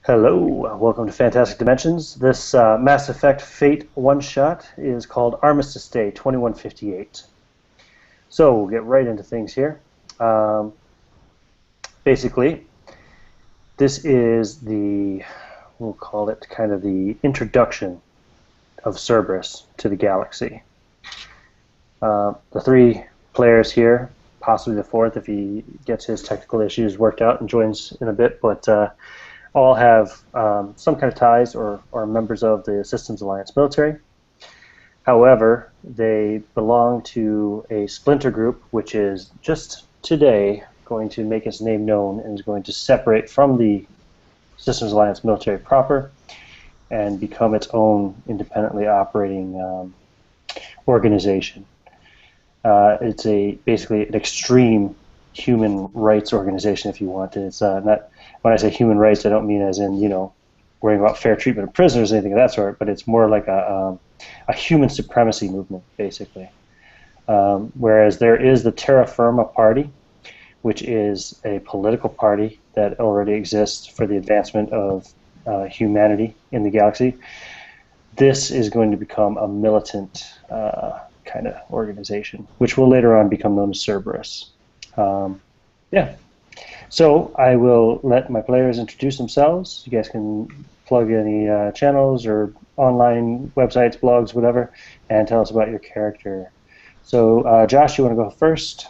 Hello, welcome to Fantastic Dimensions. This Mass Effect Fate one-shot is called Armistice Day 2158. So we'll get right into things here. Basically, this is we'll call it kind of the introduction of Cerberus to the galaxy. The three players here, possibly the fourth if he gets his technical issues worked out and joins in a bit, but all have some kind of ties or are members of the Systems Alliance military. However, they belong to a splinter group which is just today going to make its name known and is going to separate from the Systems Alliance military proper and become its own independently operating organization. It's basically an extreme human rights organization, if you want. It's not, when I say human rights, I don't mean as in, worrying about fair treatment of prisoners or anything of that sort, but it's more like a human supremacy movement, basically. Whereas there is the Terra Firma Party, which is a political party that already exists for the advancement of humanity in the galaxy. This is going to become a militant kind of organization, which will later on become known as Cerberus. Yeah. So I will let my players introduce themselves. You guys can plug any channels or online websites, blogs, whatever, and tell us about your character. So Josh, you want to go first?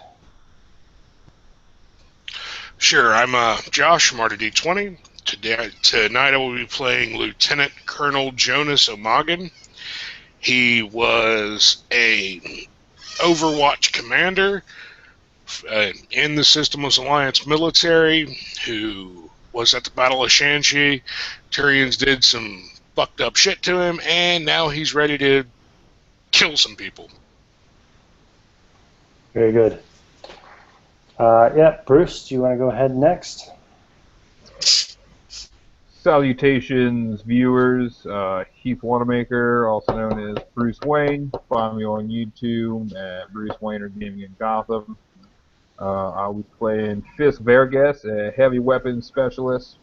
Sure, I'm Josh from RTD20. Tonight I will be playing Lieutenant Colonel Jonas O'Magan. He was a Overwatch commander in the Systems Alliance military who was at the Battle of Shanxi. Turians did some fucked up shit to him, and now he's ready to kill some people. Very good. Yeah, Bruce, do you want to go ahead next? Salutations, viewers. Heath Wanamaker, also known as Bruce Wayne. Find me on YouTube at Bruce Wayner Gaming in Gotham. I'll be playing Fisk Vergas, a heavy weapons specialist.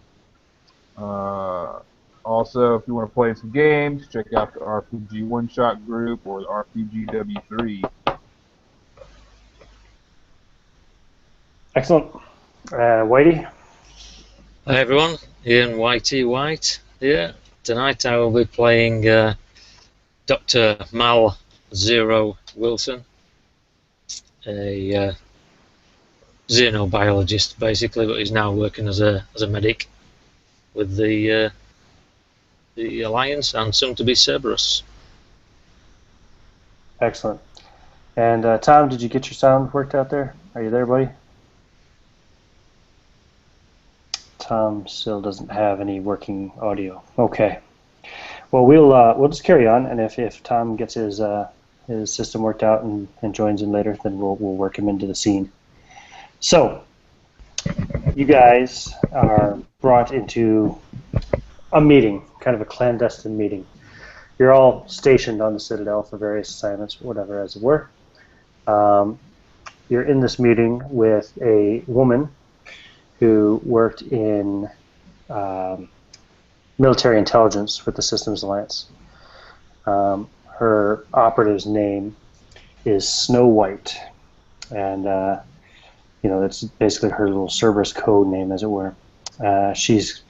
Also, if you want to play some games, check out the RPG One Shot group or the RPG W3. Excellent. Whitey? Hi everyone, Ian Whitey White here. Tonight I will be playing Dr. Mal Zero Wilson, a xenobiologist basically, but he's now working as a medic with the Alliance and soon to be Cerberus. Excellent. And Tom, did you get your sound worked out there? Are you there, buddy? Tom still doesn't have any working audio. Okay. Well, we'll just carry on, and if Tom gets his system worked out and joins in later, then we'll work him into the scene. So, you guys are brought into a meeting, kind of a clandestine meeting. You're all stationed on the Citadel for various assignments, whatever as it were. You're in this meeting with a woman who worked in military intelligence with the Systems Alliance. Her operative's name is Snow White, and that's basically her little Cerberus code name, as it were. She's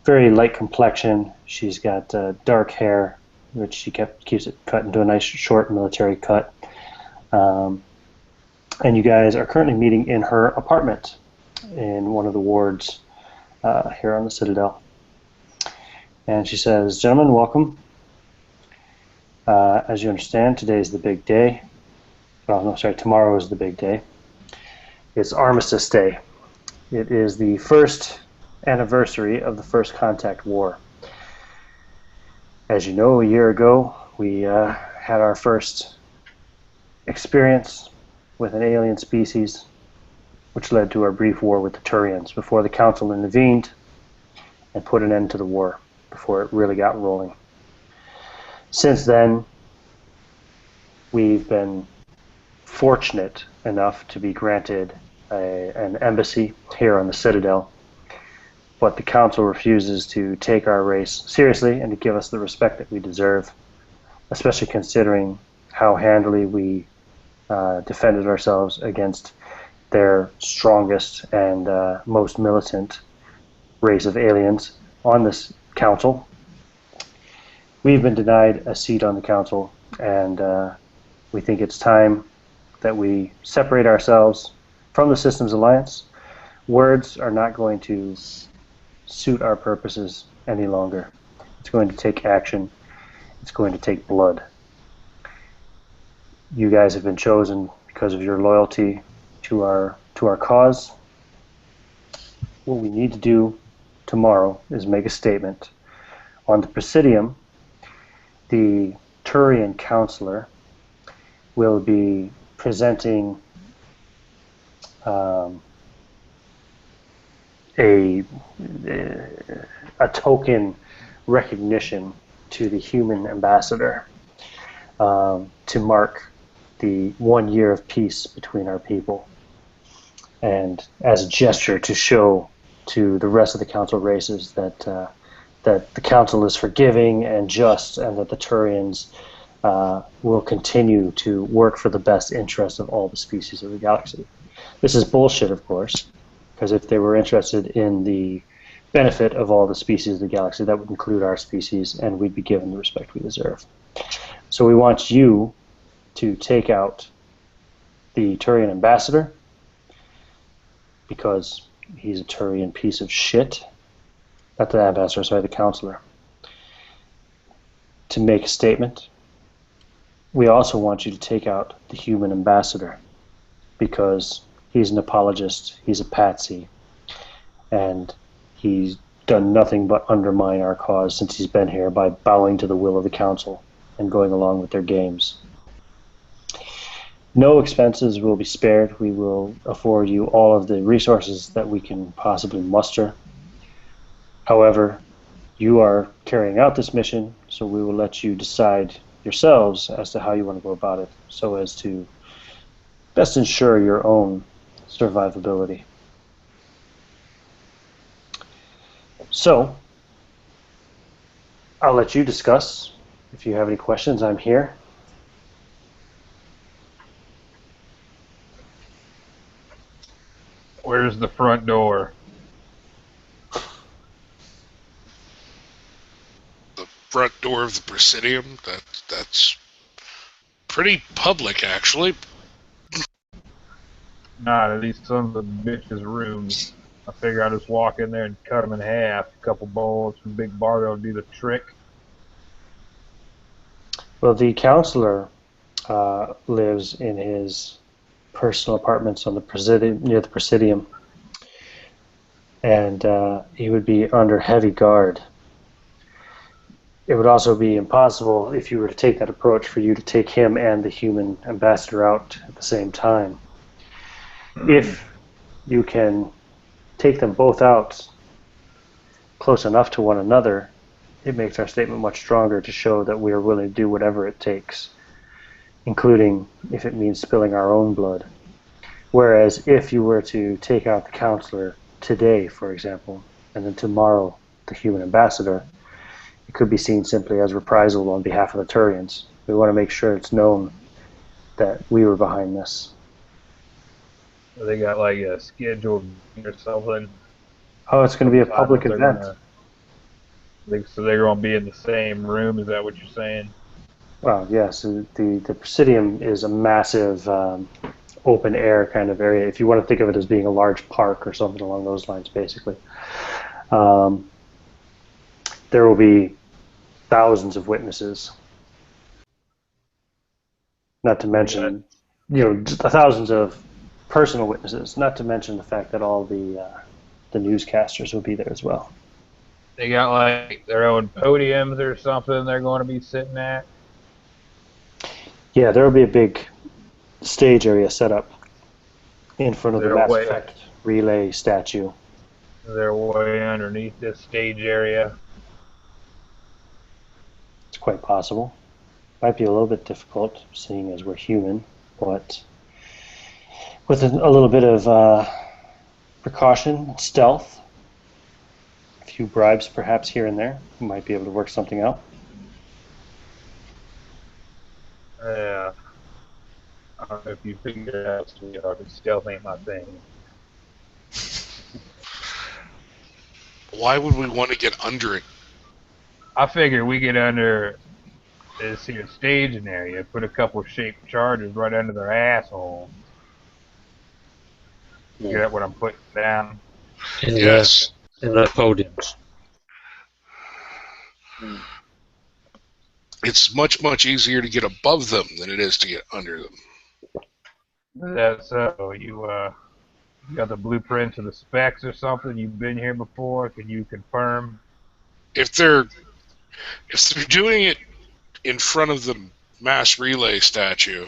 very light complexion. She's got dark hair, which she keeps it cut into a nice short military cut. And you guys are currently meeting in her apartment in one of the wards here on the Citadel. And she says, "Gentlemen, welcome. As you understand, today is the big day. Oh, no, sorry, tomorrow is the big day. It's Armistice Day. It is the first anniversary of the First Contact War. As you know, a year ago, we had our first experience with an alien species, which led to our brief war with the Turians before the Council intervened and put an end to the war before it really got rolling. Since then, we've been fortunate enough to be granted an embassy here on the Citadel, but the Council refuses to take our race seriously and to give us the respect that we deserve, especially considering how handily we defended ourselves against their strongest and most militant race of aliens on this Council. We've been denied a seat on the Council, and we think it's time that we separate ourselves from the Systems Alliance. Words are not going to suit our purposes any longer. It's going to take action. It's going to take blood. You guys have been chosen because of your loyalty to our cause. What we need to do tomorrow is make a statement. On the Presidium, the Turian Counselor will be presenting a token recognition to the Human Ambassador to mark the 1 year of peace between our people, and as a gesture to show to the rest of the Council races that the Council is forgiving and just, and that the Turians will continue to work for the best interests of all the species of the galaxy. This is bullshit, of course, because if they were interested in the benefit of all the species of the galaxy, that would include our species, and we'd be given the respect we deserve. So we want you to take out the Turian Ambassador, because he's a Turian piece of shit. Not the Ambassador, sorry, the Counselor. To make a statement. We also want you to take out the Human Ambassador, because he's an apologist, he's a patsy, and he's done nothing but undermine our cause since he's been here by bowing to the will of the Council and going along with their games. No expenses will be spared. We will afford you all of the resources that we can possibly muster. However, you are carrying out this mission, so we will let you decide yourselves as to how you want to go about it, so as to best ensure your own survivability. So, I'll let you discuss. If you have any questions, I'm here. Where's the front door? The front door of the Presidium, that's pretty public, actually. Nah, these sons of bitches' rooms. I figure I'll just walk in there and cut them in half. A couple bullets from Big Bardo will do the trick. Well, the Counselor lives in his personal apartments on the Presidium, near the Presidium, and he would be under heavy guard. It would also be impossible, if you were to take that approach, for you to take him and the Human Ambassador out at the same time. If you can take them both out close enough to one another, it makes our statement much stronger to show that we are willing to do whatever it takes, including if it means spilling our own blood. Whereas if you were to take out the Counselor today, for example, and then tomorrow the Human Ambassador, it could be seen simply as reprisal on behalf of the Turians. We want to make sure it's known that we were behind this. They got like a schedule or something. Oh, it's going to be a public event. So they're going to be in the same room. Is that what you're saying? Well, yes. The Presidium is a massive open air kind of area. If you want to think of it as being a large park or something along those lines, basically. There will be thousands of witnesses. Not to mention, just thousands of personal witnesses. Not to mention the fact that all the newscasters will be there as well. They got like their own podiums or something they're going to be sitting at? Yeah, there will be a big stage area set up in front of the Mass Effect relay statue. They're way underneath this stage area. It's quite possible. Might be a little bit difficult, seeing as we're human, but with a little bit of precaution, stealth, A few bribes, perhaps, here and there. We might be able to work something out. Yeah. I don't know if you figured it out, sweetheart, but stealth ain't my thing. Why would we want to get under it? I figure we get under this here staging area, put a couple of shaped charges right under their asshole. You get what I'm putting down? Yes. In their podiums. It's much, much easier to get above them than it is to get under them. That's so. You got the blueprints or the specs or something? You've been here before? Can you confirm? If they're doing it in front of the mass relay statue,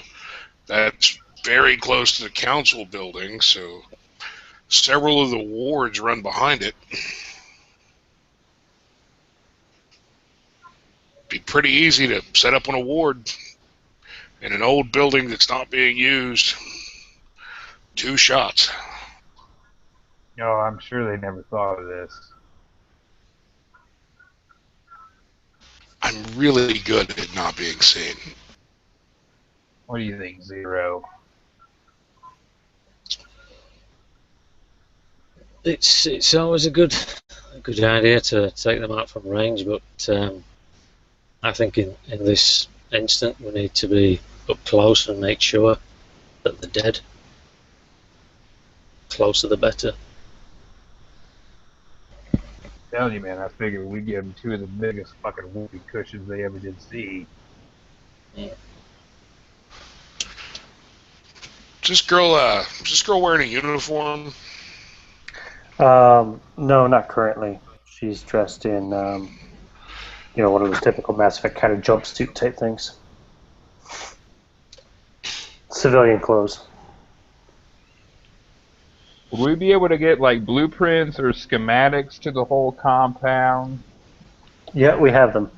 that's very close to the council building, so several of the wards run behind it. Be pretty easy to set up an award in an old building that's not being used. 2 shots. No, I'm sure they never thought of this. I'm really good at not being seen. What do you think, Zero? It's always a good idea to take them out from range, but I think in this instant we need to be up close and make sure that they're dead. Closer the better. Tell you, man, I figured we'd give them 2 of the biggest fucking whoopee cushions they ever did see. Yeah. Is this girl wearing a uniform? No, not currently. She's dressed in, one of those typical Mass Effect kind of jumpsuit type things. Civilian clothes. Would we be able to get, like, blueprints or schematics to the whole compound? Yeah, we have them.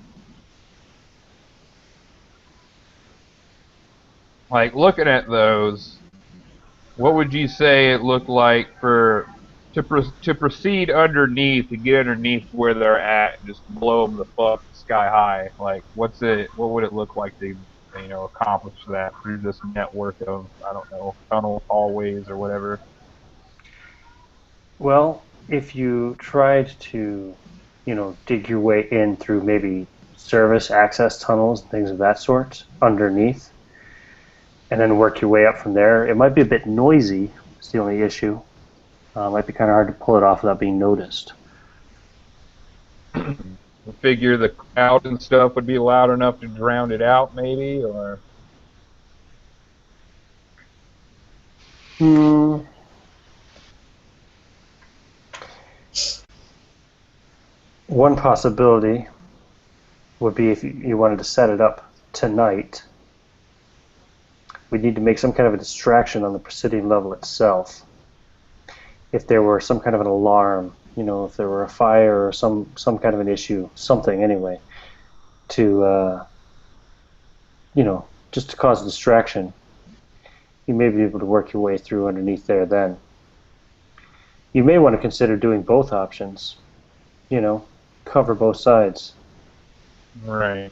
Like, looking at those, what would you say it looked like to proceed underneath, to get underneath where they're at, and just blow them the fuck sky high? Like, what would it look like to, accomplish that through this network of, I don't know, tunnel hallways or whatever? Well, if you tried to, dig your way in through maybe service access tunnels and things of that sort underneath, and then work your way up from there, it might be a bit noisy. It's the only issue. It might be kind of hard to pull it off without being noticed. I figure the crowd and stuff would be loud enough to drown it out, maybe, or... One possibility would be if you wanted to set it up tonight, we'd need to make some kind of a distraction on the Presidium level itself. If there were some kind of an alarm, if there were a fire or some kind of an issue, something anyway, to, just to cause a distraction, you may be able to work your way through underneath there then. You may want to consider doing both options, cover both sides. Right.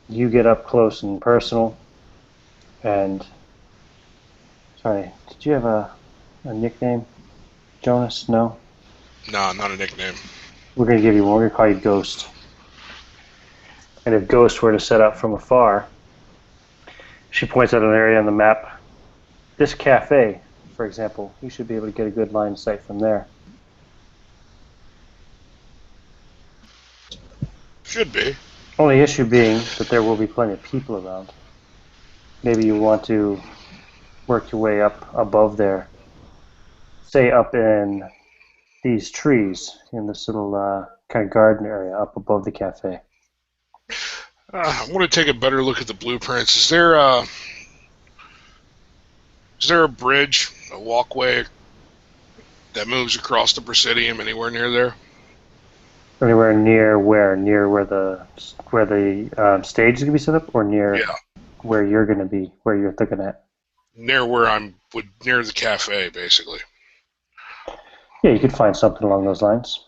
You get up close and personal, and... Sorry, did you have a nickname? Jonas? No? No, not a nickname. We're going to give you one. We're going to call you Ghost. And if Ghost were to set up from afar, she points out an area on the map. This cafe, for example, you should be able to get a good line of sight from there. Should be. Only issue being that there will be plenty of people around. Maybe you want to work your way up above there. Say up in these trees, in this little kind of garden area up above the cafe. I want to take a better look at the blueprints. Is there a bridge, a walkway that moves across the Presidium anywhere near there? Anywhere near where? Near where the stage is going to be set up, or near where you're going to be, where you're looking at? Near where near the cafe, basically. Yeah, you could find something along those lines.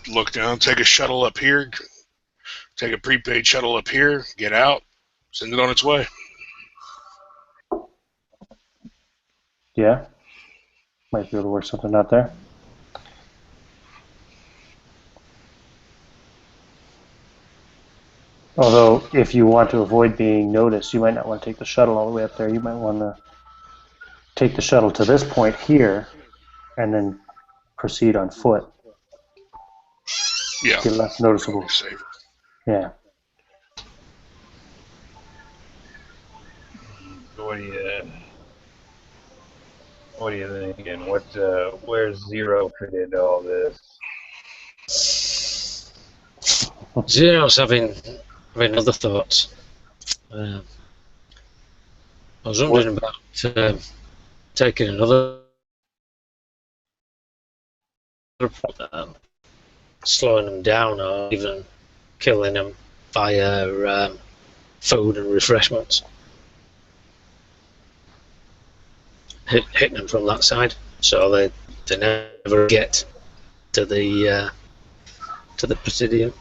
Look down, take a shuttle up here, take a prepaid shuttle up here, get out, send it on its way. Yeah, might be able to work something out there. Although, if you want to avoid being noticed, you might not want to take the shuttle all the way up there. You might want to take the shuttle to this point here, and then proceed on foot. Yeah. Get less noticeable. Safe. Yeah. What do you thinking? Where's Zero fit into all this? Zero's having other thoughts. I was wondering about taking another, slowing them down, or even killing them via food and refreshments. Hitting them from that side, so they never get to the Presidium.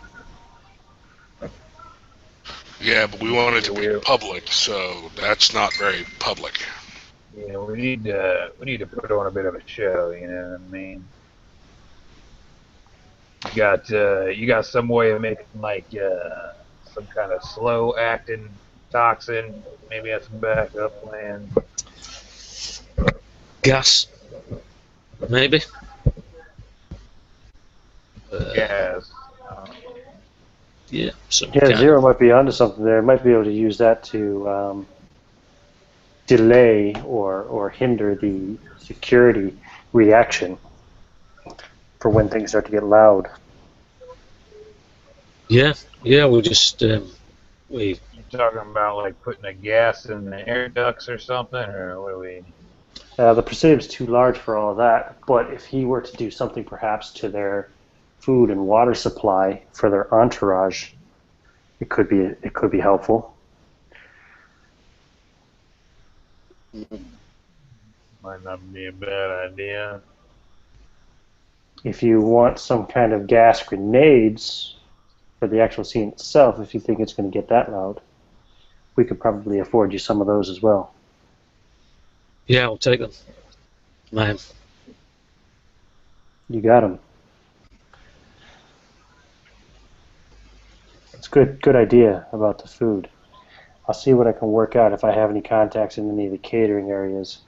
Yeah, but we want it to be public, so that's not very public. Yeah, we need to put on a bit of a show. You know what I mean? You got some way of making like some kind of slow acting toxin? Maybe have some backup plan. Gas, maybe. Gas. Yeah, Zero might be onto something there. Might be able to use that to delay or hinder the security reaction for when things start to get loud. Yeah, we'll just we. You talking about like putting a gas in the air ducts or something, or what are we? The Presidium's too large for all of that, but if he were to do something perhaps to their food and water supply for their entourage, it could be helpful. Might not be a bad idea. If you want some kind of gas grenades for the actual scene itself, if you think it's going to get that loud, we could probably afford you some of those as well. Yeah, I'll take them. Man. You got them. It's good idea about the food. I'll see what I can work out if I have any contacts in any of the catering areas.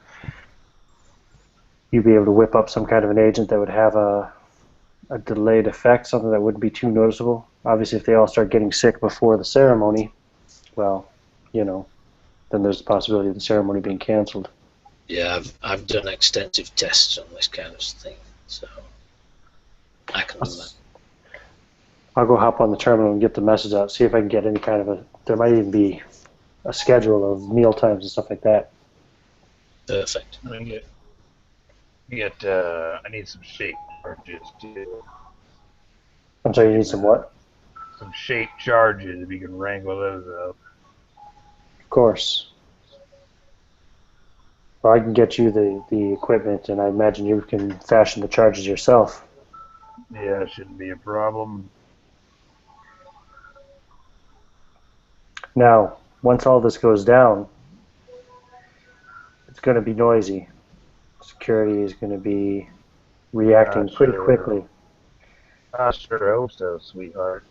You'd be able to whip up some kind of an agent that would have a delayed effect, something that wouldn't be too noticeable. Obviously, if they all start getting sick before the ceremony, well, then there's the possibility of the ceremony being canceled. Yeah, I've done extensive tests on this kind of thing, so I can do that. I'll go hop on the terminal and get the message out, see if I can get any kind of there might even be a schedule of meal times and stuff like that. Perfect. I need some shape charges too. I'm sorry, you need some what? Some shape charges, if you can wrangle those up. Of course. Well, I can get you the equipment, and I imagine you can fashion the charges yourself. Yeah, it shouldn't be a problem. Now, once all this goes down, it's going to be noisy. Security is going to be reacting pretty quickly. I sure hope so, sweetheart.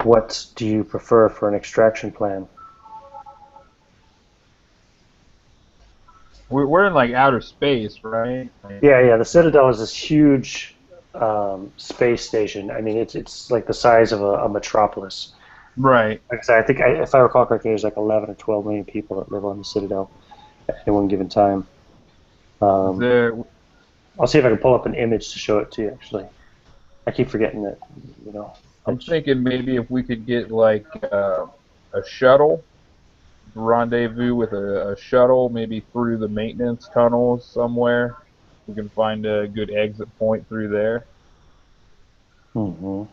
What do you prefer for an extraction plan? We're in like outer space, right? Yeah. The Citadel is this huge space station. I mean, it's like the size of a metropolis. Right. Like I said, I think if I recall correctly, there's like 11 or 12 million people that live on the Citadel at any one given time. I'll see if I can pull up an image to show it to you. Actually, I keep forgetting that. I'm thinking maybe if we could get like a shuttle rendezvous with a shuttle, maybe through the maintenance tunnels somewhere. We can find a good exit point through there. Mm-hmm.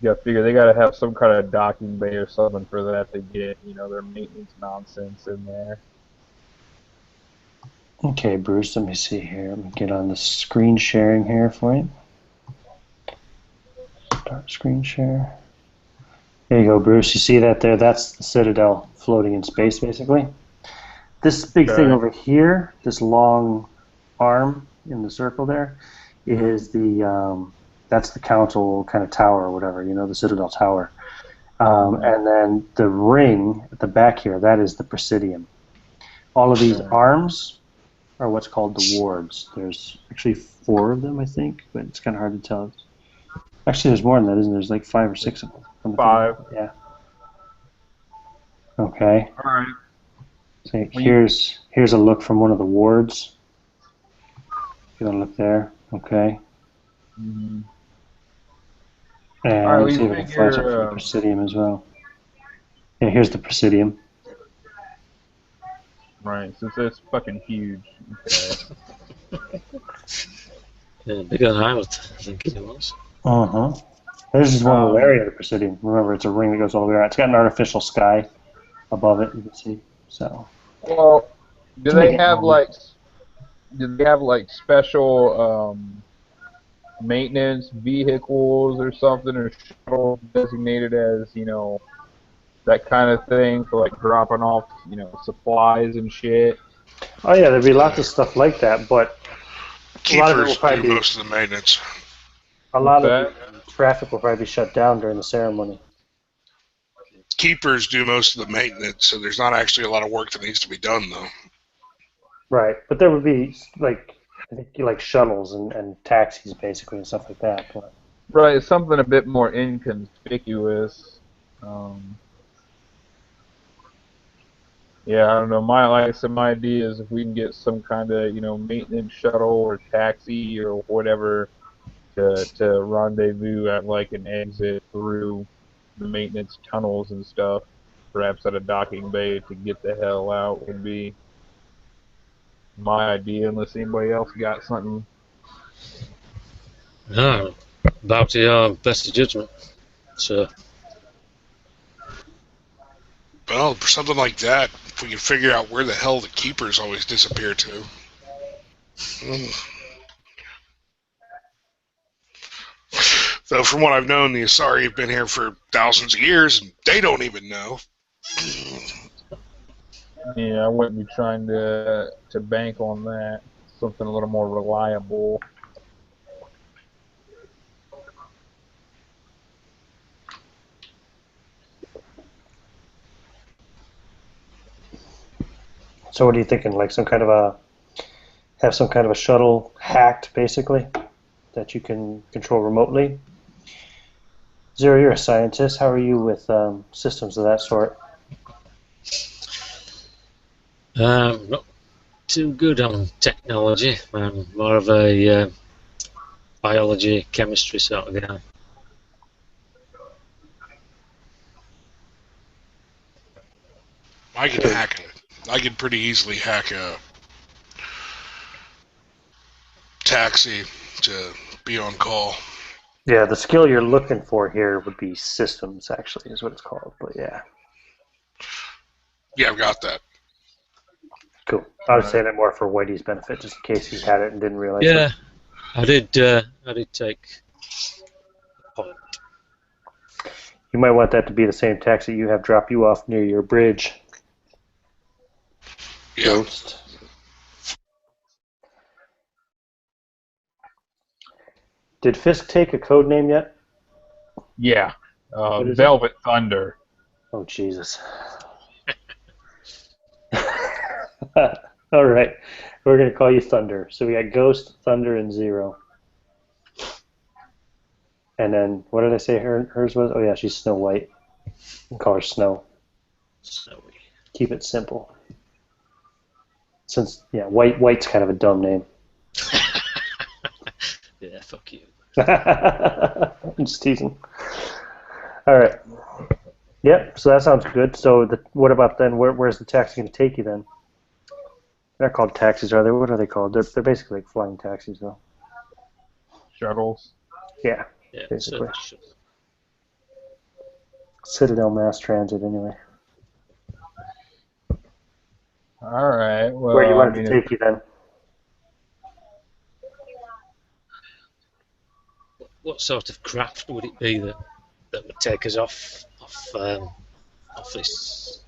You gotta figure they gotta have some kind of docking bay or something for that to get, their maintenance nonsense in there. Okay, Bruce, let me see here. Let me get on the screen sharing here for you. Start screen share. There you go, Bruce. You see that there? That's the Citadel floating in space, basically. This big thing over here, this long arm in the circle there, is that's the council kind of tower or whatever, the Citadel tower. And then the ring at the back here, that is the Presidium. All of these arms are what's called the wards. There's actually 4 of them, I think, but it's kind of hard to tell. Actually, there's more than that, isn't there? There's like 5 or 6 of them. 5. Yeah. Okay. All right. So here's a look from one of the wards. You want to look there? Okay. Mm-hmm. And All right, let's see if I can flash up for the Presidium as well. Yeah, here's the Presidium. Right, so it's fucking huge. Okay. Yeah, bigger than I would think it was. There's just one little area of the Presidium. Remember, it's a ring that goes all the way around. It's got an artificial sky above it, you can see. So. Well, do they have like special maintenance vehicles or something, or shuttles designated as, that kind of thing for like dropping off, supplies and shit? Oh yeah, there'd be lots of stuff like that, but a lot of it will Keepers probably do be, most of the maintenance. a lot of the traffic will probably be shut down during the ceremony. Keepers do most of the maintenance, so there's not actually a lot of work that needs to be done, though. Right, but there would be I think like shuttles and taxis basically and stuff like that. But. Right, something a bit more inconspicuous. Yeah, I don't know. My idea is if we can get some kind of maintenance shuttle or taxi or whatever to rendezvous at like an exit through the maintenance tunnels and stuff, perhaps at a docking bay to get the hell out, would be my idea, unless anybody else got something. No, about your best of judgment. So. Well, for something like that, if we can figure out where the hell the keepers always disappear to. Though from what I've known, the Asari have been here for thousands of years, and they don't even know. Yeah, I wouldn't be trying to bank on that. Something a little more reliable. So what are you thinking? Like have some kind of a shuttle hacked, basically, that you can control remotely? Zero, you're a scientist. How are you with systems of that sort? Not too good on technology. I'm more of a biology, chemistry sort of guy. I could hack it. I could pretty easily hack a taxi to be on call. Yeah, the skill you're looking for here would be systems, actually, is what it's called. But yeah. Yeah, I've got that. Cool. I was saying that more for Whitey's benefit, just in case he had it and didn't realize it. Yeah, I did take a point. You might want that to be the same taxi you have drop you off near your bridge. Yeah. Ghost. Did Fisk take a code name yet? Yeah. Velvet Thunder. Oh, Jesus. All right. We're going to call you Thunder. So we got Ghost, Thunder, and Zero. And then, what did I say hers was? Oh, yeah, she's Snow White. We'll call her Snow. Snowy. Keep it simple. Since, yeah, White's kind of a dumb name. Yeah, fuck you. I'm just teasing. All right. Yep, so that sounds good. So what about then? Where's the taxi going to take you then? They're not called taxis, are they? What are they called? They're basically like flying taxis, though. Shuttles. Yeah, Yeah, basically. so Citadel mass transit, anyway. All right. Where do you Well, I want it mean, to take you then? What sort of craft would it be that would take us off this?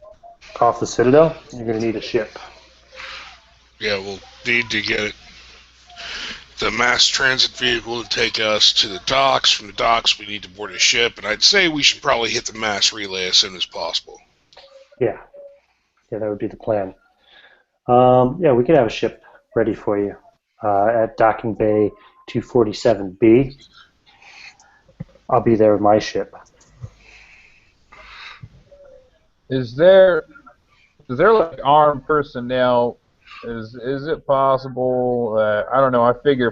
Off the Citadel, you're going to need a ship. Yeah, we'll need to get the mass transit vehicle to take us to the docks. From the docks, we need to board a ship, and I'd say we should probably hit the mass relay as soon as possible. Yeah, that would be the plan. Yeah, we could have a ship ready for you at Docking Bay 247B. I'll be there with my ship. is there like armed personnel? Is it possible that, I don't know? I figure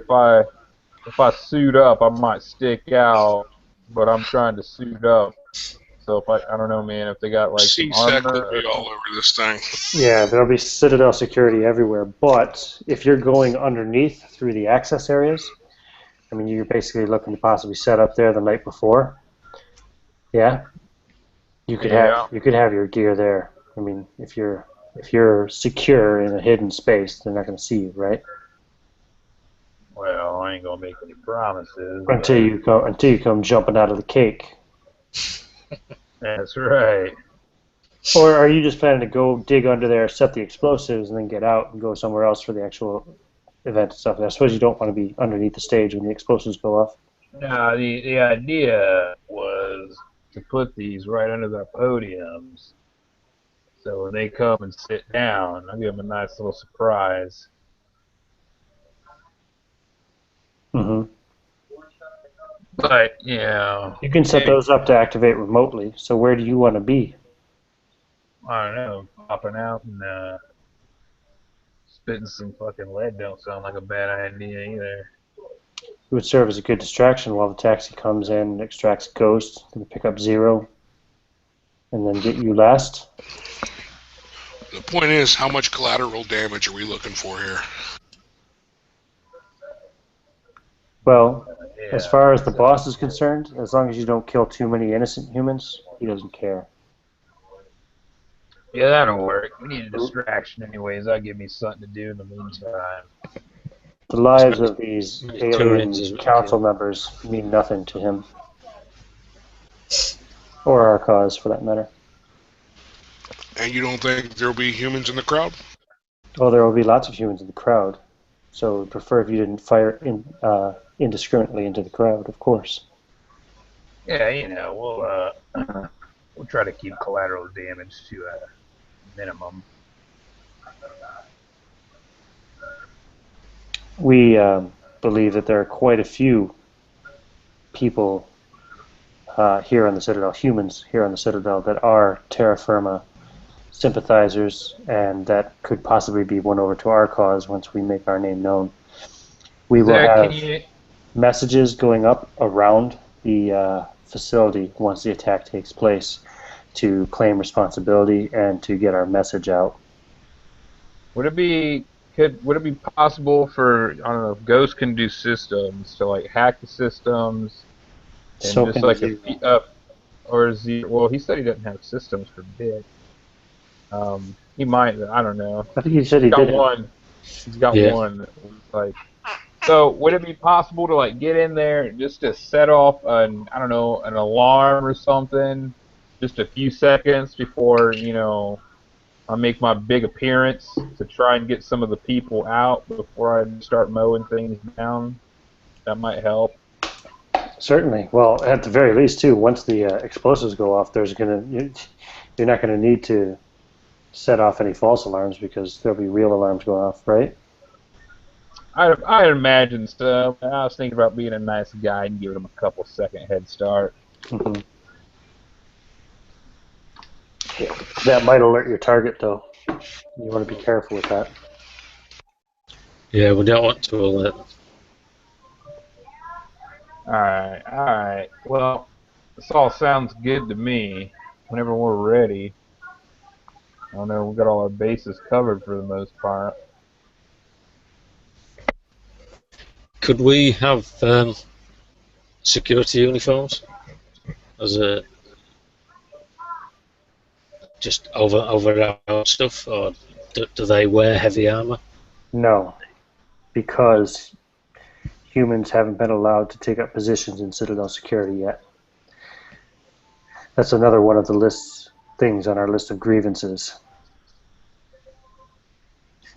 if I suit up, I might stick out, but I'm trying to suit up. So if I don't know, man, if they got like some C-Sec will armor or be all something. over this thing. Yeah, there'll be Citadel security everywhere, but if you're going underneath through the access areas, I mean, you're basically looking to possibly set up there the night before. Yeah, you could Yeah. have your gear there. I mean, if you're secure in a hidden space, they're not going to see you, right? Well, I ain't gonna make any promises. Until you come jumping out of the cake. That's right. Or are you just planning to go dig under there, set the explosives, and then get out and go somewhere else for the actual event and stuff? And I suppose you don't want to be underneath the stage when the explosives go off. No, the idea was to put these right under the podiums, so when they come and sit down, I'll give them a nice little surprise. Mm-hmm. But yeah, You can set those up to activate remotely. So where do you want to be? I don't know, popping out and spitting some fucking lead don't sound like a bad idea either. It would serve as a good distraction while the taxi comes in and extracts Ghost, then pick up Zero, and then get you last. The point is, how much collateral damage are we looking for here? Well, Yeah, as far as the boss is concerned, as long as you don't kill too many innocent humans, he doesn't care. yeah, that'll work. We need a distraction anyways. That'll give me something to do in the meantime. The lives of these alien Turians is council members mean nothing to him. Or our cause, for that matter. And you don't think there'll be humans in the crowd? Oh, there will be lots of humans in the crowd. So I'd prefer if you didn't fire indiscriminately into the crowd, of course. Yeah, you know, we'll try to keep collateral damage to a minimum. We believe that there are quite a few people here on the Citadel, humans here on the Citadel, that are terra firma sympathizers, and that could possibly be won over to our cause once we make our name known. We will have messages going up around the facility once the attack takes place to claim responsibility and to get our message out. Would it be possible for, I don't know, if Ghost can do systems to like hack the systems and So just can like Zero. or is he? Well, he said he doesn't have systems for bit. He might. I don't know. I think he said he He's got did. one. He's got Yeah. one. That was like. So would it be possible to like get in there just to set off an, I don't know, an alarm or something, just a few seconds before, you know, I make my big appearance to try and get some of the people out before I start mowing things down? That might help. Certainly. Well, at the very least, too, once the explosives go off, you're not going to need to set off any false alarms because there'll be real alarms going off, right? I imagine so. I was thinking about being a nice guy and giving him a couple second head start. Mm-hmm. That might alert your target, though. You want to be careful with that. Yeah, we don't want to alert them. Alright. Well, this all sounds good to me. Whenever we're ready. I don't know, we've got all our bases covered for the most part. Could we have security uniforms as a just over our stuff, or Do they wear heavy armor? No, because humans haven't been allowed to take up positions in Citadel security yet. That's another one of the things on our list of grievances.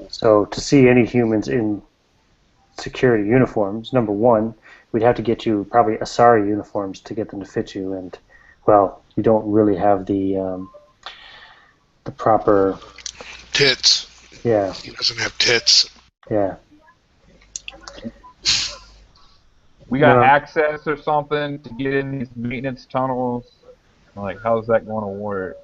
So to see any humans in security uniforms, number one, we'd have to get you probably Asari uniforms to get them to fit you, and well, you don't really have the proper Tits. Yeah. He doesn't have tits. Yeah. We got No. access or something to get in these maintenance tunnels. Like, how's that going to work?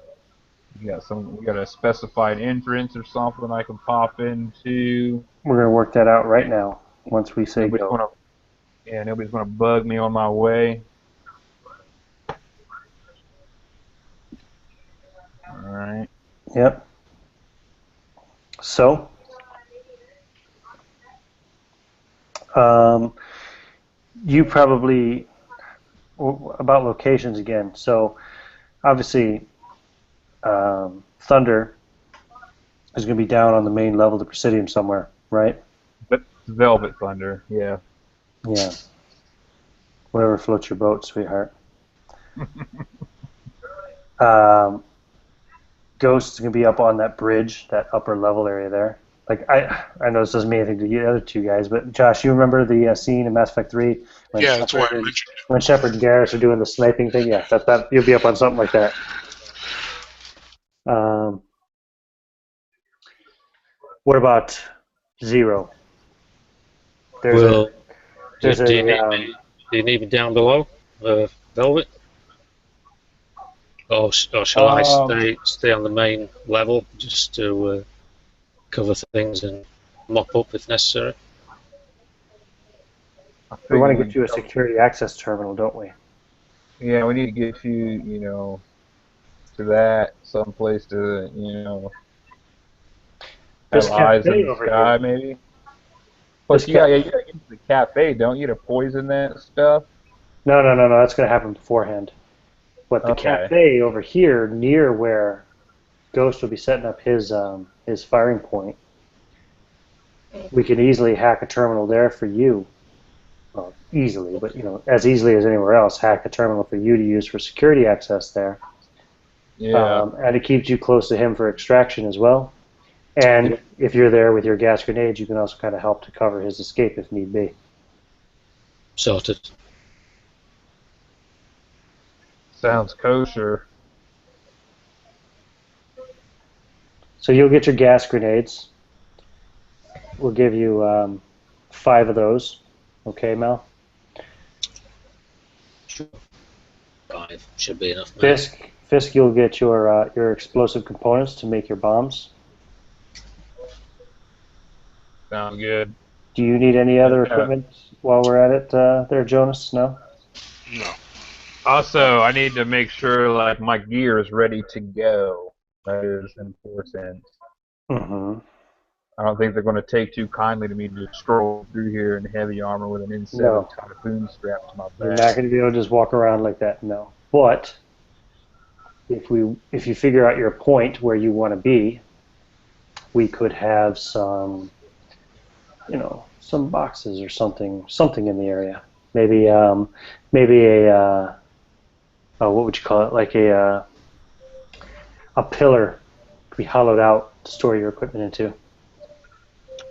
We got a specified entrance or something I can pop into. We're gonna work that out right now. Once we say go. Nobody's gonna bug me on my way. All right. Yep. So, you probably about locations again. So, obviously, Thunder is going to be down on the main level of the Presidium somewhere, right? But Velvet Thunder, yeah. Yeah. Whatever floats your boat, sweetheart. Ghost is going to be up on that bridge, that upper level area there. Like I know this doesn't mean anything to you other two guys, but Josh, you remember the scene in Mass Effect 3 when Yeah, that's why I mentioned it. when Shepard and Garrus are doing the sniping thing? Yeah, that you'll be up on something like that. What about Zero? Do There's you need me down below, Velvet? Or shall I stay on the main level just to cover things and mop up if necessary? We want to get you a security access terminal, don't we? Yeah, we need to get you, to that someplace to, have eyes in the sky, maybe. Plus, you gotta get to the cafe, don't you, to poison that stuff? No. That's going to happen beforehand. But the cafe over here, near where Ghost will be setting up his firing point, we can easily hack a terminal there for you. Well, easily, but as easily as anywhere else, hack a terminal for you to use for security access there. Yeah. And it keeps you close to him for extraction as well. And if you're there with your gas grenades, you can also kind of help to cover his escape if need be. Sorted. Sounds kosher. So you'll get your gas grenades. We'll give you 5 of those. Okay, Mel? Sure. 5 should be enough. Man. Fisk, you'll get your explosive components to make your bombs. Sounds good. Do you need any other equipment while we're at it there, Jonas? No? No. Also, I need to make sure my gear is ready to go. That is important. Mm-hmm. I don't think they're going to take too kindly to me to stroll through here in heavy armor with an N7 Typhoon strapped to my back. You're not going to be able to just walk around like that, no. But if you figure out your point where you want to be, we could have some boxes or something in the area. Maybe a what would you call it? Like a pillar could be hollowed out to store your equipment into.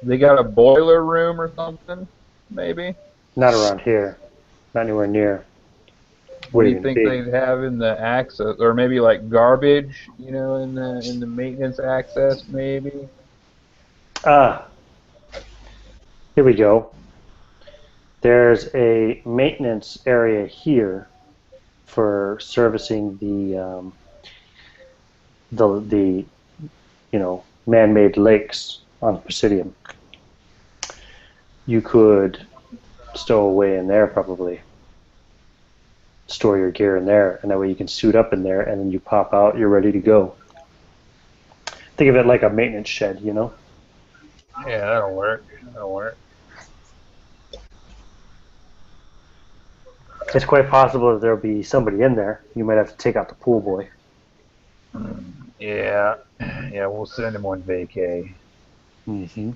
They got a boiler room or something, maybe? Not around here. Not anywhere near. What do you think they'd have in the access, or maybe garbage, in the maintenance access, maybe? Here we go. There's a maintenance area here for servicing the man-made lakes on Presidium. You could stow away in there probably. Store your gear in there, and that way you can suit up in there, and then you pop out, you're ready to go. Think of it like a maintenance shed, Yeah, that'll work. It's quite possible that there'll be somebody in there. You might have to take out the pool boy. Yeah, Yeah, we'll send him on vacay. Mm-hmm.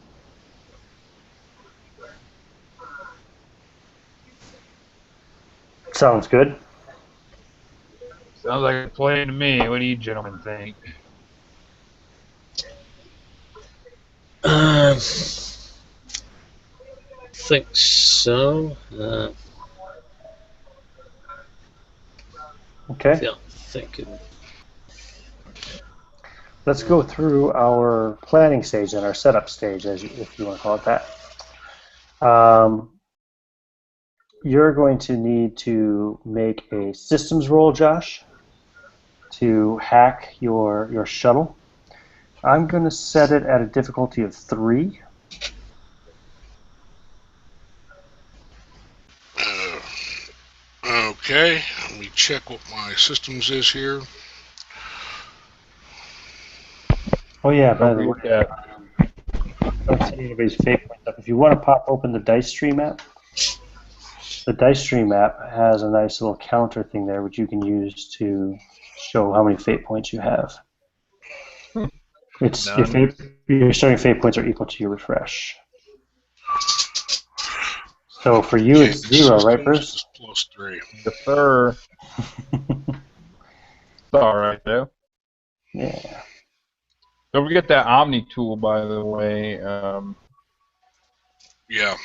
Sounds good. Sounds like a plan to me. What do you gentlemen think? Think so. Okay. Yeah, thinking. Let's go through our planning stage and our setup stage, if you want to call it that. You're going to need to make a systems roll, Josh, to hack your shuttle. I'm going to set it at a difficulty of 3. Okay, let me check what my systems is here. Oh yeah, by the Don't way, forget don't see anybody's fate points up. If you want to pop open the dice stream app, the dice stream app has a nice little counter thing there, which you can use to show how many fate points you have. It's your starting fate points are equal to your refresh. So for you, Okay, it's 0, right, Bruce? is +3. Yes, sir. It's all right though. Yeah. Don't forget that Omni tool, by the way. Yeah.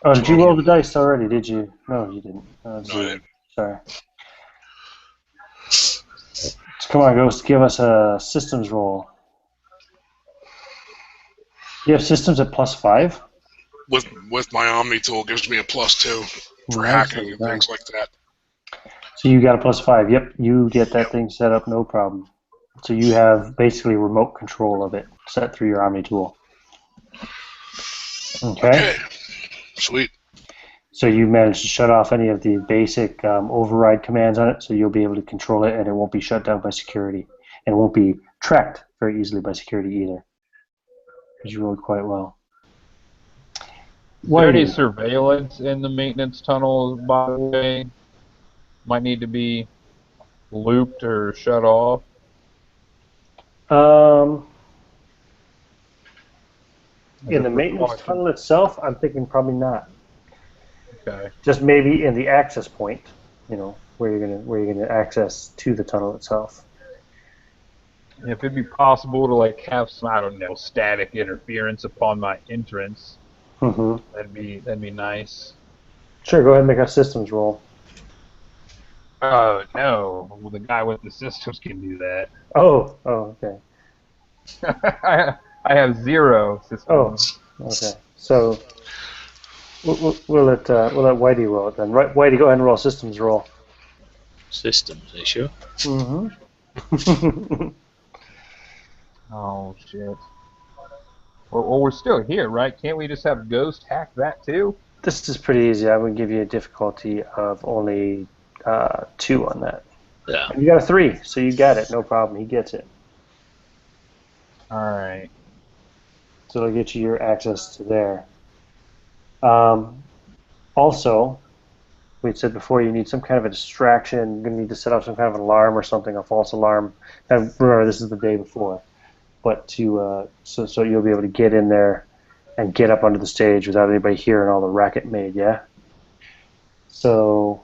Oh, did you roll the dice already? Did you? No, you didn't. No, I 0. didn't. Sorry. So come on, Ghost. Give us a systems roll. You have systems at +5? With my Omni tool, gives me a +2 for Nice, hacking and nice. things like that. So you got a +5. Yep, you get that Yep. thing set up, no problem. So you have basically remote control of it set through your Omni tool. Okay. Sweet. So you managed to shut off any of the basic override commands on it, so you'll be able to control it, and it won't be shut down by security, and it won't be tracked very easily by security either. Because you rolled quite well. Is there any surveillance in the maintenance tunnel, by the way? Might need to be looped or shut off. In the maintenance tunnel itself, I'm thinking probably not. Okay. Just maybe in the access point, where you're gonna access to the tunnel itself. If it'd be possible to have some, I don't know, static interference upon my entrance, that'd be nice. Sure, go ahead and make a systems roll. Oh no, well, the guy with the systems can do that. Oh, okay. I have 0 systems. Oh, okay. So we'll let Whitey roll it then. Right, Whitey, go ahead and roll systems roll. Systems issue. Oh shit. Well, we're still here, right? Can't we just have Ghost hack that too? This is pretty easy. I would give you a difficulty of only 2 on that. Yeah. And you got a 3, so you got it. No problem. He gets it. All right. So it'll get you your access to there. Also, we said before you need some kind of a distraction. You're going to need to set up some kind of an alarm or something, a false alarm. And remember, this is the day before. But so you'll be able to get in there and get up onto the stage without anybody hearing all the racket made, yeah? So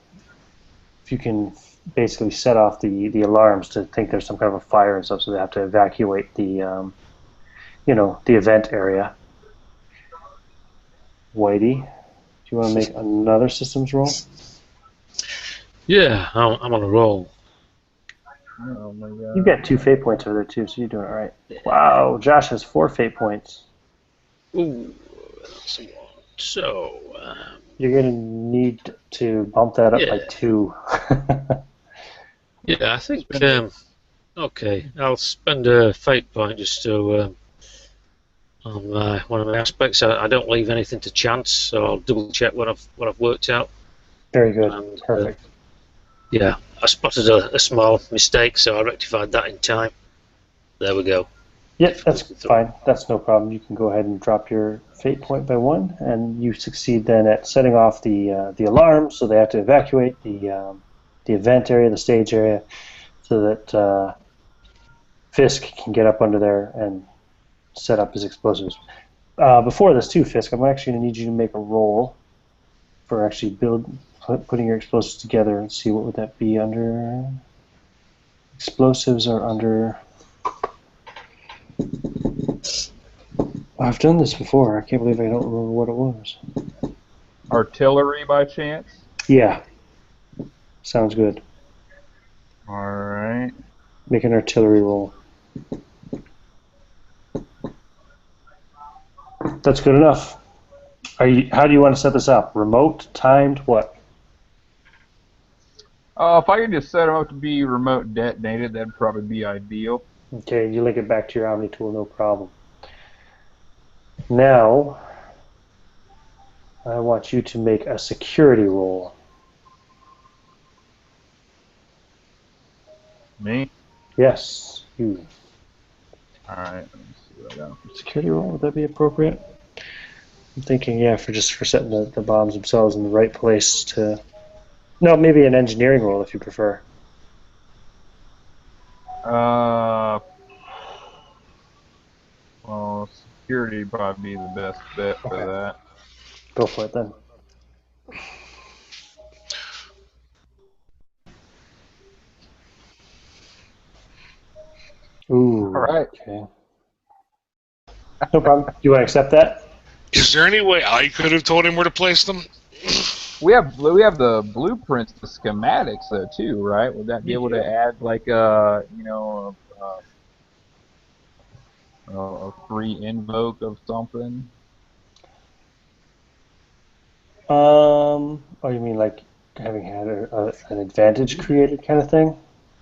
if you can basically set off the alarms to think there's some kind of a fire and stuff, so they have to evacuate the the event area. Whitey, do you want to make another systems roll? Yeah, I'm on a roll. Oh my god. You got 2 fate points over there too, so you're doing all right. Wow, Josh has 4 fate points. Ooh, that's a 1. So you're gonna need to bump that up by 2. Yeah, I think. Okay, I'll spend a fate point just to on one of my aspects. I don't leave anything to chance, so I'll double check what I've worked out. Very good. And, Perfect. Yeah, I spotted a small mistake, so I rectified that in time. There we go. Yep, that's fine. That's no problem. You can go ahead and drop your fate point by 1, and you succeed then at setting off the alarm, so they have to evacuate the event area, the stage area, so that Fisk can get up under there and set up his explosives. Before this too, Fisk, I'm actually going to need you to make a roll for actually putting your explosives together and see what would that be under. Explosives are under. I've done this before. I can't believe I don't remember what it was. Artillery by chance? Yeah. Sounds good. Alright. Make an artillery roll. That's good enough. How do you want to set this up? Remote, timed, what? If I could just set them up to be remote detonated, that'd probably be ideal. Okay, you link it back to your Omni tool, no problem. Now, I want you to make a security roll. Me? Yes, you. Alright, let me see what I got. Security roll, would that be appropriate? I'm thinking, yeah, for setting the bombs themselves in the right place to... No, maybe an engineering roll if you prefer. Well, security would probably be the best bet for that. Go for it then. Ooh. Alright. Okay. No problem. Do you want to accept that? Is there any way I could have told him where to place them? We have the blueprints, the schematics though too, right? Would that be able to add like a free invoke of something? Oh, you mean like having had an advantage created kind of thing?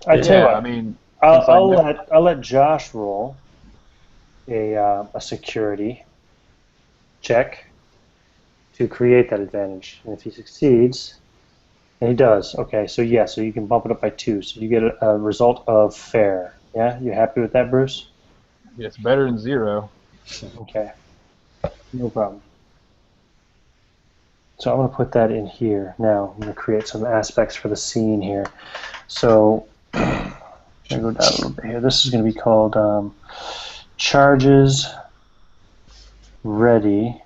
I tell you what, I mean, I'll let Josh roll a security check to create that advantage, and if he succeeds, and he does, okay, so yeah, so you can bump it up by 2, so you get a result of fair. Yeah, you happy with that, Bruce? it's better than 0. Okay, no problem. So I'm going to put that in here. Now I'm going to create some aspects for the scene here. So I'm going to go down a little bit here. This is going to be called charges ready.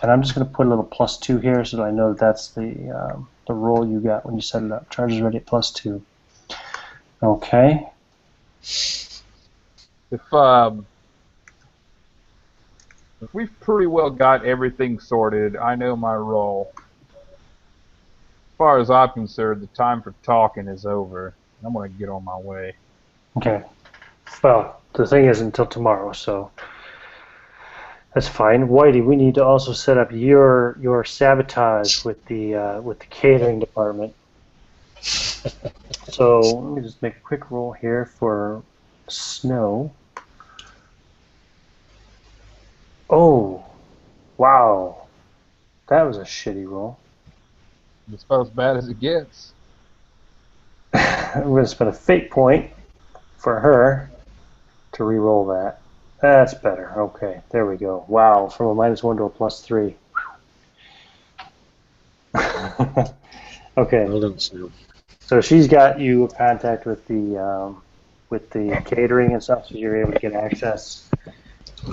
And I'm just going to put a little +2 here so that I know that that's the roll you got when you set it up. Charges ready at +2. Okay. If we've pretty well got everything sorted, I know my role. As far as I'm concerned, the time for talking is over. I'm going to get on my way. Okay. Well, the thing is until tomorrow, so that's fine. Whitey, we need to also set up your sabotage with the catering department. So let me just make a quick roll here for snow. Oh, wow. That was a shitty roll. It's about as bad as it gets. We're going to spend a fate point for her to re-roll that. That's better. Okay, there we go. Wow, from a -1 to a +3. Okay. Well done, Snow. So she's got you contact with the catering and stuff, so you're able to get access.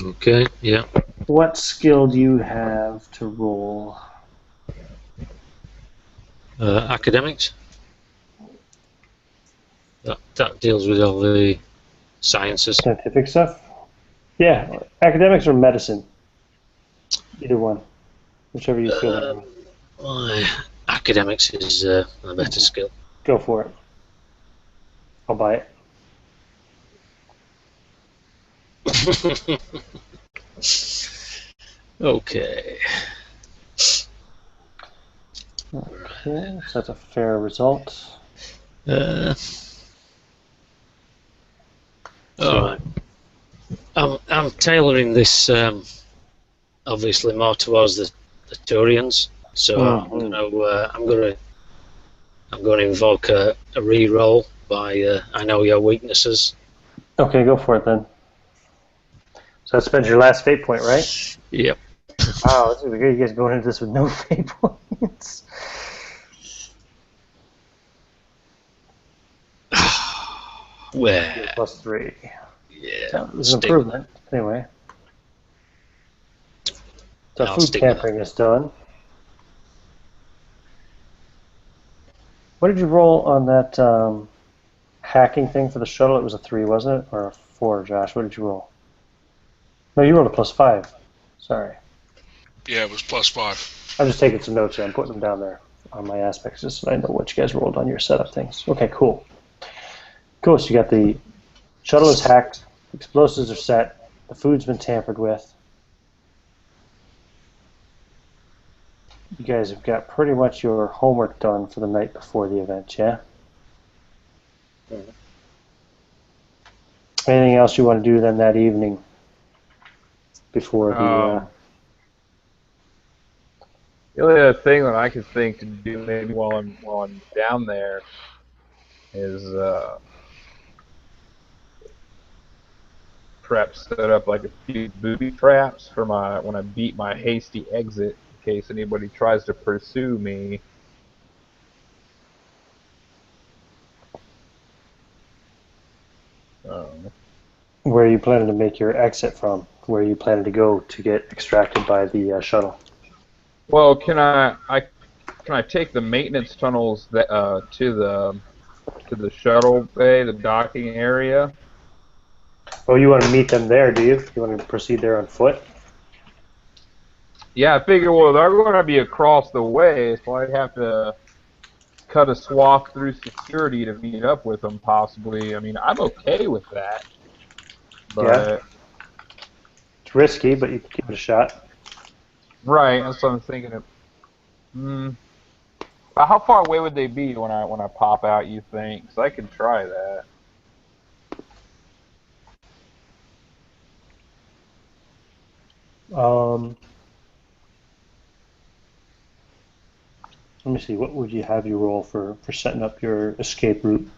Okay, yeah. What skill do you have to roll? Academics. That deals with all the sciences. Scientific stuff? Yeah, academics or medicine. Either one. Whichever you feel better. Academics is a better skill. Go for it. I'll buy it. Okay. Okay, so that's a fair result. Alright. I'm tailoring this obviously more towards the Turians, so I'm going to invoke a re-roll by I know your weaknesses. Okay, go for it then. So that spends your last fate point, right? Yep. Wow, this is good. You guys going into this with no fate points. Where? +3. Yeah. It was an improvement, anyway. So I'll food stick with that. tampering is done. What did you roll on that hacking thing for the shuttle? It was a 3, wasn't it? Or a 4, Josh? What did you roll? No, you rolled a +5. Sorry. Yeah, it was +5. I'm just taking some notes here. I'm putting them down there on my aspects just so I know what you guys rolled on your setup things. Okay, cool. Cool, so you got the shuttle is hacked, explosives are set, the food's been tampered with. You guys have got pretty much your homework done for the night before the event, yeah? Mhm. Anything else you want to do then that evening before the... The only other thing that I could think to do maybe while I'm down there is perhaps set up like a few booby traps for when I beat my hasty exit in case anybody tries to pursue me. Where are you planning to make your exit from? Where are you planning to go to get extracted by the shuttle? Well, can I take the maintenance tunnels that to the shuttle bay, the docking area? Oh, you want to meet them there, do you? You want to proceed there on foot? Yeah, I figure, well, they're going to be across the way, so I'd have to cut a swath through security to meet up with them, possibly. I mean, I'm okay with that, Yeah. but It's risky, but you can give it a shot. right, that's what I'm thinking of. But how far away would they be when I pop out, you think? 'Cause I could try that. Let me see. What would you have you roll for setting up your escape route?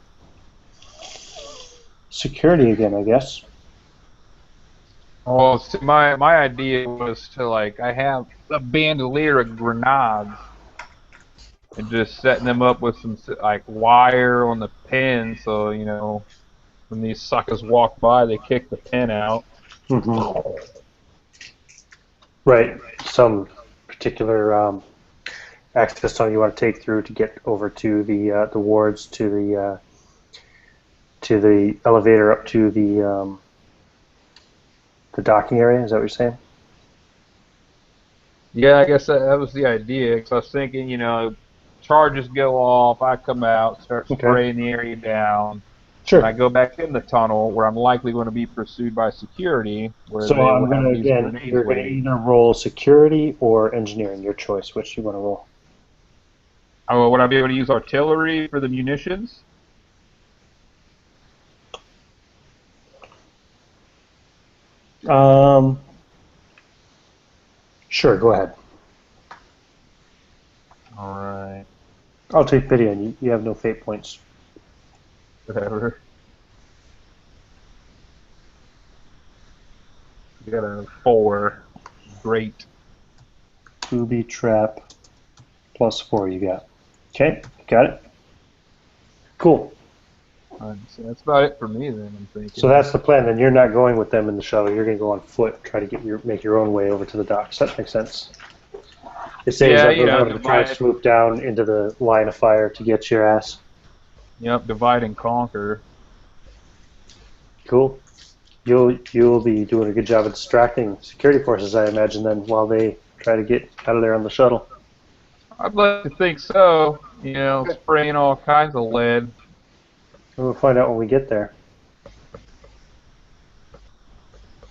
Security again, I guess. Well, see, my idea was to, like, I have a bandolier of grenades and just setting them up with some like wire on the pin, so when these suckers walk by, they kick the pin out. Mm-hmm. Right. Some particular access tunnel you want to take through to get over to the wards, to the elevator up to the docking area. Is that what you're saying? Yeah, I guess that was the idea. Because I was thinking, charges go off, I come out, start spraying the area down. Sure. And I go back in the tunnel where I'm likely going to be pursued by security, where So they I'm will going have to, these again, grenades you're going to waiting. either roll security or engineering, your choice. Which you want to roll? Oh, would I be able to use artillery for the munitions? Sure, go ahead. All right. I'll take pity on you. You have no fate points. Whatever. You got a 4. Great. Booby trap +4 you got. Okay, got it. Cool. So that's about it for me then, I'm thinking. So that's the plan. Then you're not going with them in the shuttle. You're going to go on foot, try to make your own way over to the docks. That makes sense. It saves everyone to try to swoop down into the line of fire to get your ass. Yep, divide and conquer. Cool. You'll be doing a good job of distracting security forces, I imagine, then while they try to get out of there on the shuttle. I'd like to think so. Spraying all kinds of lead. We'll find out when we get there.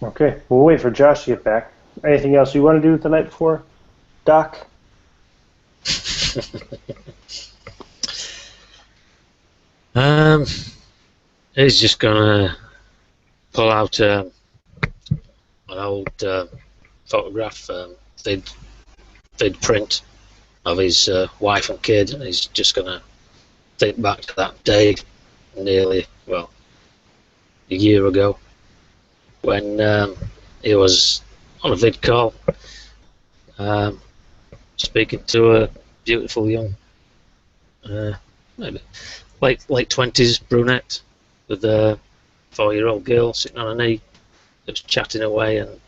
Okay, we'll wait for Josh to get back. Anything else you want to do the night before, Doc? He's just gonna pull out an old photograph they'd print of his wife and kid, and he's just gonna think back to that day, nearly a year ago, when he was on a vid call, speaking to a beautiful young, maybe late 20s brunette with 4-year-old girl sitting on a knee, just chatting away and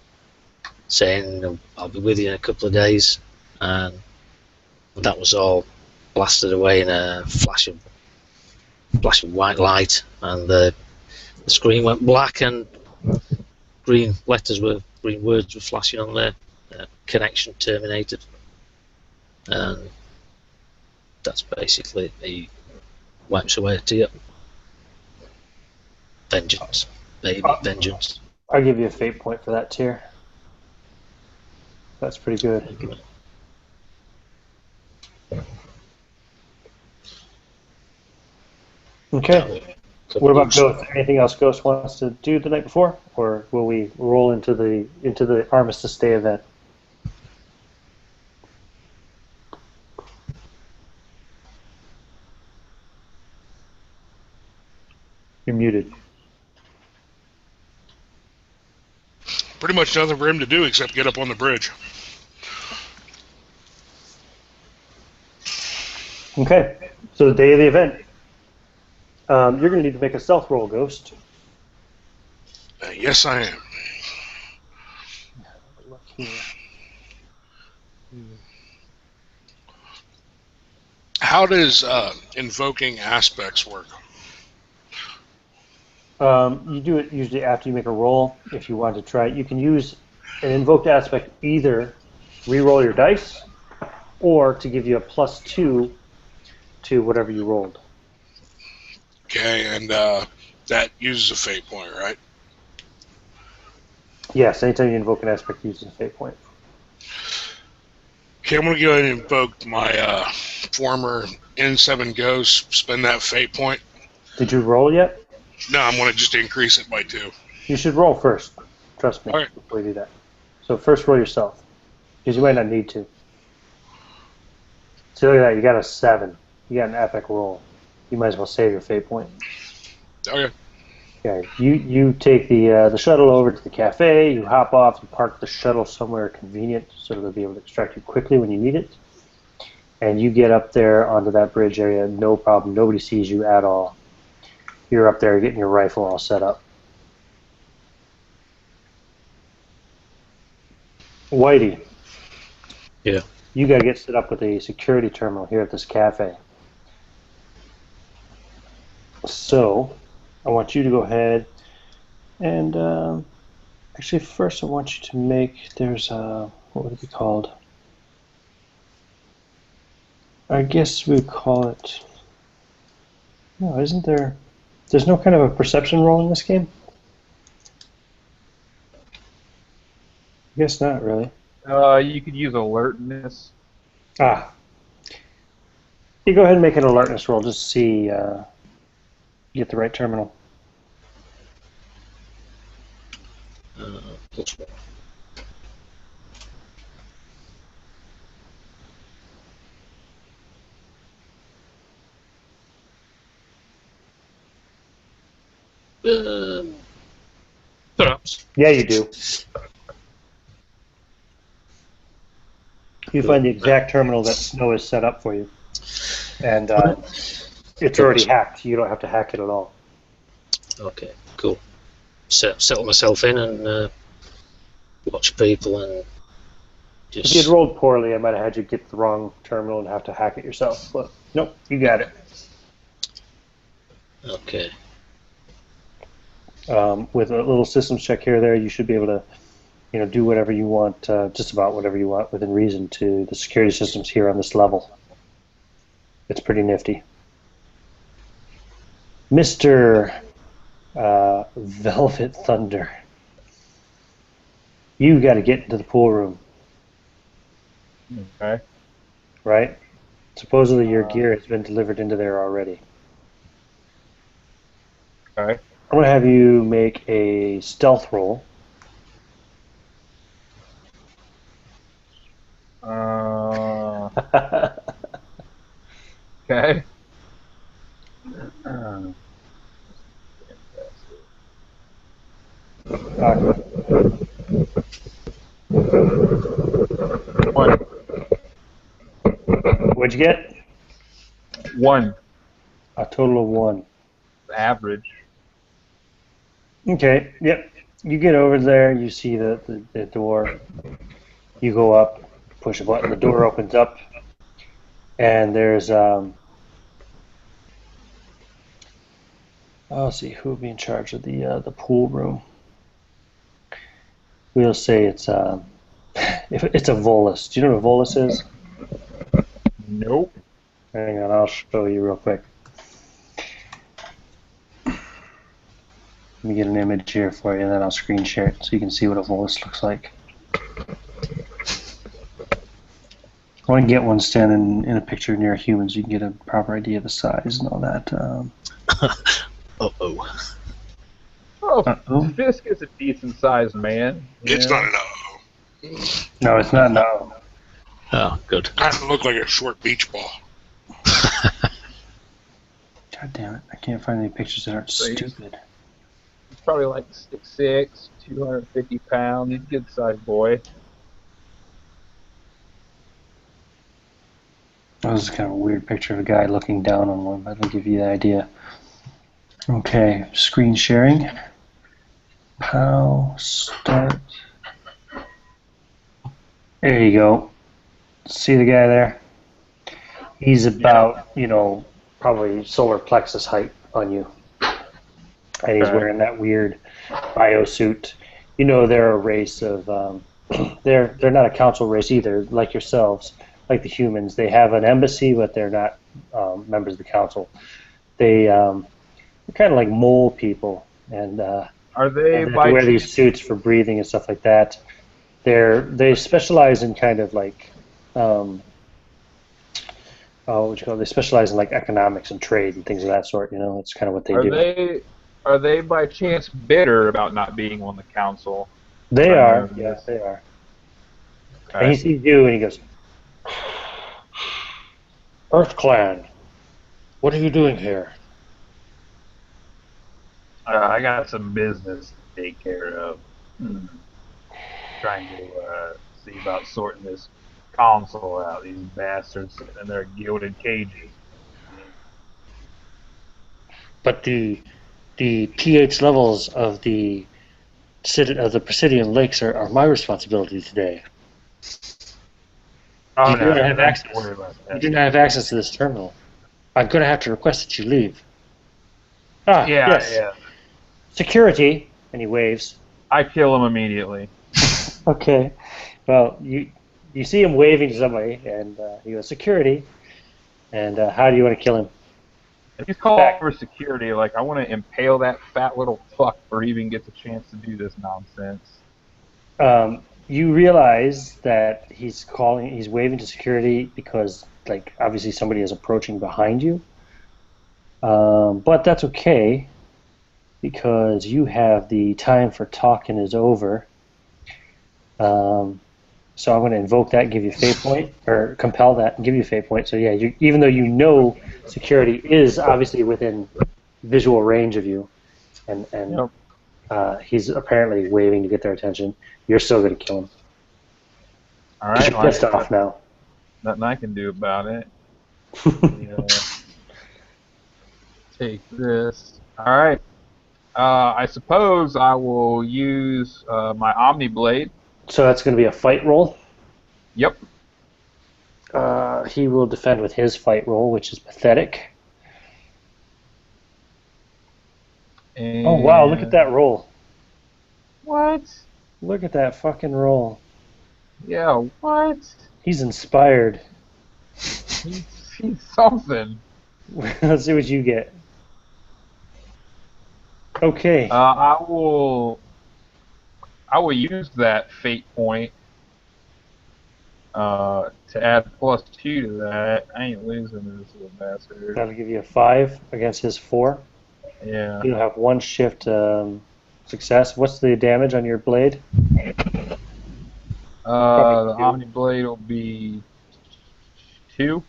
saying, I'll be with you in a couple of days. And that was all blasted away in a flash of white light, and the screen went black, and green words were flashing on there. Connection terminated. And that's basically it. He wipes away a tear. Vengeance. Baby, vengeance. I'll give you a fate point for that tier. That's pretty good. Okay. What about Ghost? Anything else Ghost wants to do the night before, or will we roll into the Armistice Day event? You're muted. Pretty much nothing for him to do except get up on the bridge. Okay. So the day of the event. You're going to need to make a stealth roll, Ghost. Yes, I am. How does invoking aspects work? You do it usually after you make a roll. If you want to try it, you can use an invoked aspect either re-roll your dice or to give you a +2 to whatever you rolled. Okay, and that uses a fate point, right? Yes, anytime you invoke an aspect, uses a fate point. Okay, I'm going to go ahead and invoke my former N7 Ghost, spend that fate point. Did you roll yet? No, I'm going to just increase it by 2. You should roll first. Trust me, Alright. before you do that. So first roll yourself, because you might not need to. See, look at that, you got a 7. You got an epic roll. You might as well save your fate point. Okay. Okay, you take the shuttle over to the cafe, you hop off, you park the shuttle somewhere convenient so they'll be able to extract you quickly when you need it. And you get up there onto that bridge area, no problem, nobody sees you at all. You're up there getting your rifle all set up. Whitey. Yeah. You got to get set up with a security terminal here at this cafe. So, I want you to go ahead and actually first I want you to make, there's what would it be called? I guess we would call it, no, isn't there, there's no kind of a perception roll in this game? I guess not really. You could use alertness. Ah. You go ahead and make an alertness roll just to see, get the right terminal. +1. Perhaps. Yeah, you do. You find the exact terminal that Snow has set up for you. And it's already hacked. You don't have to hack it at all. Okay, cool. Settle myself in and watch people and just... If you had rolled poorly, I might have had you get the wrong terminal and have to hack it yourself. But nope, you got it. Okay. With a little systems check here or there, you should be able to, do whatever you want, just about whatever you want within reason to the security systems here on this level. It's pretty nifty. Mr. Velvet Thunder, you got to get into the pool room. Okay. Right? Supposedly your gear has been delivered into there already. Okay. I'm going to have you make a stealth roll. Okay. One. What'd you get? 1. A total of 1. Average. Okay, yep. You get over there, you see the door. You go up, push a button, the door opens up, and there's I'll see who will be in charge of the pool room. We'll say it's if it's a Volus. Do you know what a Volus is? Nope. Hang on, I'll show you real quick. Let me get an image here for you, and then I'll screen share it so you can see what a Volus looks like. I want to get one standing in a picture near humans so you can get a proper idea of the size and all that. Oh, Uh-oh. Fisk is a decent-sized man. It's Yeah. not an uh-oh. No, it's not. No. Oh, good. Kind of look like a short beach ball. God damn it! I can't find any pictures that aren't Please. stupid. He's probably like 6'6", 250 pounds. He's a good-sized boy. That was kind of a weird picture of a guy looking down on one, but that'll give you the idea. Okay, screen sharing. Pow, start. There you go. See the guy there? He's about, probably solar plexus height on you. And he's Okay. wearing that weird biosuit. You know they're a race of, they're not a council race either, like yourselves, like the humans. They have an embassy, but they're not members of the council. They're kind of like mole people, and Are they and they by wear these suits for breathing and stuff like that. They specialize in kind of like they specialize in like economics and trade and things of that sort. That's kind of what they do. Are they by chance bitter about not being on the council? They I are, know yes, they are. Okay. And he sees you and he goes, "Earth Clan, what are you doing here?" I got some business to take care of. Trying to see about sorting this console out. These bastards sitting in their gilded cages. But the pH levels of the Presidian lakes are my responsibility today. Oh, You do not have don't access. worry about You that. do not have access to this terminal. I'm going to have to request that you leave. Ah, Yeah, yes. yeah. Security. And he waves. I kill him immediately. Okay. Well, you see him waving to somebody, and he goes, "Security." And how do you want to kill him? If he's calling for security, like, I want to impale that fat little fuck before he even gets a chance to do this nonsense. You realize that he's waving to security because, like, obviously somebody is approaching behind you. But that's okay because you have the time for talking is over. So I'm going to invoke that and give you a fate point, or compel that and give you a fate point. So yeah, even though security is obviously within visual range of you, and Yep. he's apparently waving to get their attention, you're still going to kill him. All 'Cause right, you're pissed off now. nothing I can do about it. Take this. All right. I suppose I will use my Omni Blade. So that's going to be a fight roll. Yep. He will defend with his fight roll, which is pathetic. And Oh wow! Look at that roll. What? Look at that fucking roll. Yeah, what? He's inspired. He's something. Let's see what you get. Okay. I will use that fate point to add +2 to that. I ain't losing to this little bastard. That'll give you a 5 against his 4. Yeah. You'll have 1 shift success. What's the damage on your blade? The Omni Blade will be 2.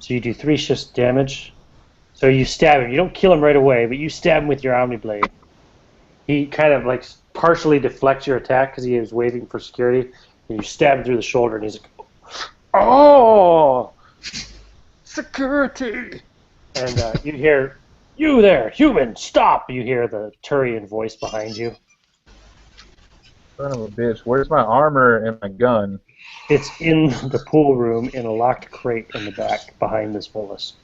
So you do 3 shifts damage. So you stab him. You don't kill him right away, but you stab him with your Omni Blade. He kind of like partially deflects your attack because he was waving for security. And you stab him through the shoulder, and he's like, "Oh, security!" And you hear You there, human, stop! You hear the Turian voice behind you. Son of a bitch. Where's my armor and my gun? It's in the pool room in a locked crate in the back behind this Volus.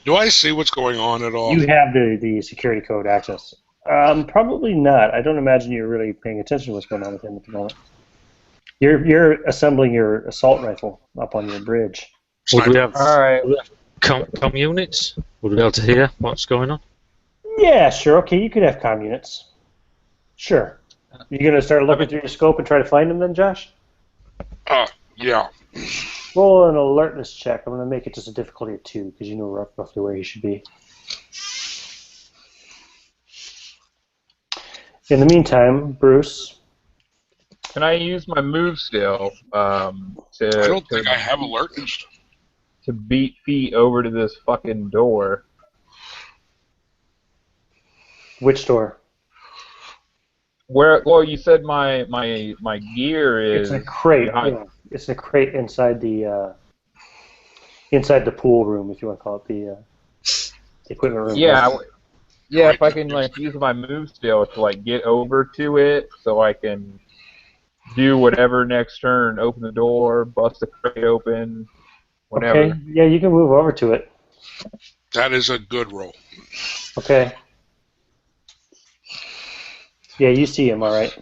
Do I see what's going on at all? You have the security code access. Probably not. I don't imagine you're really paying attention to what's going on with him at the moment. You're assembling your assault rifle up on your bridge. Would we have, All right. would we have com units? Would we be able to hear what's going on? Yeah, sure. Okay, you could have comm units. Sure. You gonna start looking through your scope and try to find them then, Josh? Yeah. Roll an alertness check. I'm gonna make it just a difficulty of 2 because you know roughly where you should be. In the meantime, Bruce. Can I use my move still I don't think I have alertness. to beat feet over to this fucking door? Which door? Where? Well, you said my gear is. It's a crate. behind- Yeah. It's a crate inside the pool room, if you want to call it the equipment room. Yeah, yeah. If I can like use my move still to like get over to it, so I can do whatever next turn. Open the door, bust the crate open, whatever. Okay. Yeah, you can move over to it. That is a good roll. Okay. Yeah, you see him, all right.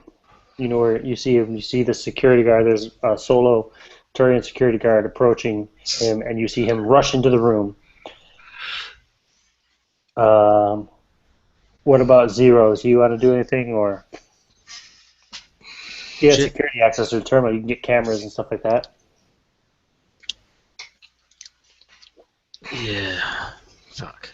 You know where you see him. You see the security guard. There's a solo Turian security guard approaching him, and you see him rush into the room. What about Zeros? You want to do anything, or you have security access to the terminal? You can get cameras and stuff like that. Yeah. Fuck.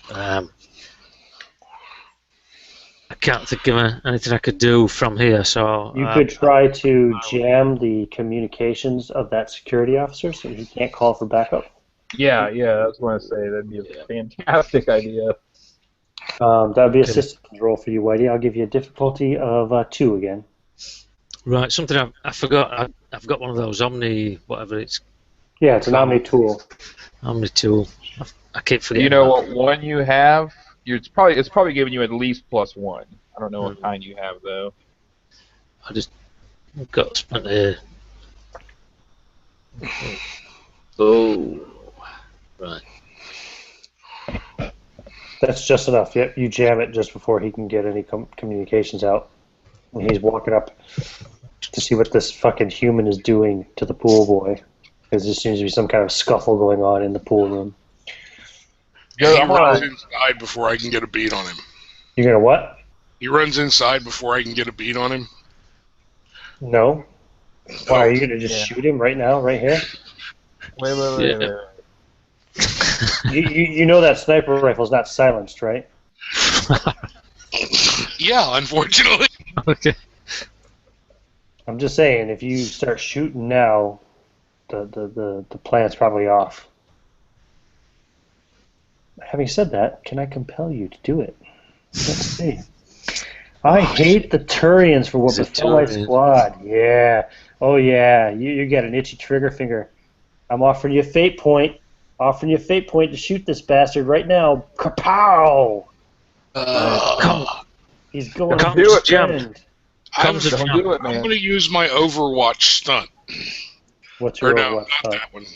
I can't think of anything I could do from here, so... You could try to jam the communications of that security officer so he can't call for backup. Yeah. I was going to say that'd be a fantastic idea. That would be a system roll for you, Whitey. I'll give you a difficulty of 2 again. Right, something I forgot. I've got one of those Omni, whatever it's... Yeah, it's an Omni tool. Omni tool. I keep forgetting. You know what one you have? It's probably giving you at least +1. I don't know what kind you have though. I just got splinter. Oh, right. That's just enough. Yep, you jam it just before he can get any communications out. When he's walking up to see what this fucking human is doing to the pool boy. Because there seems to be some kind of scuffle going on in the pool room. He runs inside before I can get a beat on him. You're gonna what? He runs inside before I can get a beat on him. No. Why, are you gonna just shoot him right now, right here? Wait. You know that sniper rifle's not silenced, right? Yeah, unfortunately. Okay. I'm just saying, if you start shooting now, the plan's probably off. Having said that, can I compel you to do it? Let's see. I hate the Turians for what befell my squad. Yeah. Oh, yeah. You got an itchy trigger finger. I'm offering you a fate point. Offering you a fate point to shoot this bastard right now. Kapow! He's going to do it, jump. I'm do it, man. going to use my Overwatch stunt. What's your no, Overwatch not stunt? that one.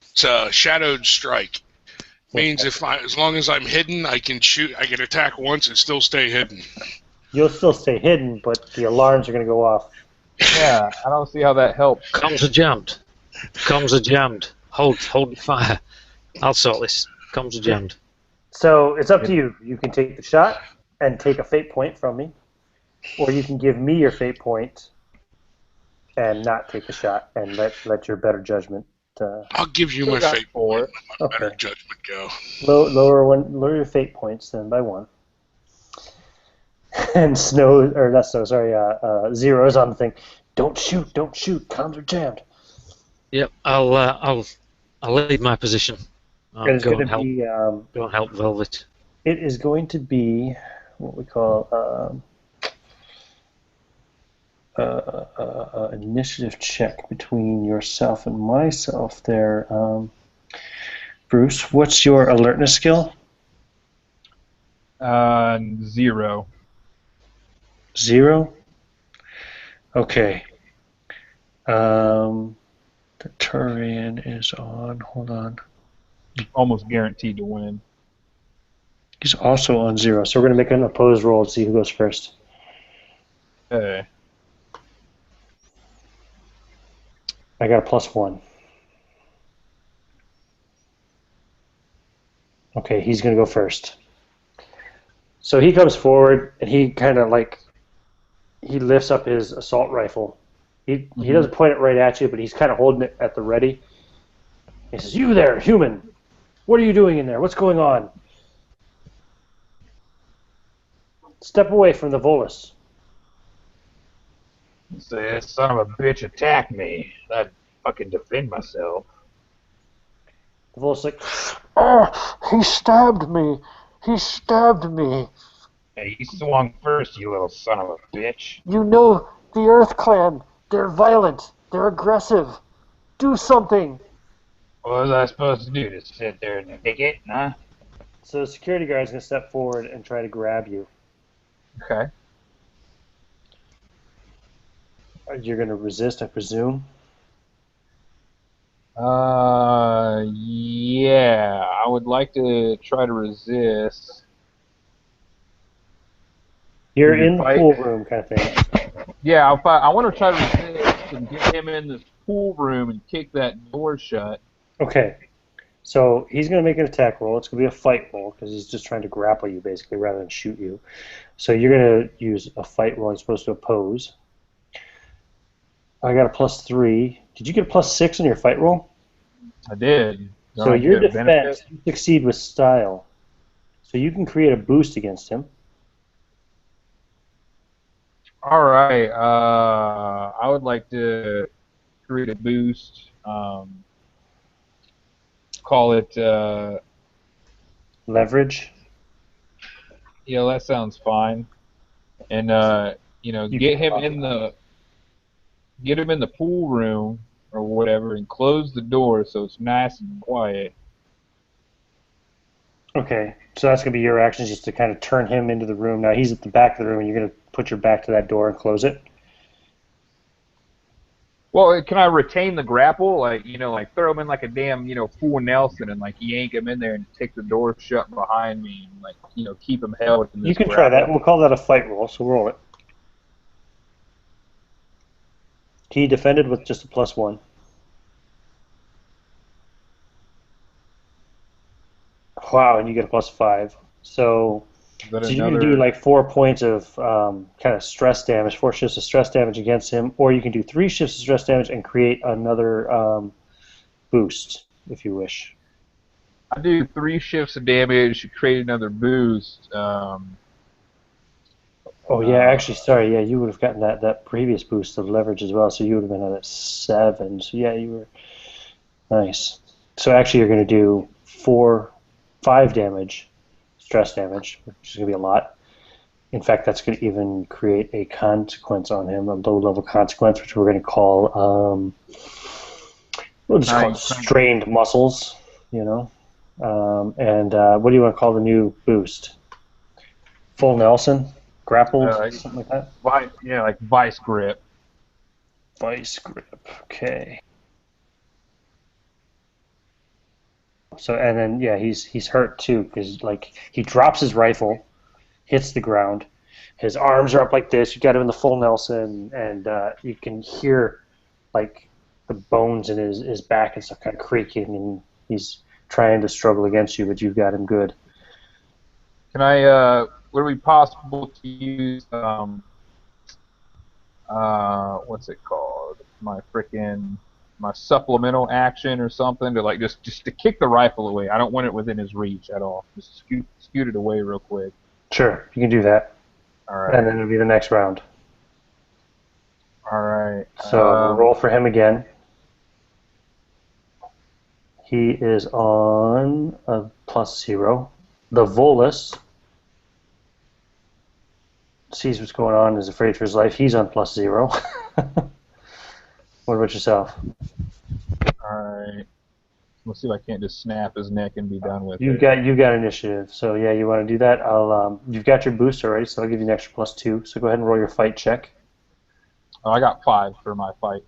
It's a shadowed strike. Means as long as I'm hidden, I can shoot. I can attack once and still stay hidden. You'll still stay hidden, but the alarms are going to go off. Yeah, I don't see how that helps. Comms are jammed. Comms are jammed. Hold the fire. I'll sort this. Comms are jammed. So it's up to you. You can take the shot and take a fate point from me, or you can give me your fate point and not take the shot and let your better judgment. I'll give you my fate point. Let my better judgment go. Lower your fate points then by 1. And Zero's on the thing. Don't shoot! Comms are jammed. Yep, I'll leave my position. I'll go and help. Go and help Velvet. It is going to be what we call initiative check between yourself and myself there. Bruce, what's your alertness skill? 0. 0? Okay. The Turian is on. Hold on. Almost guaranteed to win. He's also on 0. So we're going to make an opposed roll and see who goes first. Okay. I got a +1. Okay, he's going to go first. So he comes forward and he kind of he lifts up his assault rifle. He doesn't point it right at you, but he's kind of holding it at the ready. He says, "You there, human! What are you doing in there? What's going on? Step away from the Volus." Say, that son of a bitch attacked me. I'd fucking defend myself. The Volus is like, "Oh, he stabbed me! He stabbed me! Hey, you swung first, you little son of a bitch. You know the Earth Clan. They're violent. They're aggressive. Do something." What was I supposed to do? Just sit there and take it, huh? So the security guard's going to step forward and try to grab you. Okay. You're going to resist, I presume? Yeah. I would like to try to resist. You're Did you in the fight? pool room kind of thing. Yeah, I want to try to resist and get him in this pool room and kick that door shut. Okay. So he's going to make an attack roll. It's going to be a fight roll because he's just trying to grapple you, basically, rather than shoot you. So you're going to use a fight roll. You're supposed to oppose. I got a +3. Did you get a +6 in your fight roll? I did. So your defense, you succeed with style. So you can create a boost against him. All right. I would like to create a boost. Call it. Leverage. Yeah, that sounds fine. And get him in the pool room or whatever, and close the door so it's nice and quiet. Okay, so that's going to be your action, just to kind of turn him into the room. Now he's at the back of the room, and you're going to put your back to that door and close it? Well, can I retain the grapple? Like throw him in like a damn, full Nelson and yank him in there and take the door shut behind me and keep him held in this You can grapple. try that. We'll call that a fight roll, so roll it. He defended with just a +1. Wow, and you get a +5. So you're going to do 4 points of kind of stress damage, 4 shifts of stress damage against him, or you can do 3 shifts of stress damage and create another boost, if you wish. I do 3 shifts of damage, create another boost. Oh yeah, actually, sorry, yeah, you would have gotten that previous boost of leverage as well, so you would have been at a 7. So yeah, you were nice. So actually, you're going to do 5 damage, stress damage, which is going to be a lot. In fact, that's going to even create a consequence on him, a low-level consequence, which we're going to call, we'll just call it strained muscles, and what do you want to call the new boost? Full Nelson? Grappled? Something like that? Like vice grip. Vice grip, okay. So, and then, yeah, he's hurt too, because, he drops his rifle, hits the ground, his arms are up like this, you got him in the full Nelson, and you can hear, the bones in his back and stuff kind of creaking, and he's trying to struggle against you, but you've got him good. Can I, would it be possible to use, what's it called? My supplemental action or something to just to kick the rifle away. I don't want it within his reach at all. Just scoot it away real quick. Sure, you can do that. All right. And then it'll be the next round. All right. So roll for him again. He is on a +0. The Volus sees what's going on, is afraid for his life. He's on +0. What about yourself? Alright. Let's see if I can't just snap his neck and be done with You've it. got initiative, so yeah, you want to do that. You've got your boost already, so I'll give you an extra +2. So go ahead and roll your fight check. Oh, I got 5 for my fight.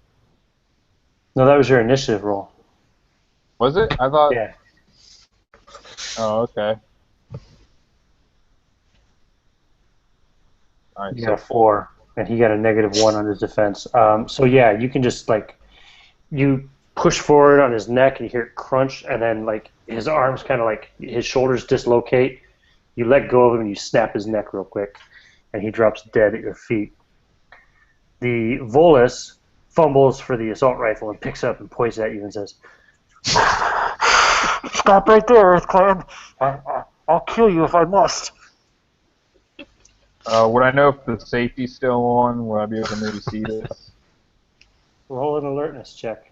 No, that was your initiative roll. Was it? I thought. Yeah. Oh, okay. All right, You so got a 4, and he got a -1 on his defense. So yeah, you can just you push forward on his neck, and you hear it crunch, and then his arms kind of his shoulders dislocate. You let go of him, and you snap his neck real quick, and he drops dead at your feet. The Volus fumbles for the assault rifle and picks up and points at you and says, "Stop right there, Earthclan. I'll kill you if I must." would I know if the safety's still on? Would I be able to maybe see this? Roll an alertness check.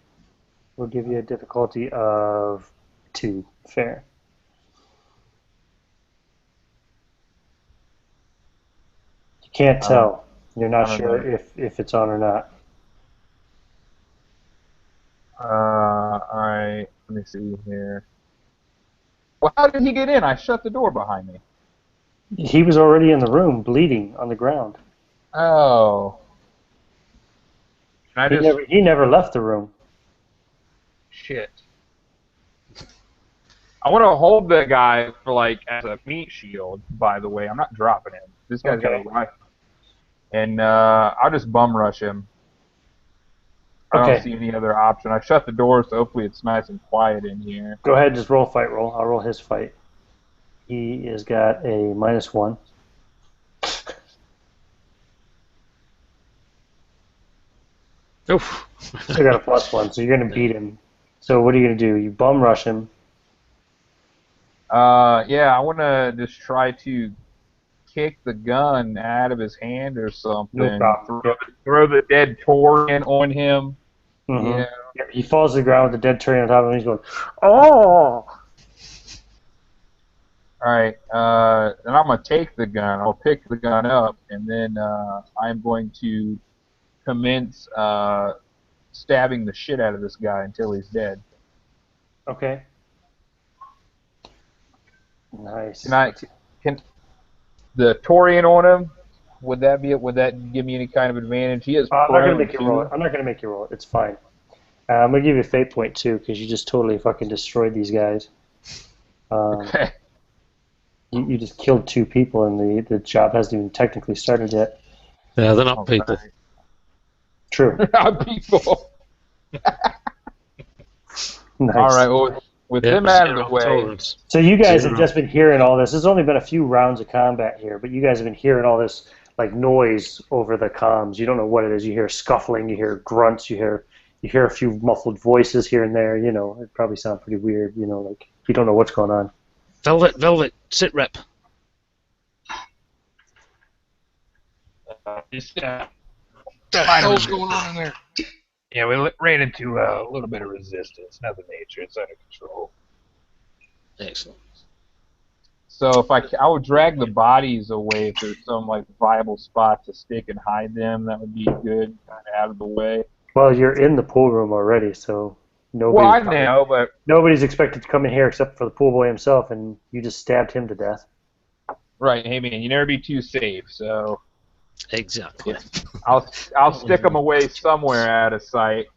We'll give you a difficulty of 2. Fair. You can't tell. You're not sure if it's on or not. Alright, let me see here. Well, how did he get in? I shut the door behind me. He was already in the room, bleeding on the ground. Oh. Can I just... He never left the room. Shit. I want to hold the guy for, as a meat shield, by the way. I'm not dropping him. This guy's got a rifle. And I'll just bum rush him. I don't see any other option. I shut the door, so hopefully it's nice and quiet in here. Go ahead, just roll fight roll. I'll roll his fight. He has got a -1. Oof. Still got a +1, so you're going to beat him. So what are you going to do? You bum rush him. Yeah, I want to just try to kick the gun out of his hand or something. No problem. Throw the dead Torian on him. Mm-hmm. Yeah. Yeah, he falls to the ground with the dead Turian on top of him. He's going, "Oh!" Alright, and I'm going to take the gun. I'll pick the gun up, and then I'm going to commence stabbing the shit out of this guy until he's dead. Okay. Nice. Can the Torian on him? Would that give me any kind of advantage? He is I'm not going to make you roll it. I'm not going to make you roll it. It's fine. I'm going to give you a fate point too, because you just totally fucking destroyed these guys. Okay. You just killed 2 people, and the job hasn't even technically started yet. Yeah, they're not people. True. Not people. Nice. All right. Well, with them out of the way. Tolerance. So you guys have just been hearing all this. There's only been a few rounds of combat here, but you guys have been hearing all this noise over the comms. You don't know what it is. You hear scuffling, you hear grunts, you hear a few muffled voices here and there. It probably sounds pretty weird. You don't know what's going on. Velvet, sit rep. What the hell's going on in there? Yeah, we ran into a little bit of resistance. Nothing major. It's under control. Excellent. So if I would drag the bodies away if there's some viable spot to stick and hide them. That would be good, kind of out of the way. Well, you're in the pool room already, so nobody's nobody's expected to come in here except for the pool boy himself, and you just stabbed him to death. Right. Hey man, you never be too safe. So. Exactly. I'll stick them away somewhere out of sight.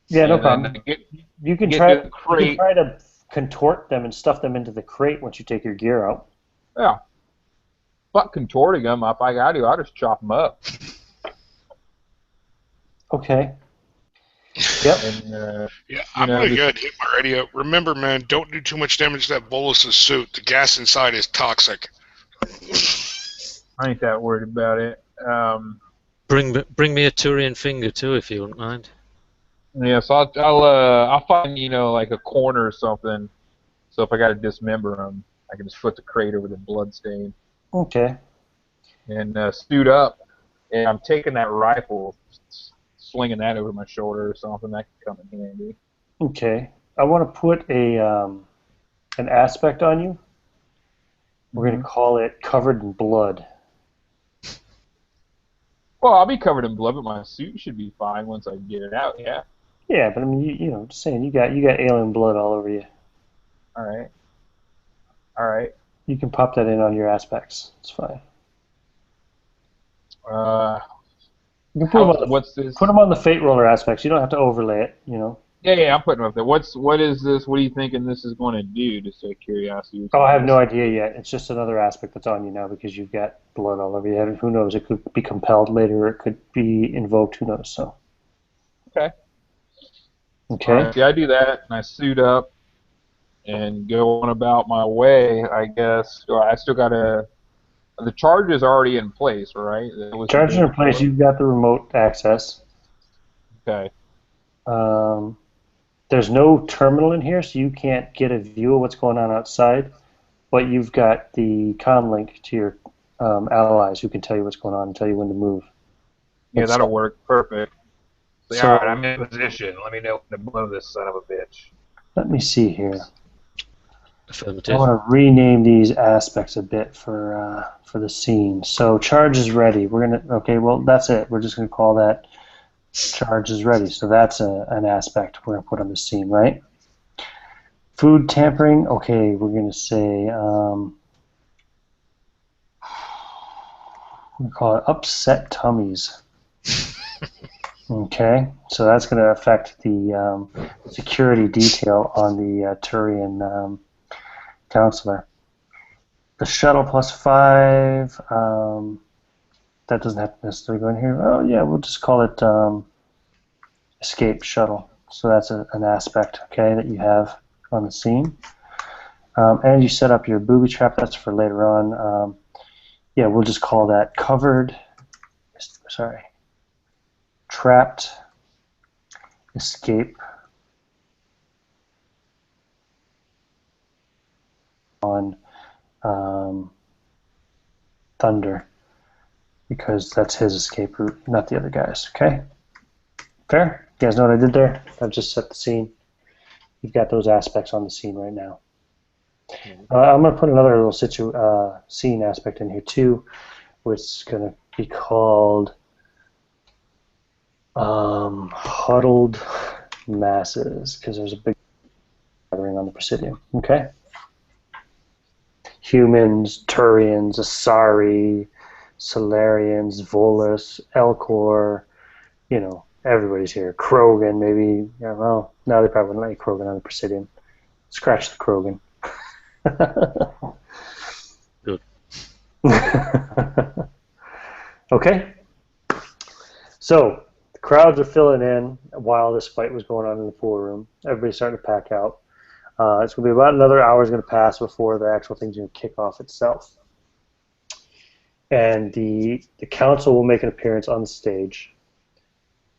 Yeah, no problem. You can try to contort them and stuff them into the crate once you take your gear out. Yeah. Fuck contorting them up. I'll just chop them up. Okay. Yep. And, yeah, I'm going to go ahead and hit my radio. Remember, man, don't do too much damage to that Bolus's suit. The gas inside is toxic. I ain't that worried about it. Bring me a Turian finger too, if you wouldn't mind. Yeah, so I'll find a corner or something. So if I got to dismember them, I can just put the crate over the blood stain. Okay. And suit up, and I'm taking that rifle, slinging that over my shoulder or something. That could come in handy. Okay. I want to put an aspect on you. We're going to call it covered in blood. Well, I'll be covered in blood, but my suit should be fine once I get it out, yeah. Yeah, but I mean, just saying, you got alien blood all over you. All right. All right. You can pop that in on your aspects. It's fine. Uh, You can what's this? put them on the fate roller aspects. You don't have to overlay it. Yeah, I'm putting them up there. What is this? What are you thinking this is going to do? Just out of curiosity. Oh, I have no idea yet. It's just another aspect that's on you now because you've got blood all over you. And who knows? It could be compelled later, or it could be invoked. Who knows? So. Okay. All Okay. right. See, I do that, and I suit up and go on about my way. I guess. Or I still got to. The charge is already in place, right? That was the Charges day are in place. before. You've got the remote access. Okay. Um, there's no terminal in here, so you can't get a view of what's going on outside. But you've got the comm link to your allies who can tell you what's going on and tell you when to move. Yeah, that'll work. Perfect. So, So all right, I'm in position. Let me know when to blow this son of a bitch. let me see here. I Affirmative. want to rename these aspects a bit for the scene. So charge is ready. Okay. Well, that's it. We're just gonna call that charge is ready. So that's an aspect we're gonna put on the scene, right? Food tampering. Okay, we're gonna say we call it upset tummies. Okay, so that's going to affect the security detail on the Turian counselor. The shuttle +5, that doesn't have to necessarily go in here. Oh yeah, we'll just call it escape shuttle. So that's an aspect, okay, that you have on the scene. And you set up your booby trap, that's for later on. Yeah, we'll just call that trapped escape on Thunder, because that's his escape route, not the other guys. Okay? Fair? You guys know what I did there? I've just set the scene. You've got those aspects on the scene right now. I'm going to put another little scene aspect in here too, which is going to be called huddled masses, because there's a big gathering on the Presidium. Okay? Humans, Turians, Asari, Solarians, Volus, Elcor, everybody's here. Krogan, maybe. Yeah, well, no, they probably wouldn't let Krogan on the Presidium. Scratch the Krogan. Good. Okay. So the crowds are filling in while this fight was going on in the pool room. Everybody's starting to pack out. It's going to be about another hour is going to pass before the actual thing's going to kick off itself. And the council will make an appearance on the stage.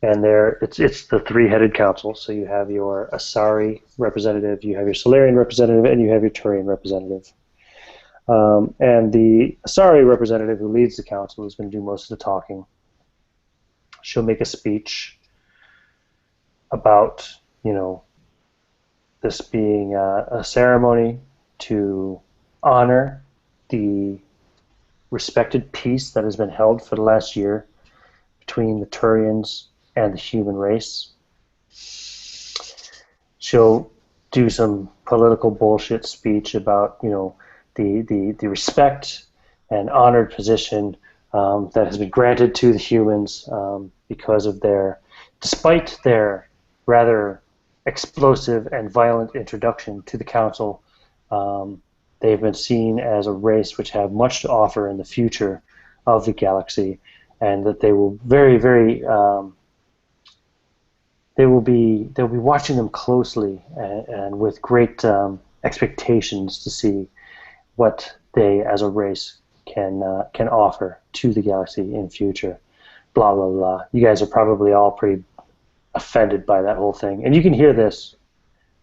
And it's the three-headed council. So you have your Asari representative, you have your Solarian representative, and you have your Turian representative. And the Asari representative who leads the council is going to do most of the talking. She'll make a speech about, this being a ceremony to honor the respected peace that has been held for the last year between the Turians and the human race. She'll do some political bullshit speech about, the respect and honored position that has been granted to the humans because of despite their rather explosive and violent introduction to the council, they've been seen as a race which have much to offer in the future of the galaxy, and that they will they'll be watching them closely and with great expectations to see what they as a race can offer to the galaxy in future. Blah blah blah. You guys are probably all pretty offended by that whole thing, and you can hear this,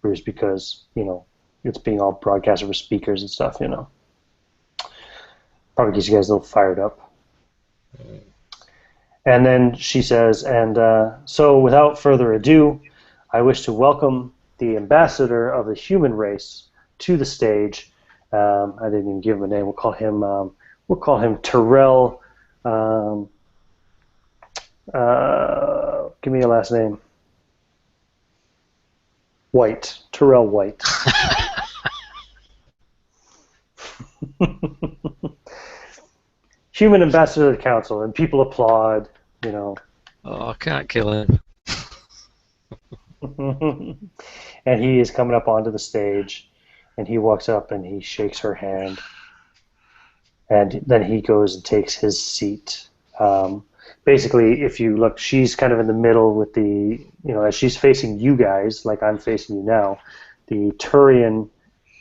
Bruce, because it's being all broadcast over speakers and stuff. Probably gets you guys a little fired up. And then she says, and so without further ado, I wish to welcome the ambassador of the human race to the stage. I didn't even give him a name. We'll call him Terrell. Give me a last name. White. Terrell White. Human ambassador to the council, and people applaud, you know. Oh, I can't kill him. And he is coming up onto the stage, and he walks up and he shakes her hand, and then he goes and takes his seat. Basically, if you look, she's kind of in the middle with the, as she's facing you guys, like I'm facing you now, the Turian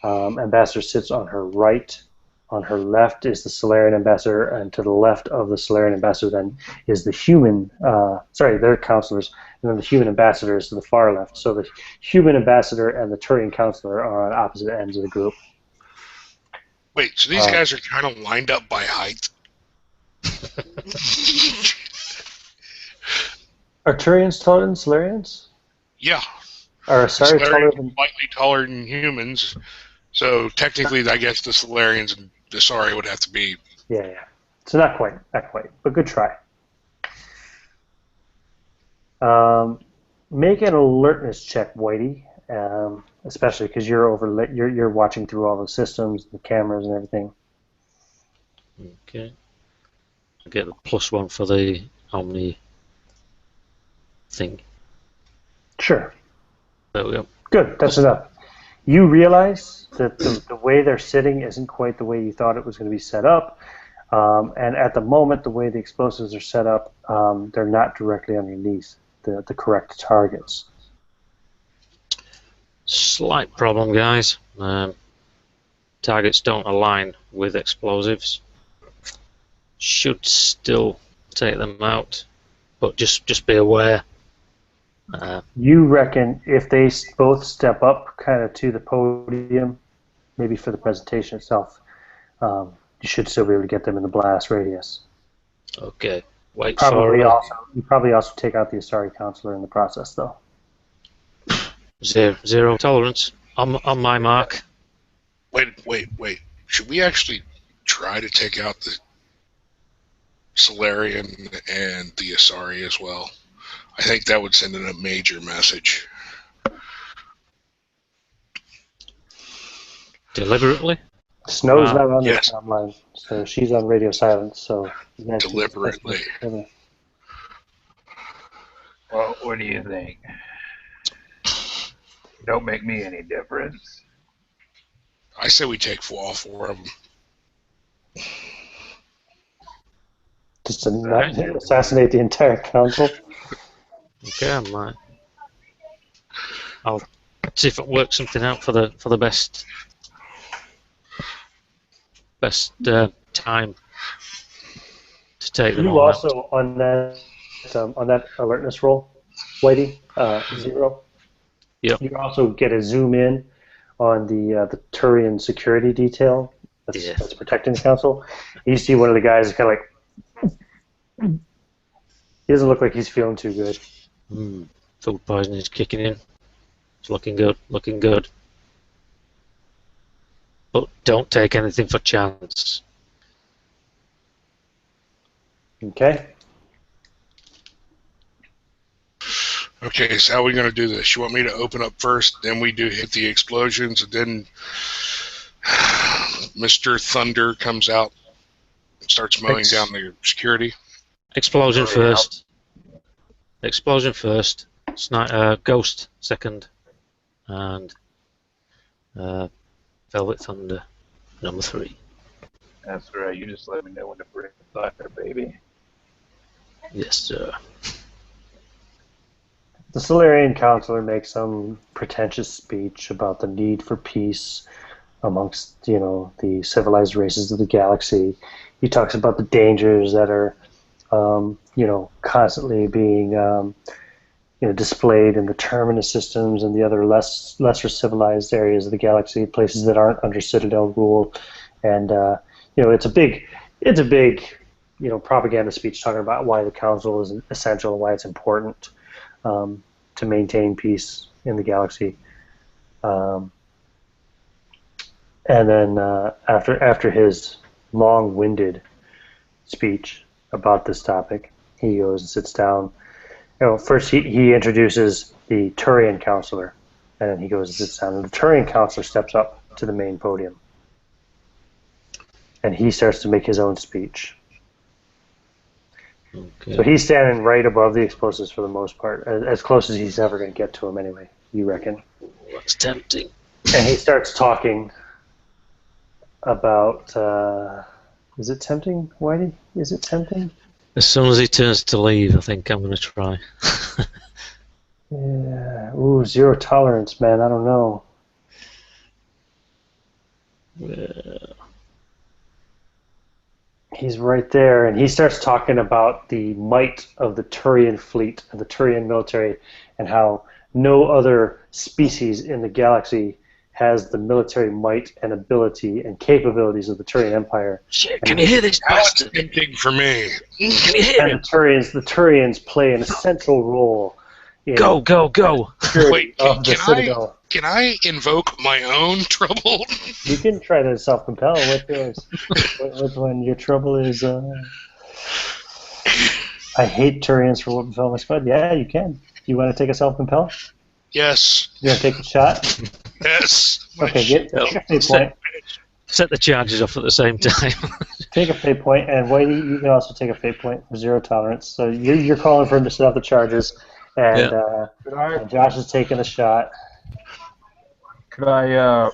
ambassador sits on her right. On her left is the Solarian ambassador, and to the left of the Solarian ambassador then is the human, they're counselors, and then the human ambassador is to the far left. So the human ambassador and the Turian counselor are on opposite ends of the group. Wait, so these guys are kind of lined up by height? Are Turians taller than Solarians? Yeah. Or, sorry, taller Solarians than... are slightly taller than humans, so technically I guess the Solarians and the Asari would have to be... Yeah. So not quite, but good try. Make an alertness check, Whitey, especially because you're watching through all the systems, the cameras, and everything. Okay. I get the +1 for the Omni thing. Sure. There we go. Good. That's enough. You realize that the way they're sitting isn't quite the way you thought it was going to be set up. And at the moment, the way the explosives are set up, they're not directly underneath the correct targets. Slight problem, guys. Targets don't align with explosives. Should still take them out, but just be aware. You reckon if they both step up kind of to the podium, maybe for the presentation itself, you should still be able to get them in the blast radius. Okay. Wait You probably also take out the Asari counselor in the process, though. Zero tolerance on my mark. Wait. Should we actually try to take out the Solarian and the Asari as well? I think that would send in a major message. Deliberately? Snow's not on the timeline, so she's on radio silence. So deliberately. Well, what do you think? Don't make me any difference. I say we take all four of them. Just to not assassinate the entire council. Okay, I'll see if it works something out for the best time to take them you all also out. on that alertness roll, Whitey, 0. Yep. You also get a zoom in on the Turian security detail that's protecting the council. You see one of the guys is kind of like, he doesn't look like he's feeling too good. Food poisoning is kicking in. It's looking good. But don't take anything for chance. Okay. Okay, so how are we going to do this? You want me to open up first, then we do hit the explosions, and then Mr. Thunder comes out and starts mowing down the security? Explosion first. Explosion first. Ghost second. And Velvet Thunder number 3. That's right. You just let me know when to bring the thunder, baby. Yes, sir. The Solarian counselor makes some pretentious speech about the need for peace amongst, the civilized races of the galaxy. He talks about the dangers that are, constantly being, displayed in the terminus systems and the other lesser civilized areas of the galaxy, places that aren't under Citadel rule, and it's a big, propaganda speech talking about why the council is essential and why it's important. To maintain peace in the galaxy, and then after his long-winded speech about this topic, he goes and sits down. First he introduces the Turian counselor, And then he goes to sit down, and the Turian counselor steps up to the main podium. And he starts to make his own speech. Okay. So he's standing right above the explosives for the most part, as close as he's ever going to get to them anyway, you reckon. That's tempting. And he starts talking about, is it tempting, Whitey? Is it tempting? As soon as he turns to leave, I think I'm going to try. Yeah. Ooh, zero tolerance, man. I don't know. He's right there, and he starts talking about the might of the Turian fleet and the Turian military, and how no other species in the galaxy has the military might and ability and capabilities of the Turian Empire. Shit, can you hear this bastard? That's tempting for me. Can you hear And him? the Turians play an essential role in Go, go, go! Wait, of the Citadel. can I invoke my own trouble? You can try to self-compel. What's yours? Which one? Your trouble is, I hate Turians for what befell my squad. Yeah, you can. You want to take a self-compel? Yes. You want to take a shot? Yes. Okay, take a fate point. Set the charges off at the same time. Take a fate point, and Whitey, you can also take a fate point for zero tolerance. So you're calling for him to set off the charges, and, and Josh is taking a shot. Could I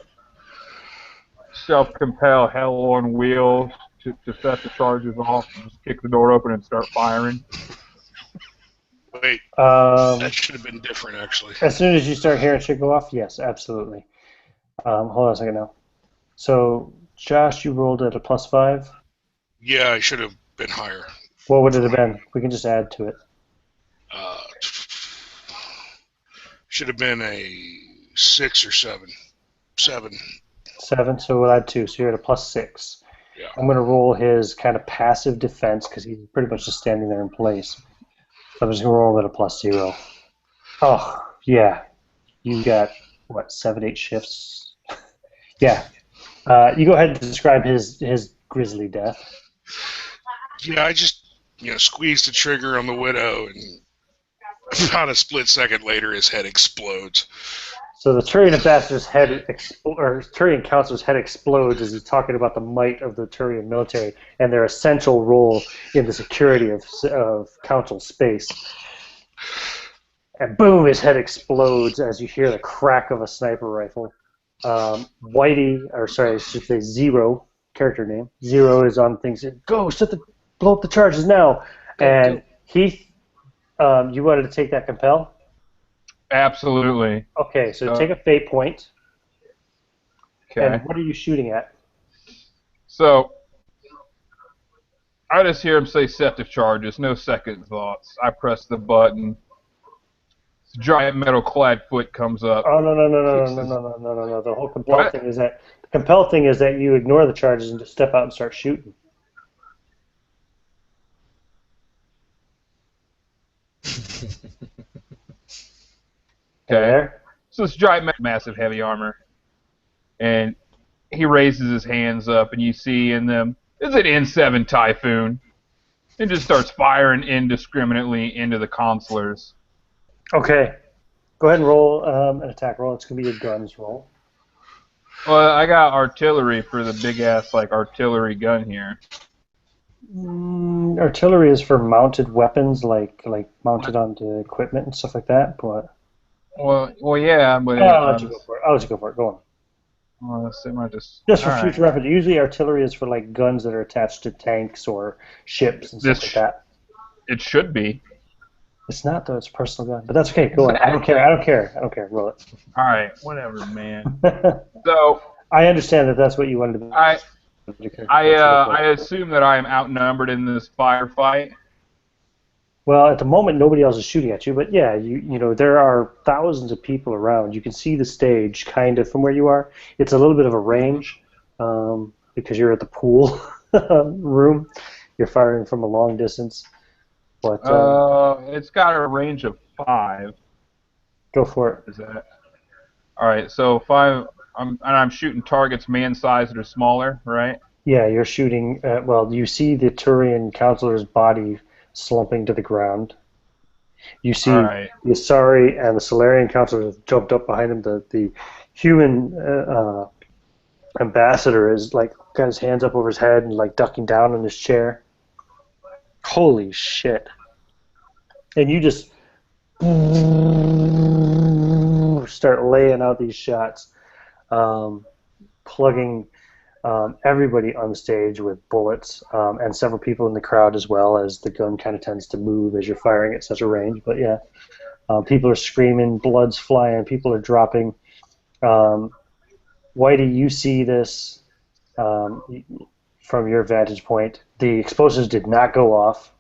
self-compel hell on wheels to set the charges off and just kick the door open and start firing? Wait, that should have been different, actually. As soon as you start hearing shit go off, yes, absolutely. Hold on a second now. So, Josh, you rolled at a +5. Yeah, I should have been higher. What would it have been? We can just add to it. Should have been a 6 or 7. 7. 7, so we'll add 2, so you're at a +6. Yeah. I'm going to roll his kind of passive defense because he's pretty much just standing there in place. So I'm just going to roll him at a +0. Oh, yeah. You got, what, 7, 8 shifts? Yeah. You go ahead and describe his grisly death. Yeah, I just, squeezed the trigger on the widow, and about a split second later, his head explodes. So the Turian ambassador's head, or Turian counselor's head explodes as he's talking about the might of the Turian military and their essential role in the security of council space. And boom, his head explodes as you hear the crack of a sniper rifle. Whitey, or sorry, I should say Zero, character name. Zero is on things. Go, blow up the charges now. And Heath, you wanted to take that compel? Absolutely. Okay, so take a fate point. Okay. And what are you shooting at? So, I just hear him say set the charges, no second thoughts. I press the button. This giant metal clad foot comes up. Oh no. The whole compel thing is that you ignore the charges and just step out and start shooting. Okay. So this giant, massive, heavy armor, and he raises his hands up, and you see in them is an N7 Typhoon, and just starts firing indiscriminately into the consulars. Okay. Go ahead and roll an attack roll. It's going to be a guns roll. Well, I got artillery for the big-ass, artillery gun here. Artillery is for mounted weapons, like mounted onto equipment and stuff like that, but... Well, yeah, but... I'll let you go for it. Go on. Well, Just for future reference. Usually artillery is for, guns that are attached to tanks or ships and stuff like that. It should be. It's not, though. It's a personal gun. But that's okay. Go on. I don't care. Roll it. All right. Whatever, man. So... I understand that that's what you wanted to do. I assume that I am outnumbered in this firefight. Well, at the moment, nobody else is shooting at you. But yeah, you know there are thousands of people around. You can see the stage kind of from where you are. It's a little bit of a range because you're at the pool room. You're firing from a long distance. But it's got a range of 5. Go for it. Is that all right? So 5. I'm shooting targets man-sized or smaller, right? Yeah, you're shooting. Well, you see the Turian counselor's body slumping to the ground. You see Alright. the Asari and the Solarian counselors have jumped up behind him. The human ambassador is like got his hands up over his head and like ducking down in his chair. Holy shit! And you just start laying out these shots, plugging everybody on the stage with bullets, and several people in the crowd as well, as the gun kind of tends to move as you're firing at such a range. But yeah, people are screaming, blood's flying, people are dropping. Whitey, you see this from your vantage point. The explosives did not go off.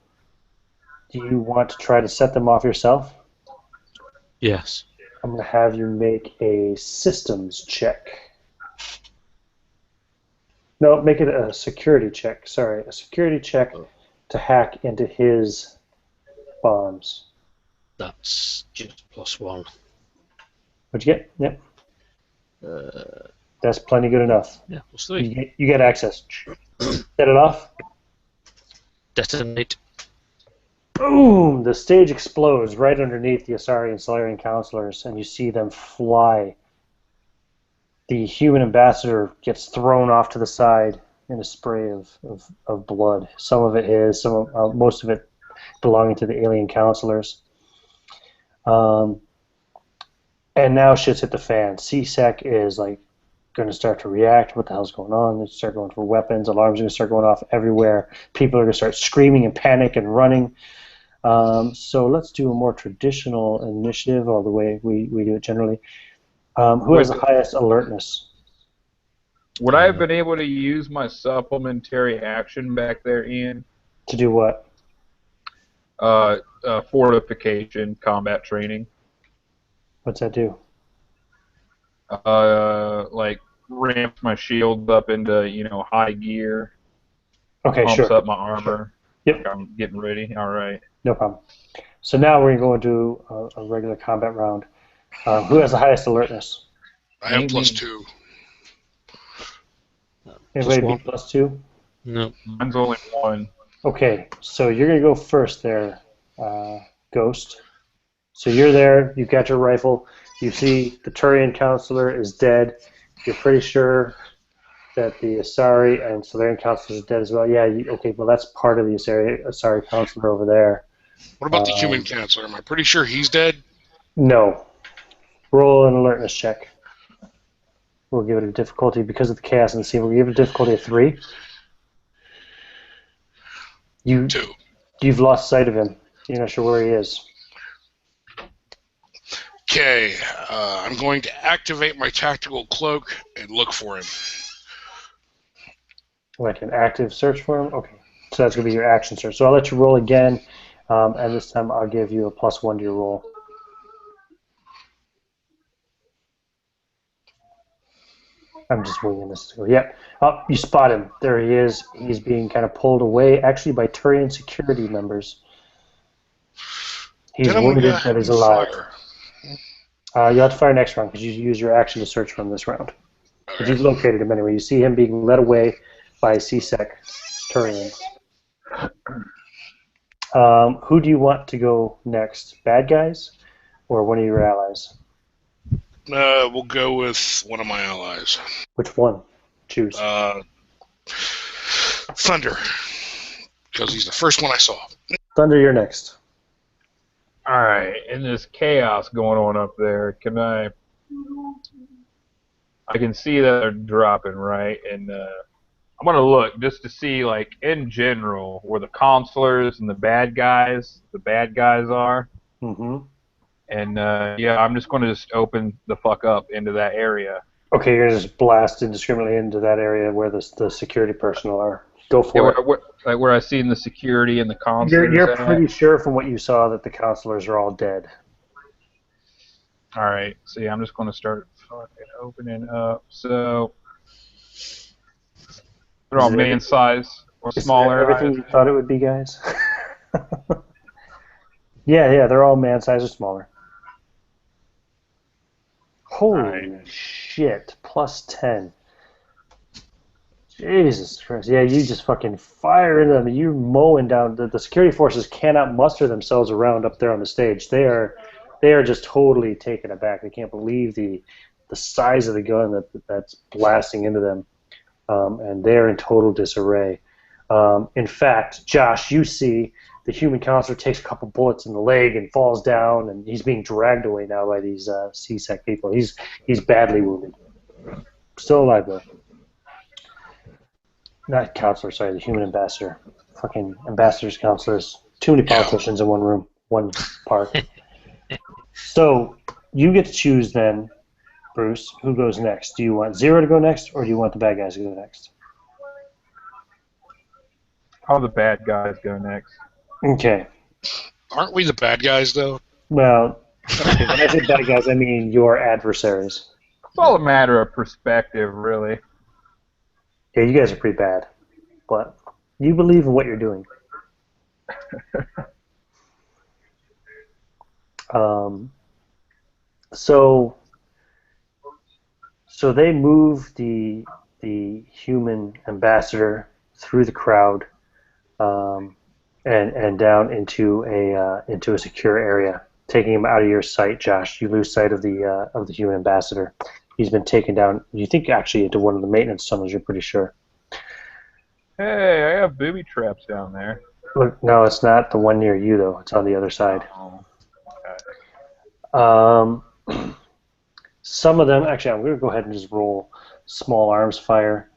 Do you want to try to set them off yourself? Yes. I'm going to have you make a systems check. No, make it a security check. Sorry, a security check to hack into his bombs. That's just +1. What'd you get? Yep. That's plenty good enough. Yeah, +3. You get access. Set it off. Detonate. Boom! The stage explodes right underneath the Asari and Solarian counselors, and you see them fly. The human ambassador gets thrown off to the side in a spray of blood. Some of it his, most of it belonging to the alien counselors. And now shit's hit the fan. CSEC is like going to start to react. What the hell's going on? They start going for weapons. Alarms are going to start going off everywhere. People are going to start screaming and panic and running. So let's do a more traditional initiative, all the way we do it generally. Who has the highest alertness? Would I have been able to use my supplementary action back there, Ian? To do what? Fortification, combat training. What's that do? Like ramps my shields up into, high gear. Okay, pumps sure. up my armor. Yep. Like I'm getting ready. All right. No problem. So now we're going to go into a regular combat round. Who has the highest alertness? I have +2. Anybody +1. beat +2? No. Mine's only 1. Okay, so you're going to go first there, Ghost. So you're there, you've got your rifle, you see the Turian counselor is dead, you're pretty sure that the Asari and Solarian counselor is dead as well. Yeah, okay, well that's part of the Asari counselor over there. What about the human counselor? Am I pretty sure he's dead? No. Roll an alertness check. We'll give it a difficulty because of the chaos in the scene. We'll give it a difficulty of 3. 2. You've lost sight of him. You're not sure where he is. Okay, I'm going to activate my tactical cloak and look for him. Like an active search for him? Okay. So that's going to be your action search. So I'll let you roll again, and this time I'll give you a +1 to your roll. I'm just winging this. Yep. Oh, you spot him. There he is. He's being kind of pulled away, actually, by Turian security members. He's wounded, but he's alive. You'll have to fire next round because you use your action to search for him this round. Okay. But you've located him anyway. You see him being led away by CSEC Turians. Who do you want to go next? Bad guys or one of your allies? We'll go with one of my allies. Which one? Choose. Thunder. Because he's the first one I saw. Thunder, you're next. All right. In this chaos going on up there, I can see that they're dropping, right? And I'm going to look just to see, like, in general, where the counselors and the bad guys are. Mm-hmm. And, yeah, I'm just going to open the fuck up into that area. Okay, you're going to just blast indiscriminately into that area where the security personnel are. Go for it. Where I seen the security and the counselors. You're pretty sure from what you saw that the counselors are all dead. All right. See, I'm just going to start fucking opening up. So they're all man size or smaller. Everything you thought it would be, guys? Yeah, they're all man size or smaller. Holy shit, +10. Jesus Christ. Yeah, you just fucking fire into them. You're mowing down. The security forces cannot muster themselves around up there on the stage. They are just totally taken aback. They can't believe the size of the gun that's blasting into them. And they're in total disarray. In fact, Josh, you see the human counselor takes a couple bullets in the leg and falls down, and he's being dragged away now by these CSEC people. He's badly wounded. Still alive, though. Not counselor, sorry, the human ambassador. Fucking ambassadors, counselors. Too many politicians in one room, one park. So, you get to choose then, Bruce, who goes next. Do you want Zero to go next, or do you want the bad guys to go next? How the bad guys go next? Okay. Aren't we the bad guys, though? Well, okay, when I say bad guys, I mean your adversaries. It's all a matter of perspective, really. Yeah, you guys are pretty bad, but you believe in what you're doing. So they move the human ambassador through the crowd, and down into a secure area, taking him out of your sight. Josh, you lose sight of the human ambassador. He's been taken down. You think actually into one of the maintenance tunnels. You're pretty sure. Hey, I have booby traps down there. Look, no, it's not the one near you though. It's on the other side. Oh, okay. Some of them, actually, I'm going to go ahead and just roll small arms fire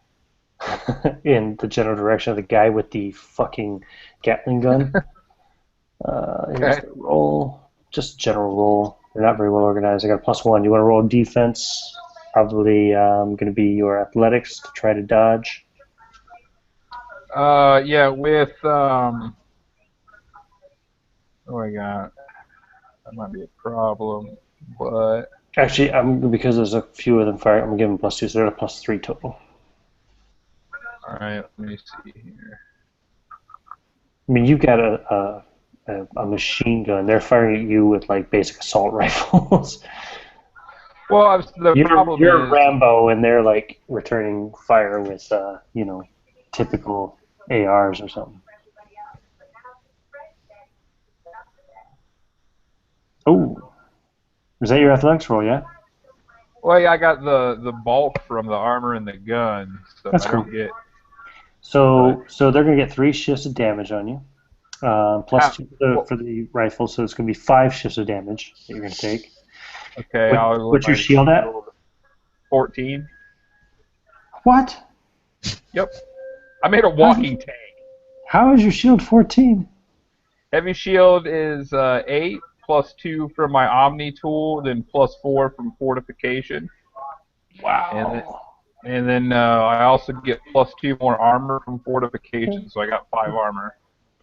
in the general direction of the guy with the fucking Gatling gun. Here's the roll. Just general roll. They're not very well organized. I got a +1. You want to roll defense? Probably going to be your athletics to try to dodge. Yeah, with, what do I got? That might be a problem, but... Actually, because there's a few of them firing, I'm going to give them +2, so they're at a +3 total. Alright, let me see here. I mean, you've got a machine gun. They're firing at you with, like, basic assault rifles. Well, you're Rambo, and they're, like, returning fire with, typical ARs or something. Oh. Is that your athletics roll, yeah? Well, yeah, I got the bulk from the armor and the gun, so That's I cool. don't get... So they're going to get 3 shifts of damage on you, +2 for the rifle, so it's going to be 5 shifts of damage that you're going to take. Okay, What's your shield at? 14. What? Yep. I made a walking tank. How is your shield 14? Heavy shield is 8, +2 from my Omni tool, then +4 from fortification. Wow. And then I also get +2 more armor from fortification, so I got 5 armor.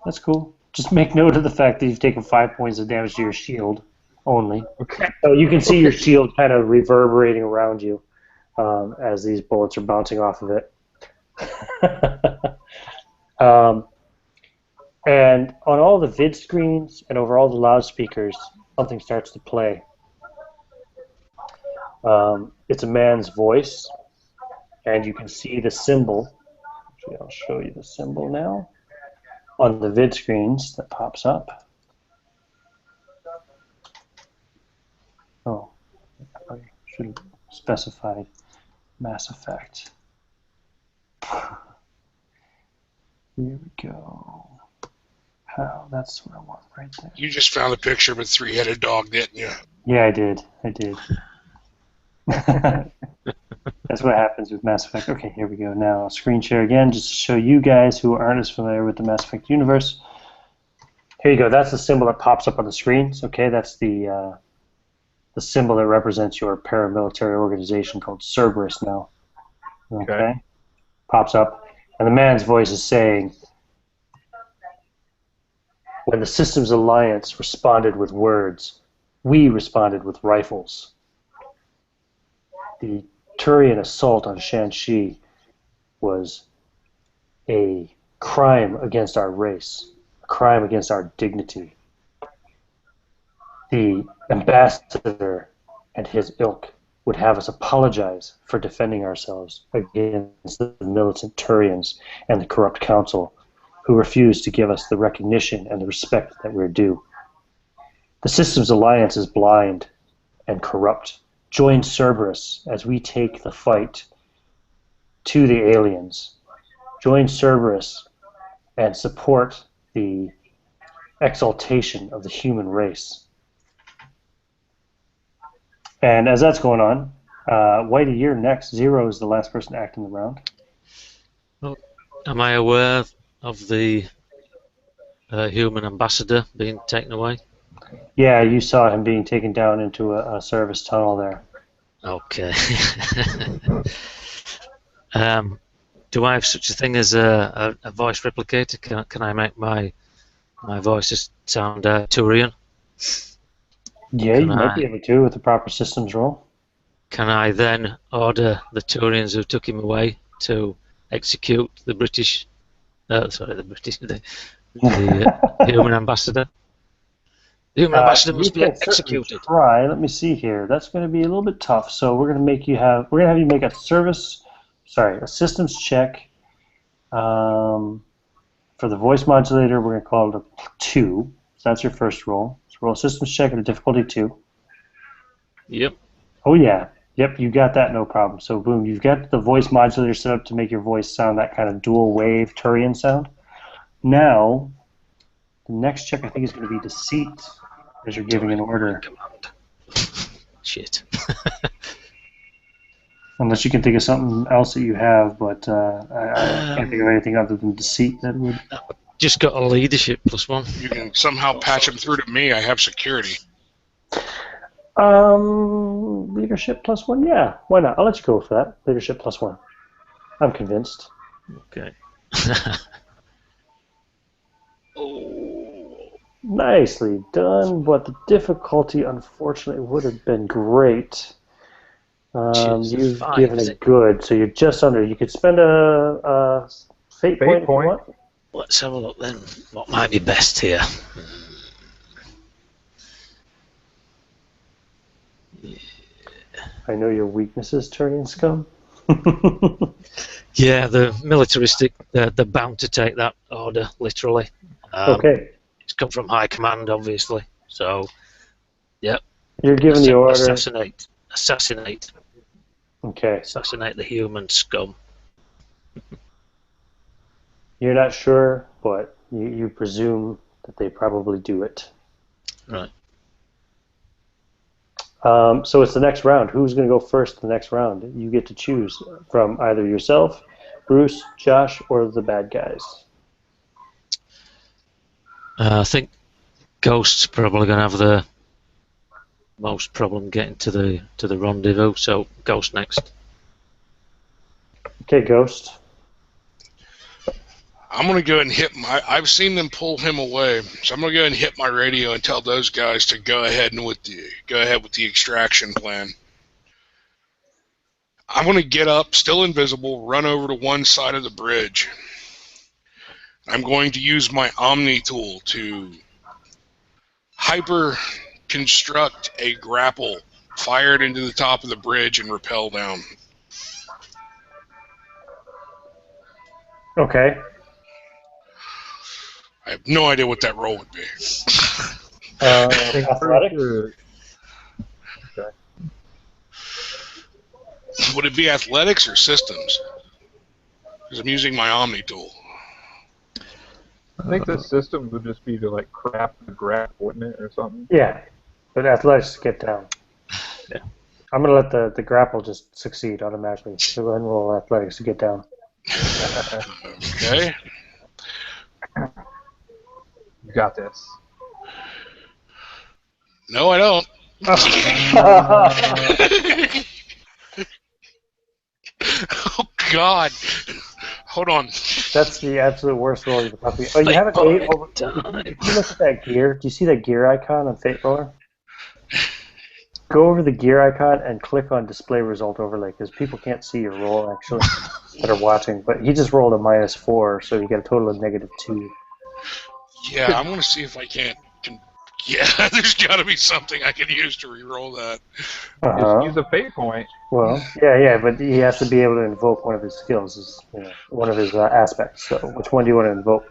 That's cool. Just make note of the fact that you've taken 5 points of damage to your shield only. Okay. So you can see your shield kind of reverberating around you as these bullets are bouncing off of it. And on all the vid screens and over all the loudspeakers, something starts to play. It's a man's voice, and you can see the symbol. Actually, I'll show you the symbol now on the vid screens that pops up. Oh, I should have specified Mass Effect. Here we go. How? That's what I want right there. You just found a picture of a 3-headed dog, didn't you? Yeah, I did. That's what happens with Mass Effect. Okay, here we go. Now, screen share again, just to show you guys who aren't as familiar with the Mass Effect universe. Here you go. That's the symbol that pops up on the screens. Okay, that's the symbol that represents your paramilitary organization called Cerberus now. Okay. Pops up, and the man's voice is saying, "When the Systems Alliance responded with words, we responded with rifles. The Turian assault on Shanxi was a crime against our race, a crime against our dignity. The ambassador and his ilk would have us apologize for defending ourselves against the militant Turians and the corrupt council, who refuse to give us the recognition and the respect that we're due. The system's alliance is blind and corrupt. Join Cerberus as we take the fight to the aliens. Join Cerberus and support the exaltation of the human race. And as that's going on, Whitey, you're next. Zero is the last person to act in the round. Well, am I aware of the human ambassador being taken away? Yeah, you saw him being taken down into a service tunnel there. Okay. Do I have such a thing as a voice replicator? Can I make my voice sound Turian? Yeah, you might be able to with the proper systems roll. Can I then order the Turians who took him away to execute the British? The human ambassador. The human ambassador must be executed. Try. Let me see here. That's going to be a little bit tough. So we're going to have you make a systems check. For the voice modulator, we're going to call it a 2. So that's your first roll. So roll a systems check at a difficulty 2. Yep. Oh yeah. Yep, you got that, no problem. So boom, you've got the voice modulator set up to make your voice sound that kind of dual wave Turian sound. Now, the next check I think is going to be deceit, as you're giving an order. Shit. Unless you can think of something else that you have, but I can't think of anything other than deceit that would. Just got a leadership +1. You can somehow patch them through to me. I have security. Leadership +1, yeah. Why not? I'll let you go for that. Leadership +1. I'm convinced. Okay. Oh. Nicely done, but the difficulty, unfortunately, would have been great. You've given it good, so you're just under. You could spend a fate point if you want. Let's have a look then. What might be best here? I know your weaknesses, Turian scum. Yeah, the militaristic, they're bound to take that order, literally. Okay. It's come from high command, obviously. So, yep. You're given the order. Assassinate. Okay. Assassinate the human scum. You're not sure, but you presume that they probably do it. Right. So it's the next round. Who's going to go first the next round? You get to choose from either yourself, Bruce, Josh, or the bad guys. I think Ghost's probably going to have the most problem getting to the rendezvous, so Ghost next. Okay, Ghost. I'm going to go ahead and hit I've seen them pull him away, so I'm going to go ahead and hit my radio and tell those guys to go ahead with the extraction plan. I'm going to get up, still invisible, run over to one side of the bridge. I'm going to use my Omni tool to hyper construct a grapple, fire it into the top of the bridge, and rappel down. Okay. I have no idea what that roll would be. Athletics? Okay. Would it be athletics or systems? Because I'm using my Omni tool. I think the system would just be to like craft the graph, wouldn't it, or something? Yeah, but athletics get down. Yeah. I'm going to let the grapple just succeed automatically. So go ahead and roll athletics to get down. Okay. You got this. No, I don't. Oh, God. Hold on. That's the absolute worst roll you could possibly. Oh, you have an 8 over. If you look at that gear, do you see that gear icon on Fate Roller? Go over the gear icon and click on Display Result Overlay, because people can't see your roll, actually, that are watching. But he just rolled a -4, so you get a total of -2. Yeah, I'm going to see if I can Yeah, there's got to be something I can use to reroll that. Just use a fate point. Well, yeah, but he has to be able to invoke one of his skills, is one of his aspects. So, which one do you want to invoke?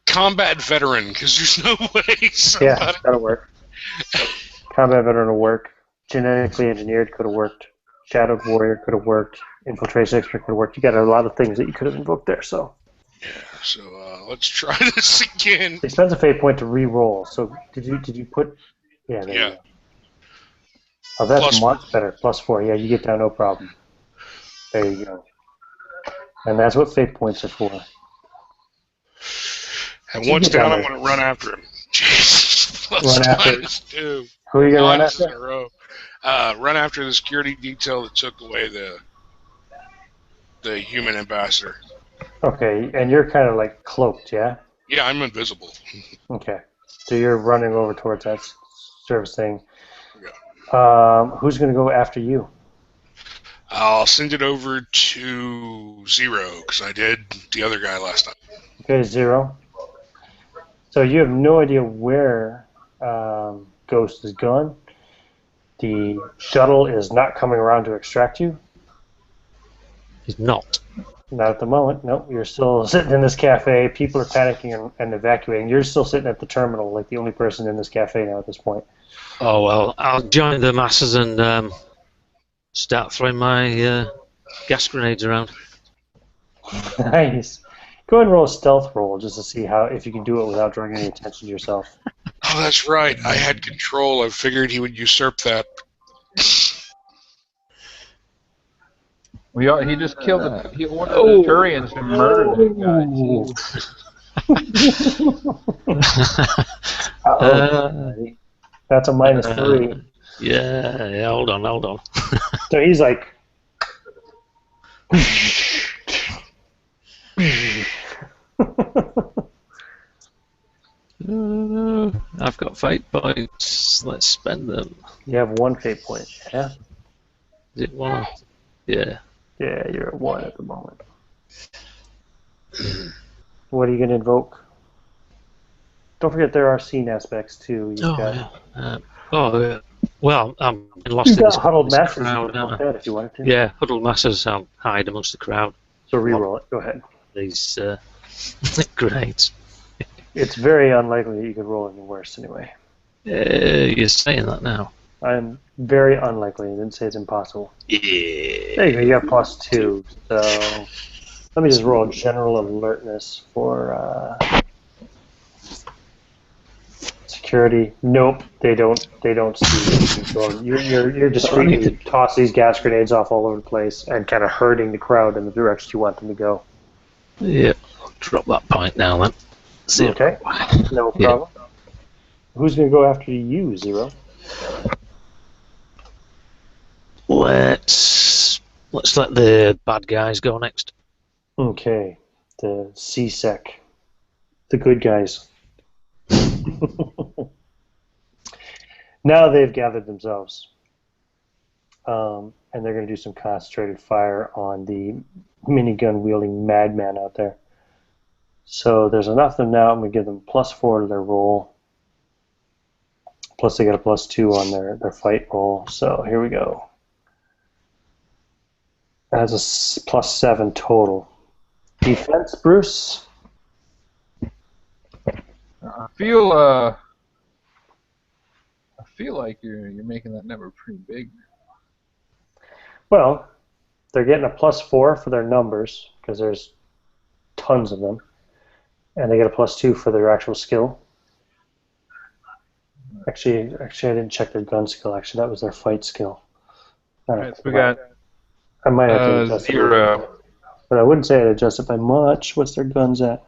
Combat veteran, because there's no way somebody... Yeah, that'll work. Combat veteran will work. Genetically engineered could have worked. Shadowed warrior could have worked. Infiltration expert could have worked. You got a lot of things that you could have invoked there. So. Yeah. So let's try this again. It spends a fate point to re-roll. So did you put? Yeah. There you go. Oh, that's much better. +4. Yeah, you get down no problem. There you go. And that's what fate points are for. And once down, I'm going to run after him. Jesus. Run after. -2. Who are you going to run after? In a row. Run after the security detail that took away the human ambassador. Okay, and you're kind of like cloaked, yeah? Yeah, I'm invisible. Okay, so you're running over towards that service thing. Yeah. Who's going to go after you? I'll send it over to Zero, because I did the other guy last time. Okay, Zero. So you have no idea where Ghost is gone. The shuttle is not coming around to extract you. He's not. Not at the moment. Nope. You're still sitting in this cafe. People are panicking and evacuating. You're still sitting at the terminal, like the only person in this cafe now at this point. Oh, well, I'll join the masses and start throwing my gas grenades around. Nice. Go ahead and roll a stealth roll just to see if you can do it without drawing any attention to yourself. Oh, that's right. I had control. I figured he would usurp that. He just killed he ordered the Turians to murder that guy. That's a -3. Yeah, hold on. So he's like... I've got fate points. Let's spend them. You have 1 fate point, yeah? Is it 1? Yeah. Yeah, you're at 1 at the moment. What are you going to invoke? Don't forget there are scene aspects too. Well, I'm lost in got this huddled masses. crowd. If you wanted to. Yeah, huddled masses. I'll hide amongst the crowd. So reroll it. Go ahead. These grenades. It's very unlikely that you could roll any worse anyway. You're saying that now. I'm very unlikely. I didn't say it's impossible. Yeah. There you go. You got +2. So let me just roll general alertness for security. Nope, they don't see you. You're discreetly toss these gas grenades off all over the place and kind of herding the crowd in the direction you want them to go. Yeah. I'll drop that point now then. Zero. Okay. No problem. Yeah. Who's going to go after you, Zero? Let's let the bad guys go next. Okay, the CSEC, the good guys. Now they've gathered themselves, and they're going to do some concentrated fire on the minigun wielding madman out there. So there's enough of them now. I'm going to give them +4 to their roll. Plus they got a +2 on their fight roll. So here we go. That's a +7 total. Defense, Bruce? I feel like you're making that number pretty big. Well, they're getting a +4 for their numbers because there's tons of them, and they get a +2 for their actual skill. Actually, I didn't check their gun skill. Actually, that was their fight skill. Alright, so we got I might have to adjust 0. it, but I wouldn't say I'd adjust it by much. What's their guns at?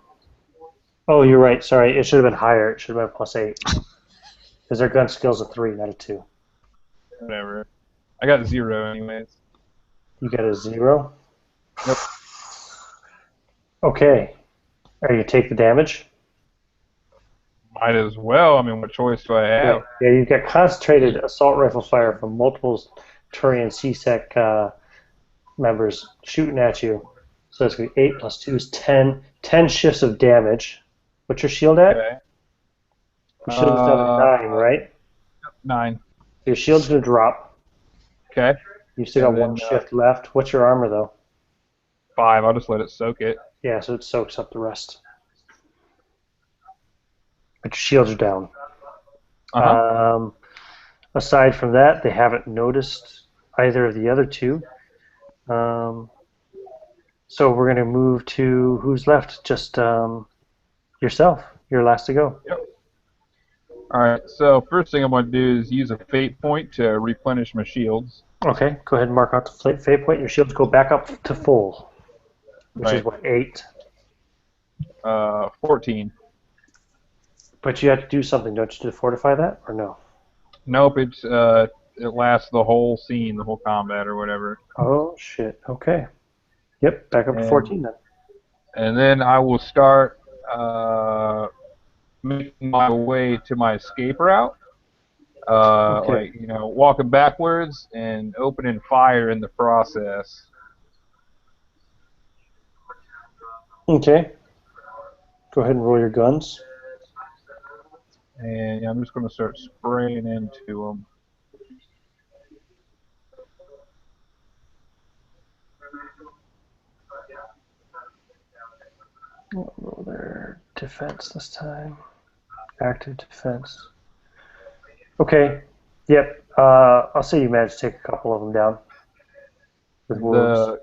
Oh, you're right. Sorry, it should have been higher. It should have been +8 because their gun skill's a 3, not a 2. Whatever. I got 0 anyways. You got a 0? Yep. Okay. Are you take the damage? Might as well. I mean, what choice do I have? Yeah, you've got concentrated assault rifle fire from multiple Turian CSEC members shooting at you. So it's going to be 8 + 2 is 10. 10 shifts of damage. What's your shield at? Okay. Your shield's down to 9, right? 9. Your shield's going to drop. Okay. You still got And then, 1 shift left. What's your armor, though? 5. I'll just let it soak it. Yeah, so it soaks up the rest. But your shields are down. Aside from that, they haven't noticed either of the other two. So we're going to move to who's left? Just yourself. You're last to go. Yep. All right. So first thing I'm going to do is use a fate point to replenish my shields. Okay, go ahead and mark out the fate point. Your shields go back up to full, which is what, 8? 14. But you have to do something, don't you, to fortify that, or no? Nope. It lasts the whole scene, the whole combat, or whatever. Oh shit. Okay. Yep. Back up to 14 then. And then I will start making my way to my escape route. Okay. Like, walking backwards and opening fire in the process. Okay. Go ahead and roll your guns. And I'm just going to start spraying into them. We'll roll their defense this time. Active defense. Okay. Yep. I'll say you managed to take a couple of them down with wounds.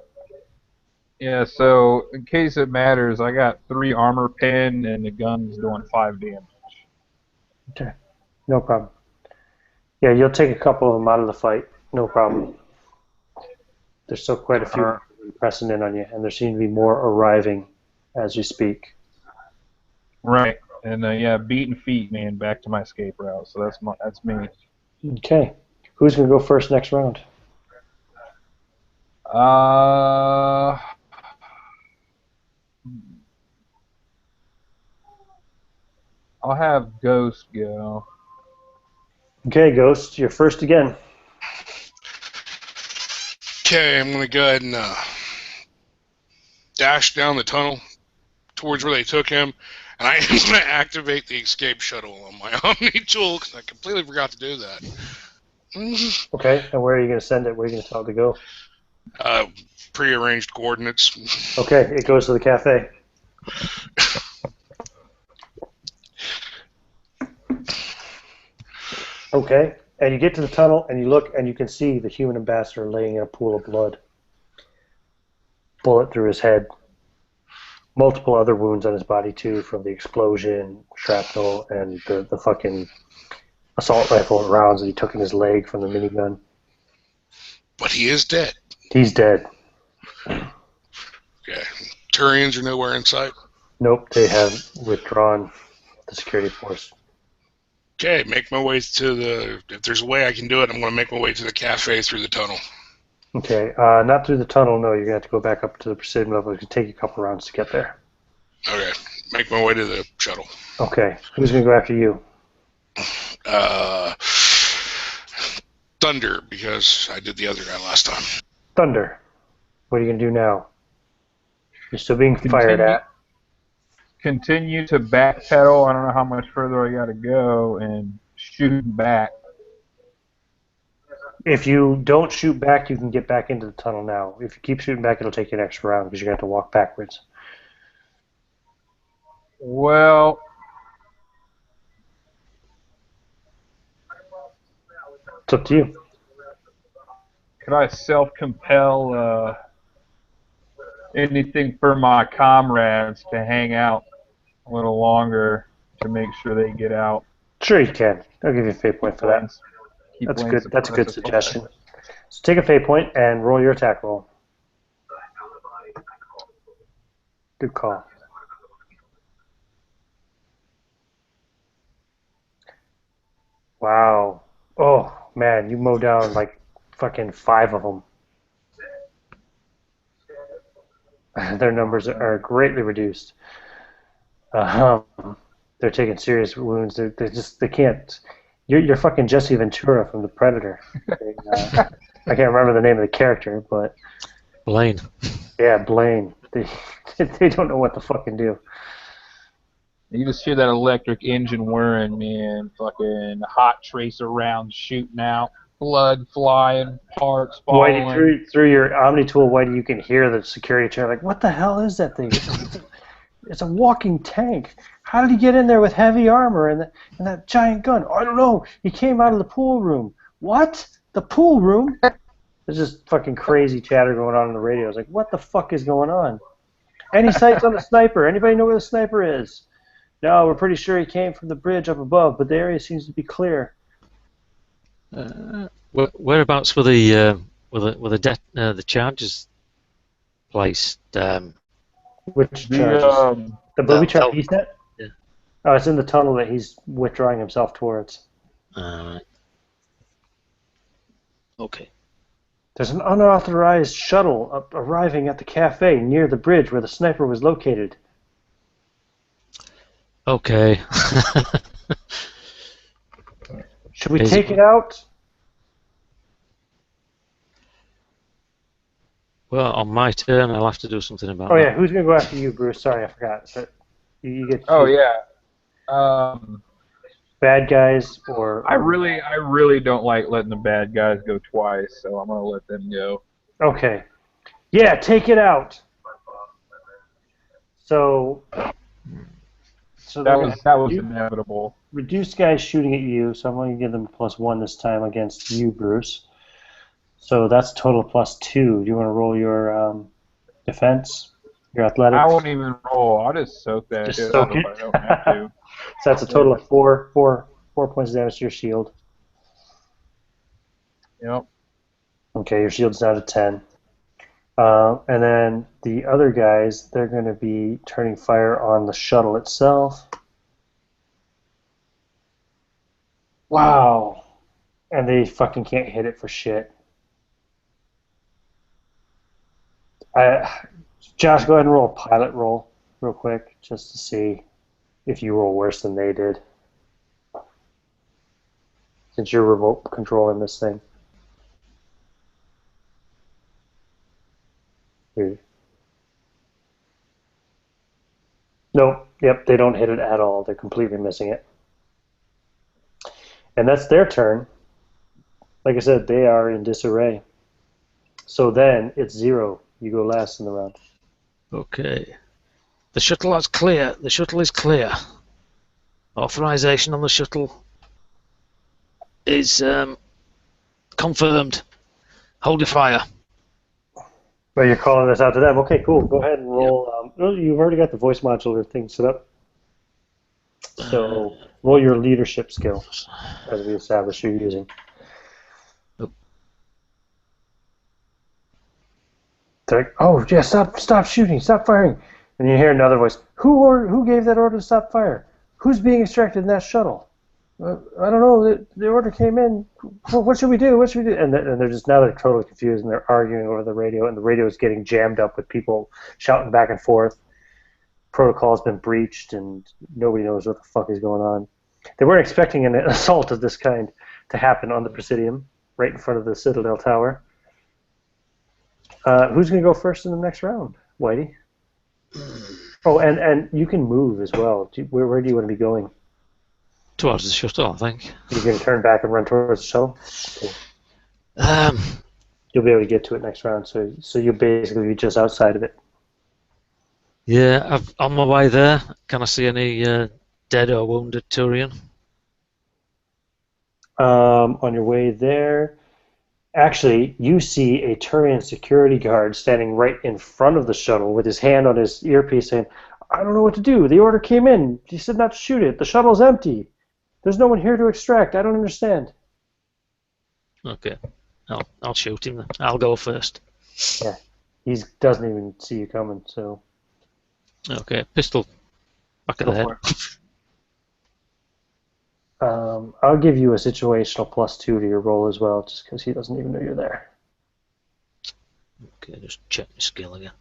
Yeah, so in case it matters, I got 3 armor pen and the gun's doing 5 damage. Okay. No problem. Yeah, you'll take a couple of them out of the fight. No problem. There's still quite a few pressing in on you, and there seem to be more arriving as you speak. Right. And beating feet, man, back to my escape route. So that's me. Okay. Who's going to go first next round? I'll have Ghost go. Okay, Ghost, you're first again. Okay, I'm going to go ahead and dash down the tunnel towards where they took him, and I am going to activate the escape shuttle on my Omni tool because I completely forgot to do that. Okay, and where are you going to send it? Where are you going to tell it to go? Prearranged coordinates. Okay, it goes to the cafe. Okay, and you get to the tunnel and you look and you can see the human ambassador laying in a pool of blood. Bullet through his head. Multiple other wounds on his body too from the explosion, shrapnel, and the fucking assault rifle rounds that he took in his leg from the minigun. But he is dead. He's dead. Okay. Turians are nowhere in sight? Nope, they have withdrawn the security force. Okay, make my way to the... If there's a way I can do it, I'm going to make my way to the cafe through the tunnel. Okay, not through the tunnel, no. You're going to have to go back up to the precision level. It could take you a couple rounds to get there. Okay, make my way to the shuttle. Okay, who's going to go after you? Thunder, because I did the other guy last time. Thunder. What are you going to do now? You're still being fired at. Continue to backpedal. I don't know how much further I got to go and shoot back. If you don't shoot back, you can get back into the tunnel now. If you keep shooting back, it'll take you an extra round because you're going to have to walk backwards. Well, it's up to you. Could I self-compel anything for my comrades to hang out a little longer to make sure they get out? Sure you can. I'll give you a fate point for that. That's good. That's a good suggestion. So take a fate point and roll your attack roll. Good call. Wow. Oh, man, you mow down like fucking 5 of them. Their numbers are greatly reduced. They're taking serious wounds. They can't. You're fucking Jesse Ventura from The Predator. I can't remember the name of the character, but Blaine. Yeah, Blaine. They don't know what to fucking do. You just hear that electric engine whirring, man. Fucking hot tracer rounds shooting out, blood flying, parts Whitey, falling. through your Omni tool, Whitey, you can hear the security chair like, what the hell is that thing? It's a walking tank. How did he get in there with heavy armor and that giant gun? I don't know. He came out of the pool room. What? The pool room? There's just fucking crazy chatter going on the radio. It's like, what the fuck is going on? Any sights on the sniper? Anybody know where the sniper is? No, we're pretty sure he came from the bridge up above, but the area seems to be clear. Whereabouts were the charges placed? Which charges? The booby trap he set? Yeah. Oh, it's in the tunnel that he's withdrawing himself towards. Okay. There's an unauthorized shuttle arriving at the cafe near the bridge where the sniper was located. Okay. Should we take it out? Well, on my turn, I'll have to do something about Oh that. yeah, who's gonna go after you, Bruce? Sorry, I forgot. But you get. Oh yeah. Bad guys or. I really don't like letting the bad guys go twice, so I'm gonna let them go. Okay. Yeah, take it out. So that was inevitable. Reduced guys shooting at you, so I'm going to give them +1 this time against you, Bruce. So that's total +2. Do you want to roll your defense, your athletics? I won't even roll. I'll just soak that Just shit soak up it. if I don't have to. So that's a total of 4 points of damage to your shield. Yep. Okay, your shield's down to 10. And then the other guys, they're going to be turning fire on the shuttle itself. Wow. And they fucking can't hit it for shit. Josh, go ahead and roll a pilot roll real quick, just to see if you roll worse than they did. Since you're remote controlling this thing. Here. Nope. Yep, they don't hit it at all. They're completely missing it. And that's their turn. Like I said, they are in disarray. So then it's 0. You go last in the round. Okay. The shuttle is clear. The shuttle is clear. Authorization on the shuttle is confirmed. Hold your fire. Well, you're calling this out to them. Okay, cool. Go ahead and roll. You've already got the voice modulator thing set up. So roll your leadership skill, as we established you're using. They're like, oh, yeah, stop shooting, stop firing. And you hear another voice. Who gave that order to stop fire? Who's being extracted in that shuttle? I don't know. The order came in. What should we do? What should we do? And they're totally confused, and they're arguing over the radio, and the radio is getting jammed up with people shouting back and forth. Protocol's been breached, and nobody knows what the fuck is going on. They weren't expecting an assault of this kind to happen on the Presidium, right in front of the Citadel Tower. Who's going to go first in the next round, Whitey? Oh, and you can move as well. Where do you want to be going? Towards the shuttle, I think. You're going to turn back and run towards the shuttle? Okay. You'll be able to get to it next round, so you'll basically be just outside of it. Yeah, on my way there, can I see any dead or wounded Turian? On your way there, actually, you see a Turian security guard standing right in front of the shuttle with his hand on his earpiece saying, I don't know what to do. The order came in. He said not to shoot it. The shuttle's empty. There's no one here to extract. I don't understand. Okay. I'll shoot him then. I'll go first. Yeah. He doesn't even see you coming, so... Okay, pistol. Back of the head. I'll give you a situational +2 to your roll as well, just because he doesn't even know you're there. Okay, just check my skill again.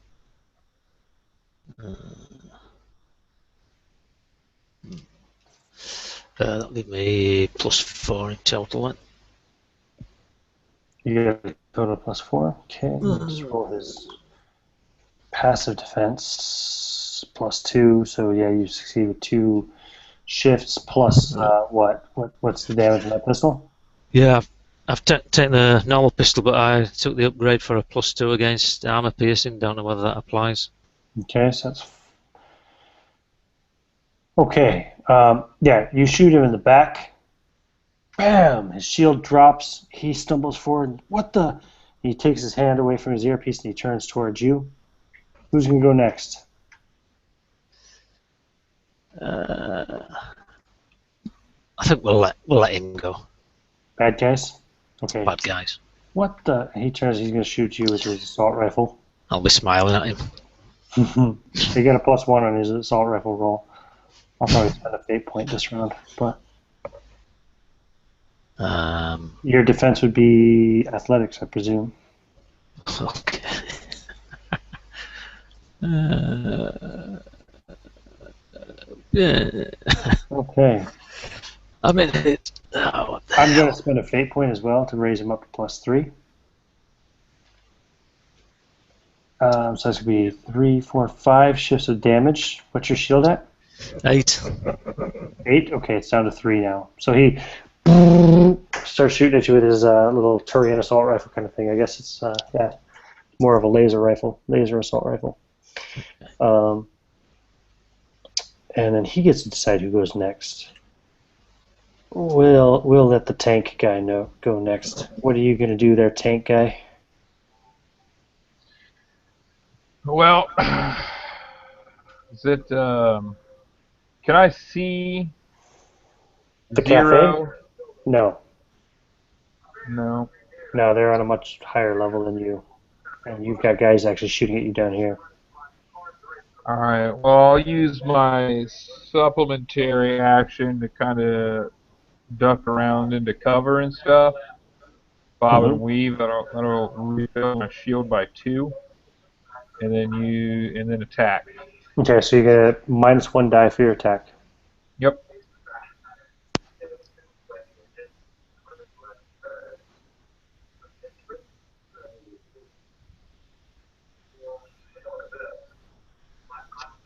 That'll give me +4 in total then. You get a total +4. Okay, let's roll his passive defense. +2. So yeah, you succeed with 2 shifts plus what's the damage on that pistol? Yeah, I've taken the normal pistol, but I took the upgrade for a +2 against armor piercing. Don't know whether that applies. Okay, so that's okay. Yeah, you shoot him in the back. Bam! His shield drops. He stumbles forward. What the? He takes his hand away from his earpiece and he turns towards you. Who's gonna go next? I think we'll let him go. Bad guys? Okay. Bad guys. What the? He turns, he's going to shoot you with his assault rifle. I'll be smiling at him. He got a +1 on his assault rifle roll. I'll probably spend a fate point this round, but your defense would be athletics, I presume. Okay. Okay. I mean, I'm going to spend a fate point as well to raise him up to +3. So that's going to be 3, 4, 5 shifts of damage. What's your shield at? 8. 8? Okay, it's down to 3 now. So he starts shooting at you with his little Turian assault rifle kind of thing. I guess it's more of a laser assault rifle. And then he gets to decide who goes next. We'll let the tank guy go next. What are you going to do there, tank guy? Well, is it? Can I see The Zero? cafe? No. No. No, they're on a much higher level than you. And you've got guys actually shooting at you down here. Alright, well, I'll use my supplementary action to kind of duck around into cover and stuff. Bob and weave, that'll refill my shield by 2. And then attack. Okay, so you get a -1 die for your attack. Yep.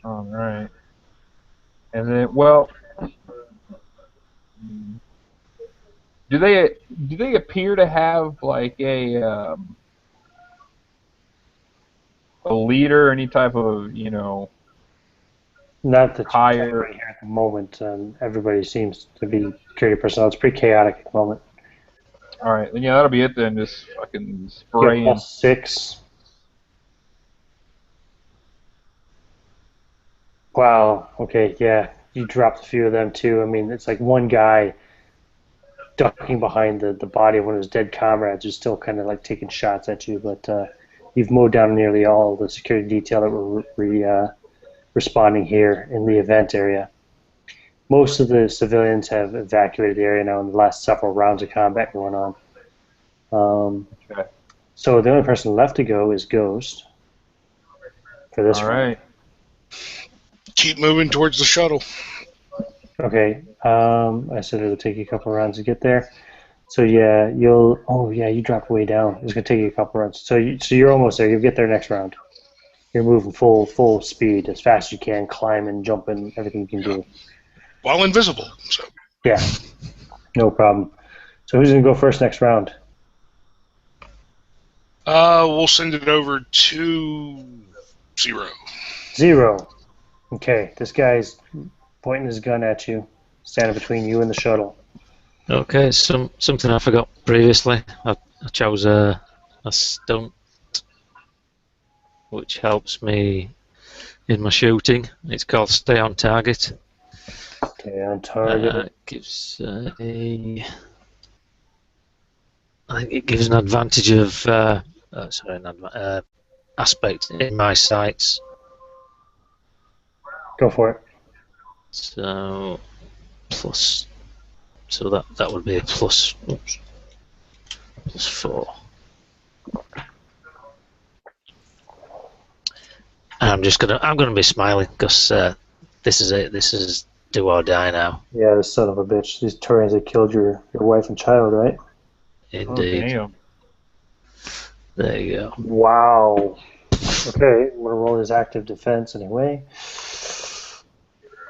All right. And then, well, do they appear to have like a leader, any type of Not that higher right here at the moment. Everybody seems to be security personnel. It's pretty chaotic at the moment. All right, then yeah, that'll be it then. Just fucking spray Yeah, and +6. Wow. Okay. Yeah. You dropped a few of them too. I mean, it's like one guy ducking behind the body of one of his dead comrades who's still kind of like taking shots at you. But you've mowed down nearly all the security detail that were responding here in the event area. Most of the civilians have evacuated the area now in the last several rounds of combat going on. okay. So the only person left to go is Ghost for this All round. right. Keep moving towards the shuttle. Okay. I said it'll take you a couple of rounds to get there. So yeah, you dropped way down. It's gonna take you a couple of rounds. So you're almost there. You'll get there next round. You're moving full speed as fast as you can, climbing, jumping, everything you can do. While invisible. So. Yeah, no problem. So who's gonna go first next round? We'll send it over to 0. 0. Okay, this guy's pointing his gun at you, standing between you and the shuttle. Okay, something I forgot previously. I chose a stunt, which helps me in my shooting. It's called Stay on Target. Okay, on target. Gives I think it gives an advantage of aspect in my sights. Go for it. So that would be a +4. I'm gonna be smiling because this is it. This is do or die now. Yeah, this son of a bitch. These Turians that killed your wife and child, right? Indeed. Oh, damn. There you go. Wow. Okay, I'm gonna roll his active defense anyway.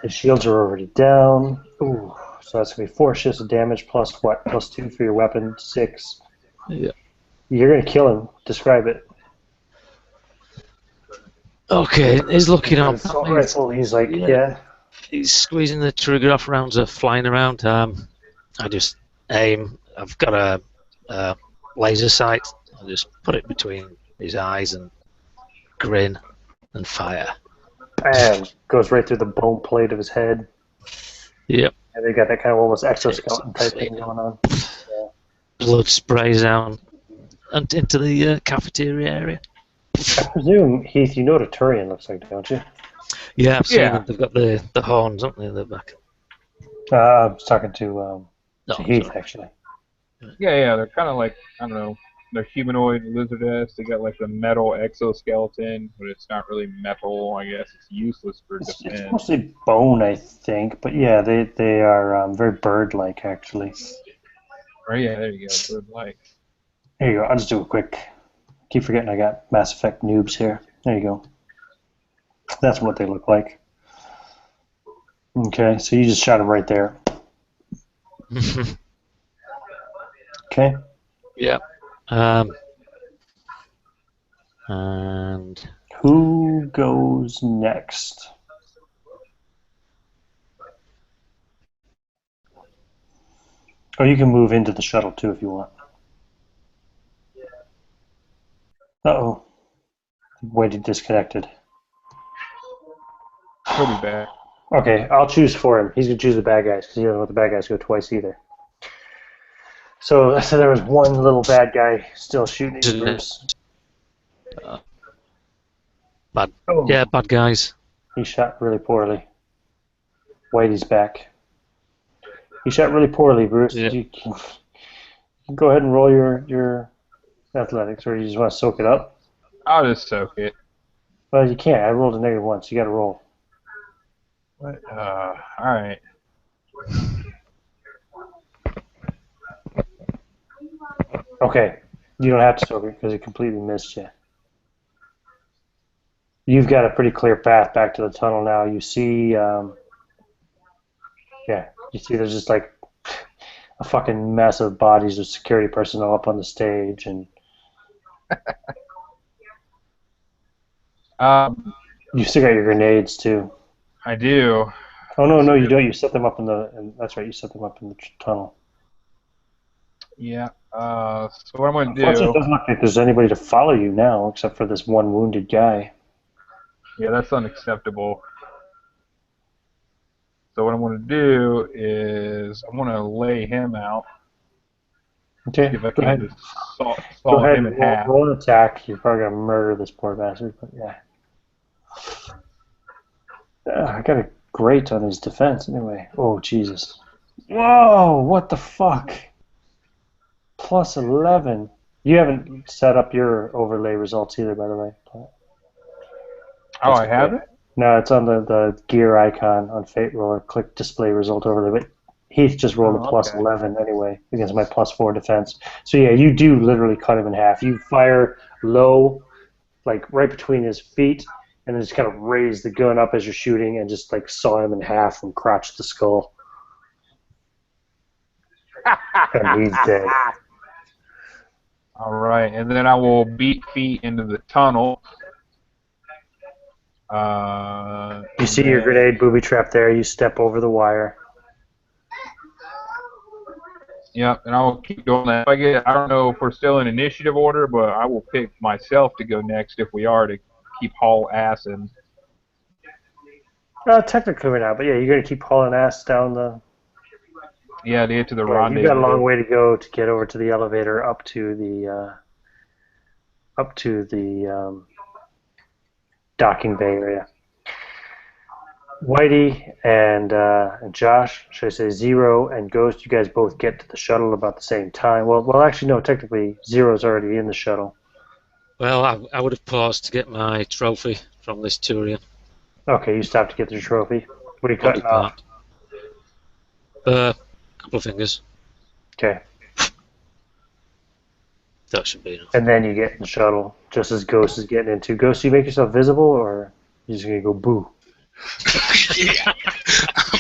His shields are already down. Ooh, so that's going to be 4 shifts of damage plus what? Plus 2 for your weapon, 6. Yeah. You're going to kill him. Describe it. Okay, he's looking up. Assault rifle, he's like, yeah. He's squeezing the trigger off, rounds are flying around. I just aim. I've got a laser sight. I just put it between his eyes and grin and fire. And goes right through the bone plate of his head. Yep. And they got that kind of almost exoskeleton type thing going on. Yeah. Blood sprays down and into the cafeteria area. I presume, Heath, you know what a Turian looks like, don't you? Yeah, I've seen them. They've got the horns, haven't they, in the back? I was talking to Heath, sorry. actually. Yeah, they're kind of like, I don't know, they're humanoid lizard-esque. They got like the metal exoskeleton, but it's not really metal, I guess. It's useless for defense. It's mostly bone, I think, but yeah, they are very bird-like, actually. Oh yeah, there you go, bird-like. There you go. I'll just do a quick. Keep forgetting I got Mass Effect noobs here. There you go. That's what they look like. Okay, so you just shot him right there. Okay. Yeah. And who goes next? Oh, you can move into the shuttle too if you want. Uh-oh. Whitey disconnected. Pretty bad. Okay, I'll choose for him. He's going to choose the bad guys because he doesn't want the bad guys to go twice either. So there was one little bad guy still shooting at Bruce. Bad. Oh. Yeah, bad guys. He shot really poorly. Whitey's back. He shot really poorly, Bruce. Yeah. You can go ahead and roll your athletics, or you just want to soak it up? I'll just soak it. Well, you can't. I rolled a -1, so you got to roll. What? Alright. Okay. You don't have to soak it because it completely missed you. You've got a pretty clear path back to the tunnel now. You see, you see there's just like a fucking mess of bodies of security personnel up on the stage, and you still got your grenades too. I do. Oh no, you don't. You set them up in the. That's right. You set them up in the tunnel. Yeah. So what I'm going to do... It doesn't look like there's anybody to follow you now, except for this one wounded guy. Yeah, that's unacceptable. So what I'm going to do is I'm going to lay him out. Okay, if I go can ahead. Just saw Go ahead him and in half. roll an attack. You're probably going to murder this poor bastard, but yeah. I got a great on his defense anyway. Oh, Jesus. Whoa, what the fuck? Plus 11. You haven't set up your overlay results either, by the way. Oh, I haven't? No, it's on the gear icon on Fate Roller. Click display result overlay. But Heath just rolled a plus 11 anyway against my plus 4 defense. So yeah, you do literally cut him in half. You fire low, like right between his feet, and then just kind of raise the gun up as you're shooting and just like saw him in half from crotch to skull. And he's dead. All right, and then I will beat feet into the tunnel. You see your grenade booby trap there. You step over the wire. Yep, and I will keep doing that. I don't know if we're still in initiative order, but I will pick myself to go next if we are, to keep haul ass and... Technically we're not, but yeah, you're going to keep hauling ass down the... Yeah, to get to the rendezvous. You've got a long way to go to get over to the elevator up to the docking bay area. Whitey and Josh, should I say Zero and Ghost, you guys both get to the shuttle about the same time. Well, actually, no, technically Zero's already in the shuttle. Well, I would have paused to get my trophy from this Turian. Okay, you stopped to get the trophy. What are you cutting off? A couple of fingers. Okay. That should be enough. And then you get in the shuttle, just as Ghost is getting into. Ghost, do you make yourself visible, or you just going to go boo? Yeah.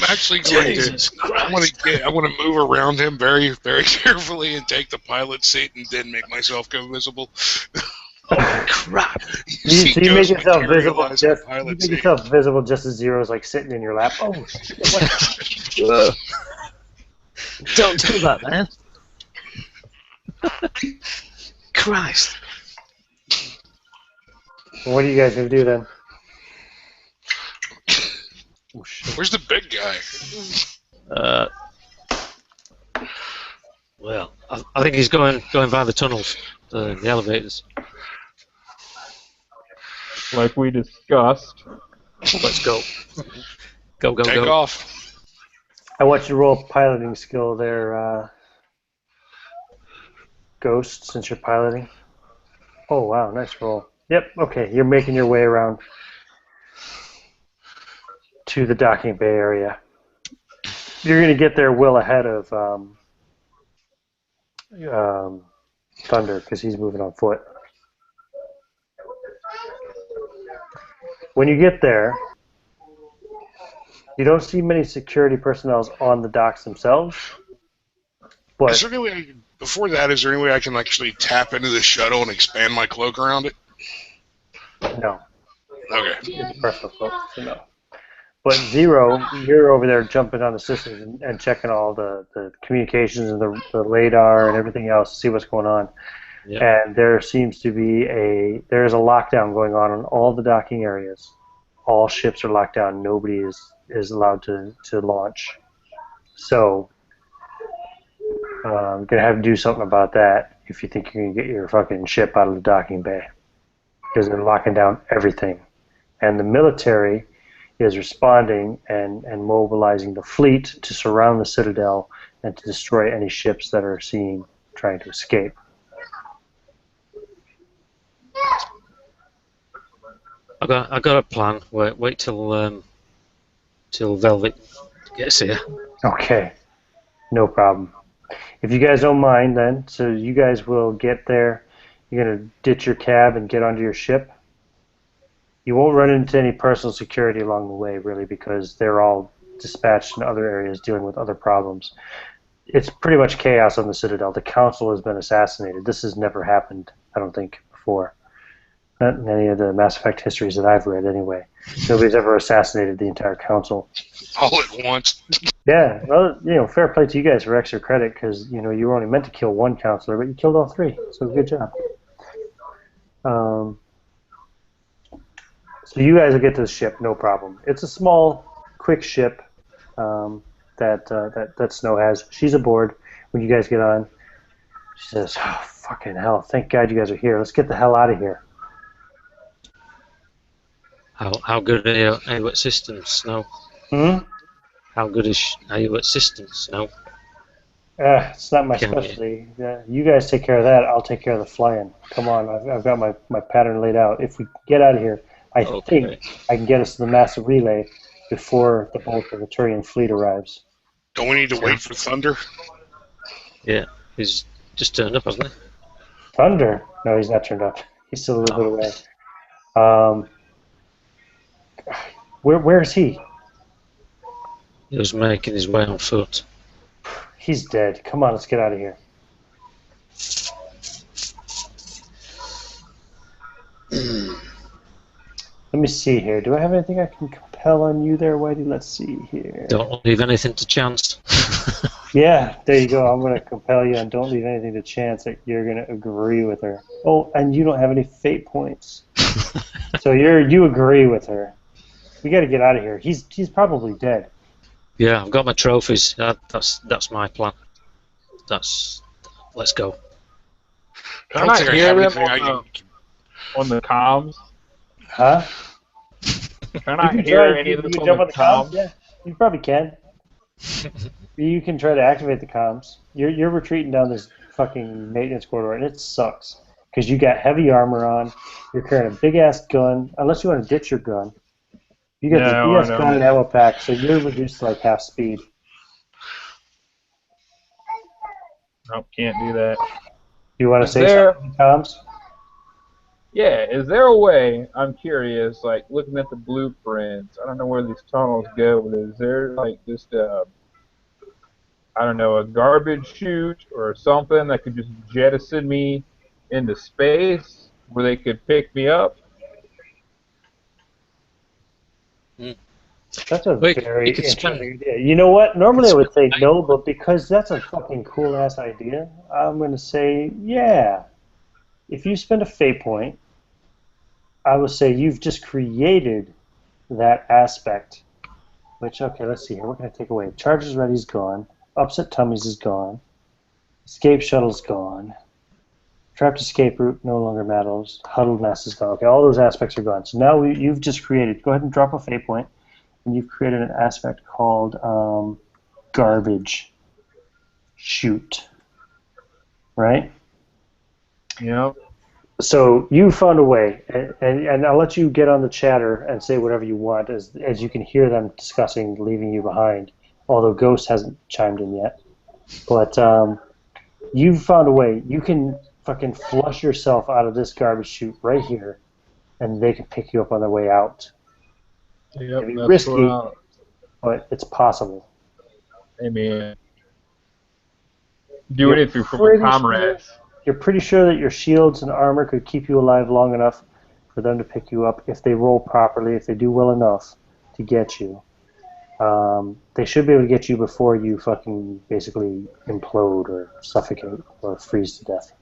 actually going Jesus to. I want Christ. to I want to move around him very, very carefully and take the pilot seat, and then make myself go visible. Oh, crap. So you make yourself visible. Materialize in the You pilot make seat. yourself visible just as Zero's like sitting in your lap. Oh shit! What? Don't do that, man. Christ. What are you guys gonna do then? Oh shit! Where's the big guy? Well, I think he's going by the tunnels, the elevators. Like we discussed. Let's go. Go, go, Take go. off. I want you to roll piloting skill there, Ghost, since you're piloting. Oh wow, nice roll. Yep. Okay, you're making your way around to the docking bay area. You're gonna get there well ahead of Thunder because he's moving on foot. When you get there, you don't see many security personnel on the docks themselves. But Is there any way before that? Is there any way I can actually tap into the shuttle and expand my cloak around it? no, Okay. it's personal cloak, so no. But Zero, you're over there jumping on the systems and checking all the communications and the radar and everything else to see what's going on. Yep. And there seems to be there's a lockdown going on all the docking areas. All ships are locked down. Nobody is allowed to launch. So you're gonna have to do something about that if you think you're gonna get your fucking ship out of the docking bay, because they're locking down everything. And the military is responding and mobilizing the fleet to surround the Citadel and to destroy any ships that are seen trying to escape. I got a plan. Wait till Velvet gets here. Okay, no problem. If you guys don't mind then, so you guys will get there, you're going to ditch your cab and get onto your ship. You won't run into any personal security along the way, really, because they're all dispatched in other areas dealing with other problems. It's pretty much chaos on the Citadel. The Council has been assassinated. This has never happened, I don't think, before. Not in any of the Mass Effect histories that I've read, anyway. Nobody's ever assassinated the entire Council. All at once. Yeah, well, fair play to you guys for extra credit, because, you were only meant to kill one counselor, but you killed all three, so good job. So you guys will get to the ship, no problem. It's a small, quick ship that Snow has. She's aboard when you guys get on. She says, "Oh, fucking hell, thank God you guys are here. Let's get the hell out of here." How good are you at systems, Snow? Hmm? How good are you at systems, Snow? It's not my Can you- specialty. You guys take care of that. I'll take care of the flying. Come on, I've got my pattern laid out. If we get out of here, I Okay. think I can get us to the massive relay before the bulk of the Turian fleet arrives. Don't we need to wait for Thunder? Yeah, he's just turned up, hasn't he? Thunder? No, he's not turned up. He's still a little bit away. Where is he? He was making his way on foot. He's dead. Come on, let's get out of here. Let me see here. Do I have anything I can compel on you there, Whitey? Let's see here. Don't leave anything to chance. Yeah, there you go. I'm going to compel you, and don't leave anything to chance that you're going to agree with her. Oh, and you don't have any fate points. So you agree with her. We got to get out of here. He's probably dead. Yeah, I've got my trophies. That's my plan. Let's go. I don't think I have anything I can. on the comms? Huh? Can I hear any of you this can on jump the on the comms? comms? Yeah, you probably can. You can try to activate the comms. You're retreating down this fucking maintenance corridor, and it sucks because you got heavy armor on. You're carrying a big ass gun, unless you want to ditch your gun. You got No, this big I ass gun and don't. ammo pack, so you're reduced to like half speed. Nope, can't do that. You want to Is say there- something in the comms? Yeah, is there a way, I'm curious, like looking at the blueprints, I don't know where these tunnels go, but is there like just I don't know, a garbage chute or something that could just jettison me into space where they could pick me up? That's a Well, you very could spend. interesting idea. You know what? You could Normally I spend would say the no, but because that's a fucking cool ass idea, I'm going to say yeah. If you spend a fate point, I would say you've just created that aspect. Which, okay, let's see here. What can I take away? Charges Ready's gone. Upset Tummies is gone. Escape Shuttle's gone. Trapped Escape Route no longer matters. Huddled Mass is gone. Okay, all those aspects are gone. So now you've just created. Go ahead and drop a fate point, and you've created an aspect called Garbage Chute. Right? Yep. So you found a way, and I'll let you get on the chatter and say whatever you want as you can hear them discussing leaving you behind, although Ghost hasn't chimed in yet. But you found a way. You can fucking flush yourself out of this garbage chute right here, and they can pick you up on their way out. Yep, It'd be that's risky, what but it's possible. I mean. Doing it through from my pretty comrades. You're pretty sure that your shields and armor could keep you alive long enough for them to pick you up if they roll properly, if they do well enough to get you. They should be able to get you before you fucking basically implode or suffocate or freeze to death.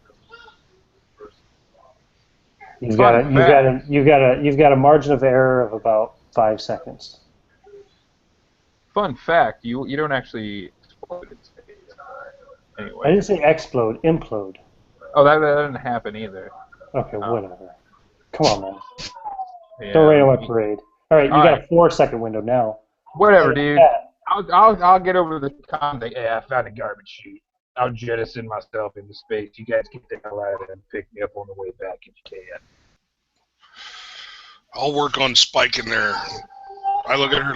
You've got a margin of error of about 5 seconds. Fun fact: you don't actually explode in space. Anyway. I didn't say explode, implode. Oh, that didn't happen either. Okay, whatever. Come on, man. Yeah. Don't rain on my parade. All right, you got a 4-second window now. Whatever, dude. I'll get over the comment. Yeah, I found a garbage chute. I'll jettison myself into space. You guys get the hell out of there and pick me up on the way back if you can. I'll work on Spike in there. I look at her.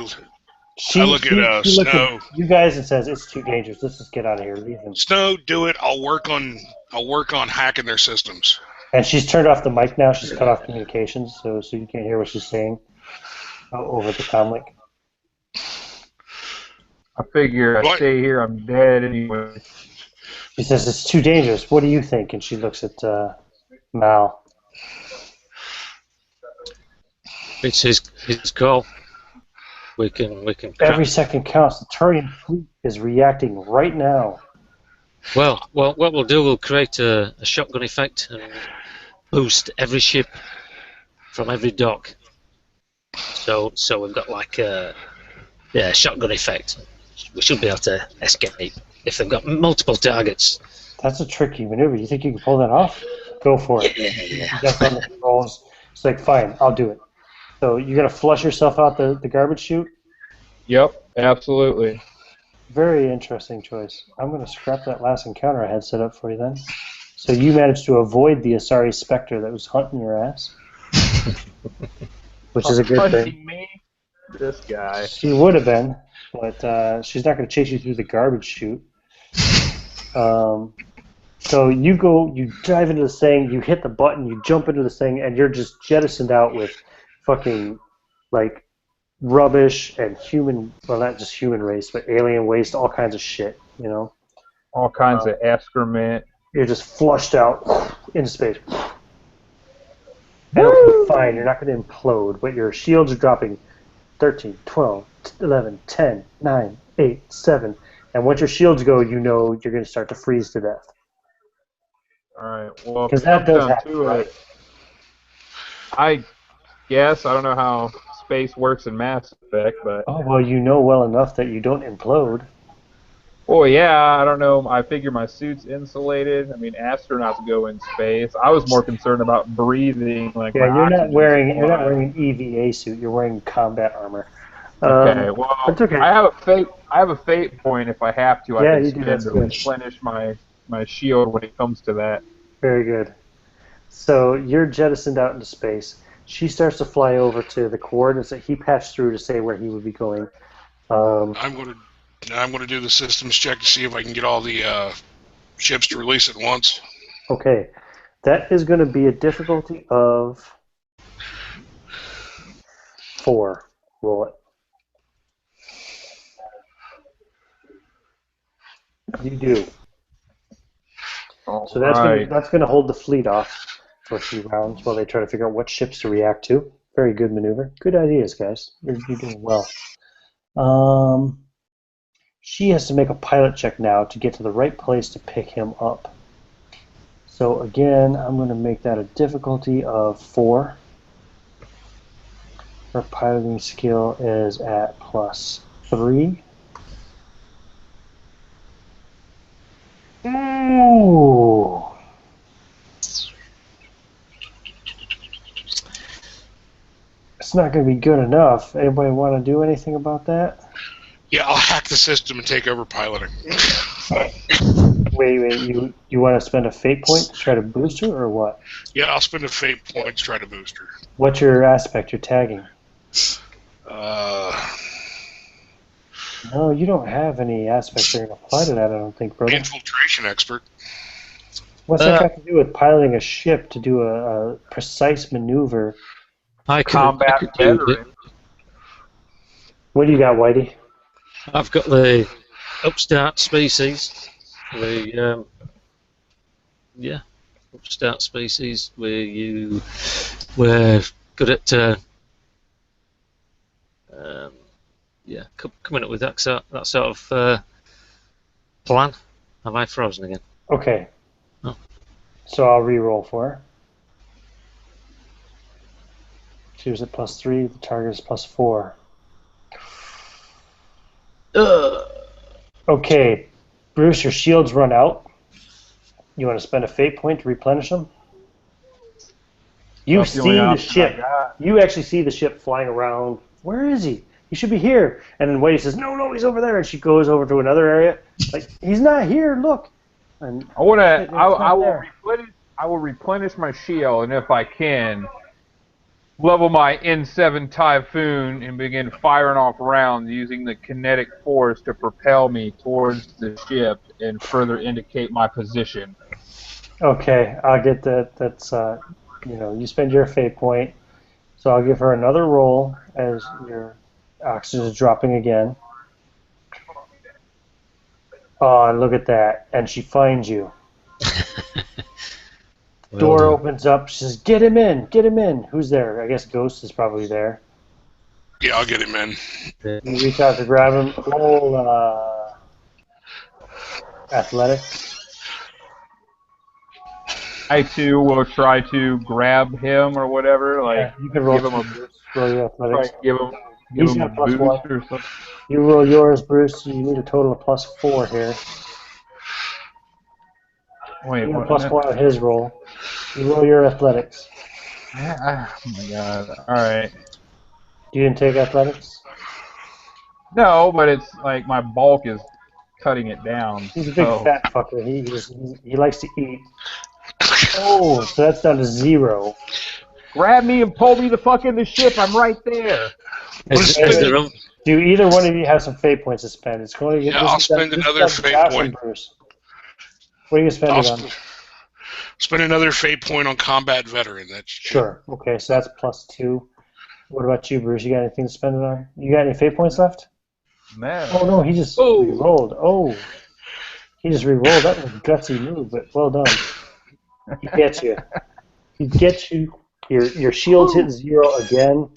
She looks Snow. at you guys and says it's too dangerous. Let's just get out of here. Leave him. Snow, do it. I'll work on hacking their systems. And she's turned off the mic now. She's cut off communications, so you can't hear what she's saying over the comlink. I figure I stay here, I'm dead anyway. She says it's too dangerous. What do you think? And she looks at Mal. It's his call. We can. Every second counts. The Turian fleet is reacting right now. Well, what we'll do, we'll create a shotgun effect and boost every ship from every dock. So we've got like a shotgun effect. We should be able to escape if they've got multiple targets. That's a tricky maneuver. You think you can pull that off? Go for it. Yeah. Jump on the controls. It's like, fine, I'll do it. So you're going to flush yourself out the garbage chute? Yep, absolutely. Very interesting choice. I'm going to scrap that last encounter I had set up for you then. So you managed to avoid the Asari Spectre that was hunting your ass. Which is a good thing. Me? This guy. She would have been, but she's not going to chase you through the garbage chute. So you dive into this thing, you hit the button, you jump into this thing, and you're just jettisoned out with fucking, like, rubbish and not just human race, but alien waste, all kinds of shit, you know? All kinds of excrement. You're just flushed out into space. And okay, fine, you're not going to implode, but your shields are dropping 13, 12, 11, 10, 9, 8, 7. And once your shields go, you know you're going to start to freeze to death. Alright, well, because that does happen, right? I guess, I don't know how space works in Mass Effect, but... Oh, well, you know well enough that you don't implode. Oh, yeah, I don't know. I figure my suit's insulated. I mean, astronauts go in space. I was more concerned about breathing. Like, yeah, you're not wearing an EVA suit. You're wearing combat armor. Okay, well, it's okay. I have a fate point if I have to. Yeah, I you can do. That's to good. replenish my shield when it comes to that. Very good. So you're jettisoned out into space. She starts to fly over to the coordinates that he patched through to say where he would be going. I'm going to do the systems check to see if I can get all the ships to release at once. Okay. That is going to be a difficulty of 4. Roll it. You do. So that's gonna hold the fleet off for a few rounds while they try to figure out what ships to react to. Very good maneuver. Good ideas, guys. You're doing well. She has to make a pilot check now to get to the right place to pick him up. So again, I'm going to make that a difficulty of 4. Her piloting skill is at +3. Ooh. It's not going to be good enough. Anybody want to do anything about that? Yeah, I'll hack the system and take over piloting. Wait, you want to spend a fate point to try to boost her, or what? Yeah, I'll spend a fate point to try to boost her. What's your aspect you're tagging? No, you don't have any aspects that are going to apply to that, I don't think, brother. Infiltration expert. What's that got to do with piloting a ship to do a precise maneuver? Combat veteran. What do you got, Whitey? I've got the upstart species. Upstart species where you were good at coming up with that sort of plan. Have I frozen again? Okay. Oh. So I'll re-roll for her. She was at +3. The target is +4. Okay, Bruce, your shields run out. You want to spend a fate point to replenish them? You see the ship. You actually see the ship flying around. Where is he? He should be here. And then Whitey says, no, he's over there. And she goes over to another area. Like, he's not here. Look. And I will replenish my shield, and if I can, level my N7 Typhoon and begin firing off rounds using the kinetic force to propel me towards the ship and further indicate my position. Okay, I'll get that. That's, you spend your fate point. So I'll give her another roll as your oxygen is dropping again. Oh, look at that. And she finds you. Door opens up. She says, get him in. Get him in. Who's there? I guess Ghost is probably there. Yeah, I'll get him in. You reach out to grab him. Roll athletics. I, too, will try to grab him or whatever. Like, you can roll give him a roll your athletics. give him a boost or something. You roll yours, Bruce. You need a total of +4 here. Wait, you what? +1 on his roll. You roll your athletics. Oh my god. Alright. You didn't take athletics? No, but it's like my bulk is cutting it down. He's a big fat fucker. He likes to eat. Oh, so that's down to 0. Grab me and pull me the fuck in the ship. I'm right there. Do either one of you have some fate points to spend? It's going to get. I'll spend another fate point. What are you spending on? Spend another fate point on combat veteran. That's sure. Okay, so that's +2. What about you, Bruce? You got anything to spend it on? You got any fate points left? No. Oh no, he just re-rolled. Oh, he just re-rolled. That was a gutsy move, but well done. He gets you. He gets you. Your shields hit 0 again.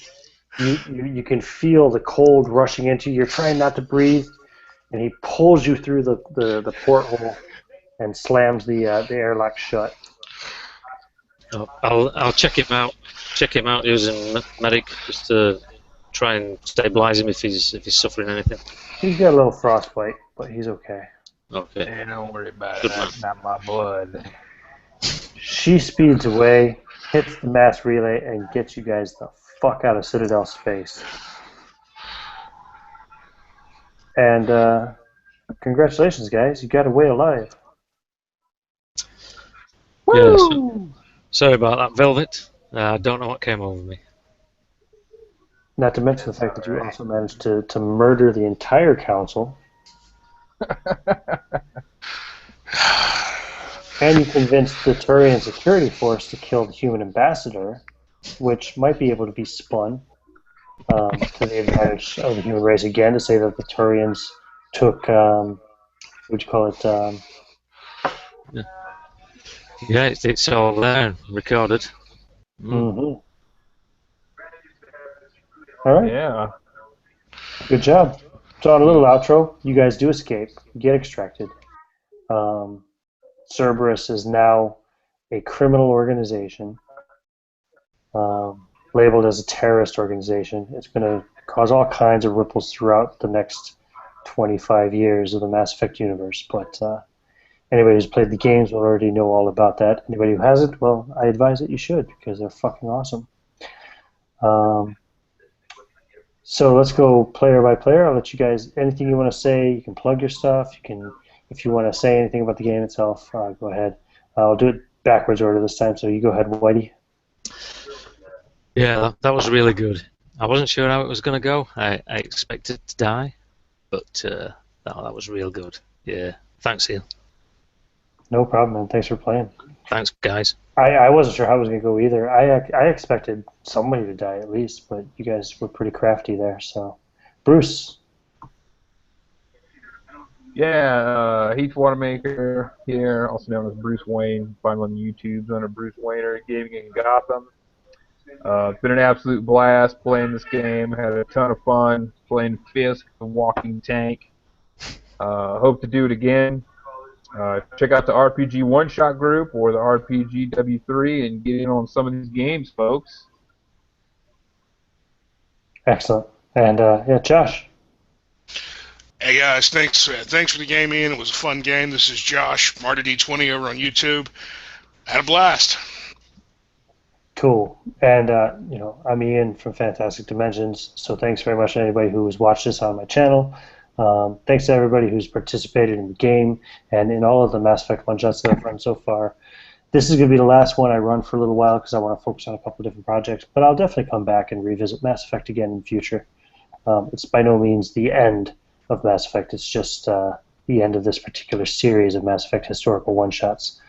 You can feel the cold rushing into you. You're trying not to breathe, and he pulls you through the porthole and slams the airlock shut. I'll check him out. Check him out using medic just to try and stabilize him if he's suffering anything. He's got a little frostbite, but he's okay. Okay. Hey, don't worry about it. That's not my blood. She speeds away, hits the mass relay, and gets you guys the fuck out of Citadel space. And congratulations, guys! You got away alive. Yes. Yeah, sorry about that, Velvet. I don't know what came over me. Not to mention the fact that you also managed to murder the entire council. And you convinced the Turian security force to kill the human ambassador, which might be able to be spun to the advantage of the human race again, to say that the Turians took, what would you call it? Yeah, it's all there, recorded. Mm-hmm. All right. Yeah. Good job. So on a little outro, you guys do escape, get extracted. Cerberus is now a criminal organization, labeled as a terrorist organization. It's going to cause all kinds of ripples throughout the next 25 years of the Mass Effect universe. But anybody who's played the games will already know all about that. Anybody who hasn't, well, I advise that you should, because they're fucking awesome. So let's go player by player. I'll let you guys, anything you want to say, you can plug your stuff. You can, if you want to say anything about the game itself, go ahead. I'll do it backwards order this time, so you go ahead, Whitey. Yeah, that was really good. I wasn't sure how it was going to go. I expected to die, but that was real good. Yeah, thanks, Ian. No problem, man. Thanks for playing. Thanks, guys. I wasn't sure how it was going to go either. I expected somebody to die at least, but you guys were pretty crafty there. So, Bruce. Yeah, Heath Watermaker here, also known as Bruce Wayne. Find him on YouTube under Bruce Wayner Gaming in Gotham. It's been an absolute blast playing this game. Had a ton of fun playing Fisk, the walking tank. Hope to do it again. Check out the RPG One Shot group or the RPG W3 and get in on some of these games, folks. Excellent. And yeah, Josh. Hey guys, thanks for the game, Ian. It was a fun game. This is Josh, MartyD20 over on YouTube. Had a blast. Cool. And I'm Ian from Fantastic Dimensions. So thanks very much to anybody who has watched this on my channel. Thanks to everybody who's participated in the game and in all of the Mass Effect one-shots that I've run so far. This is going to be the last one I run for a little while because I want to focus on a couple of different projects, but I'll definitely come back and revisit Mass Effect again in the future. It's by no means the end of Mass Effect. It's just the end of this particular series of Mass Effect historical one-shots.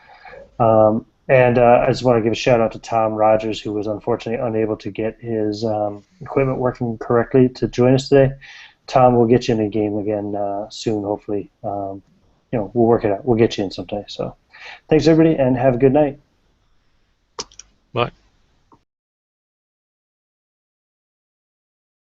And I just want to give a shout out to Tom Rogers, who was unfortunately unable to get his equipment working correctly to join us today. Tom, we'll get you in the game again soon, hopefully. We'll work it out. We'll get you in someday. So, thanks everybody, and have a good night. Bye.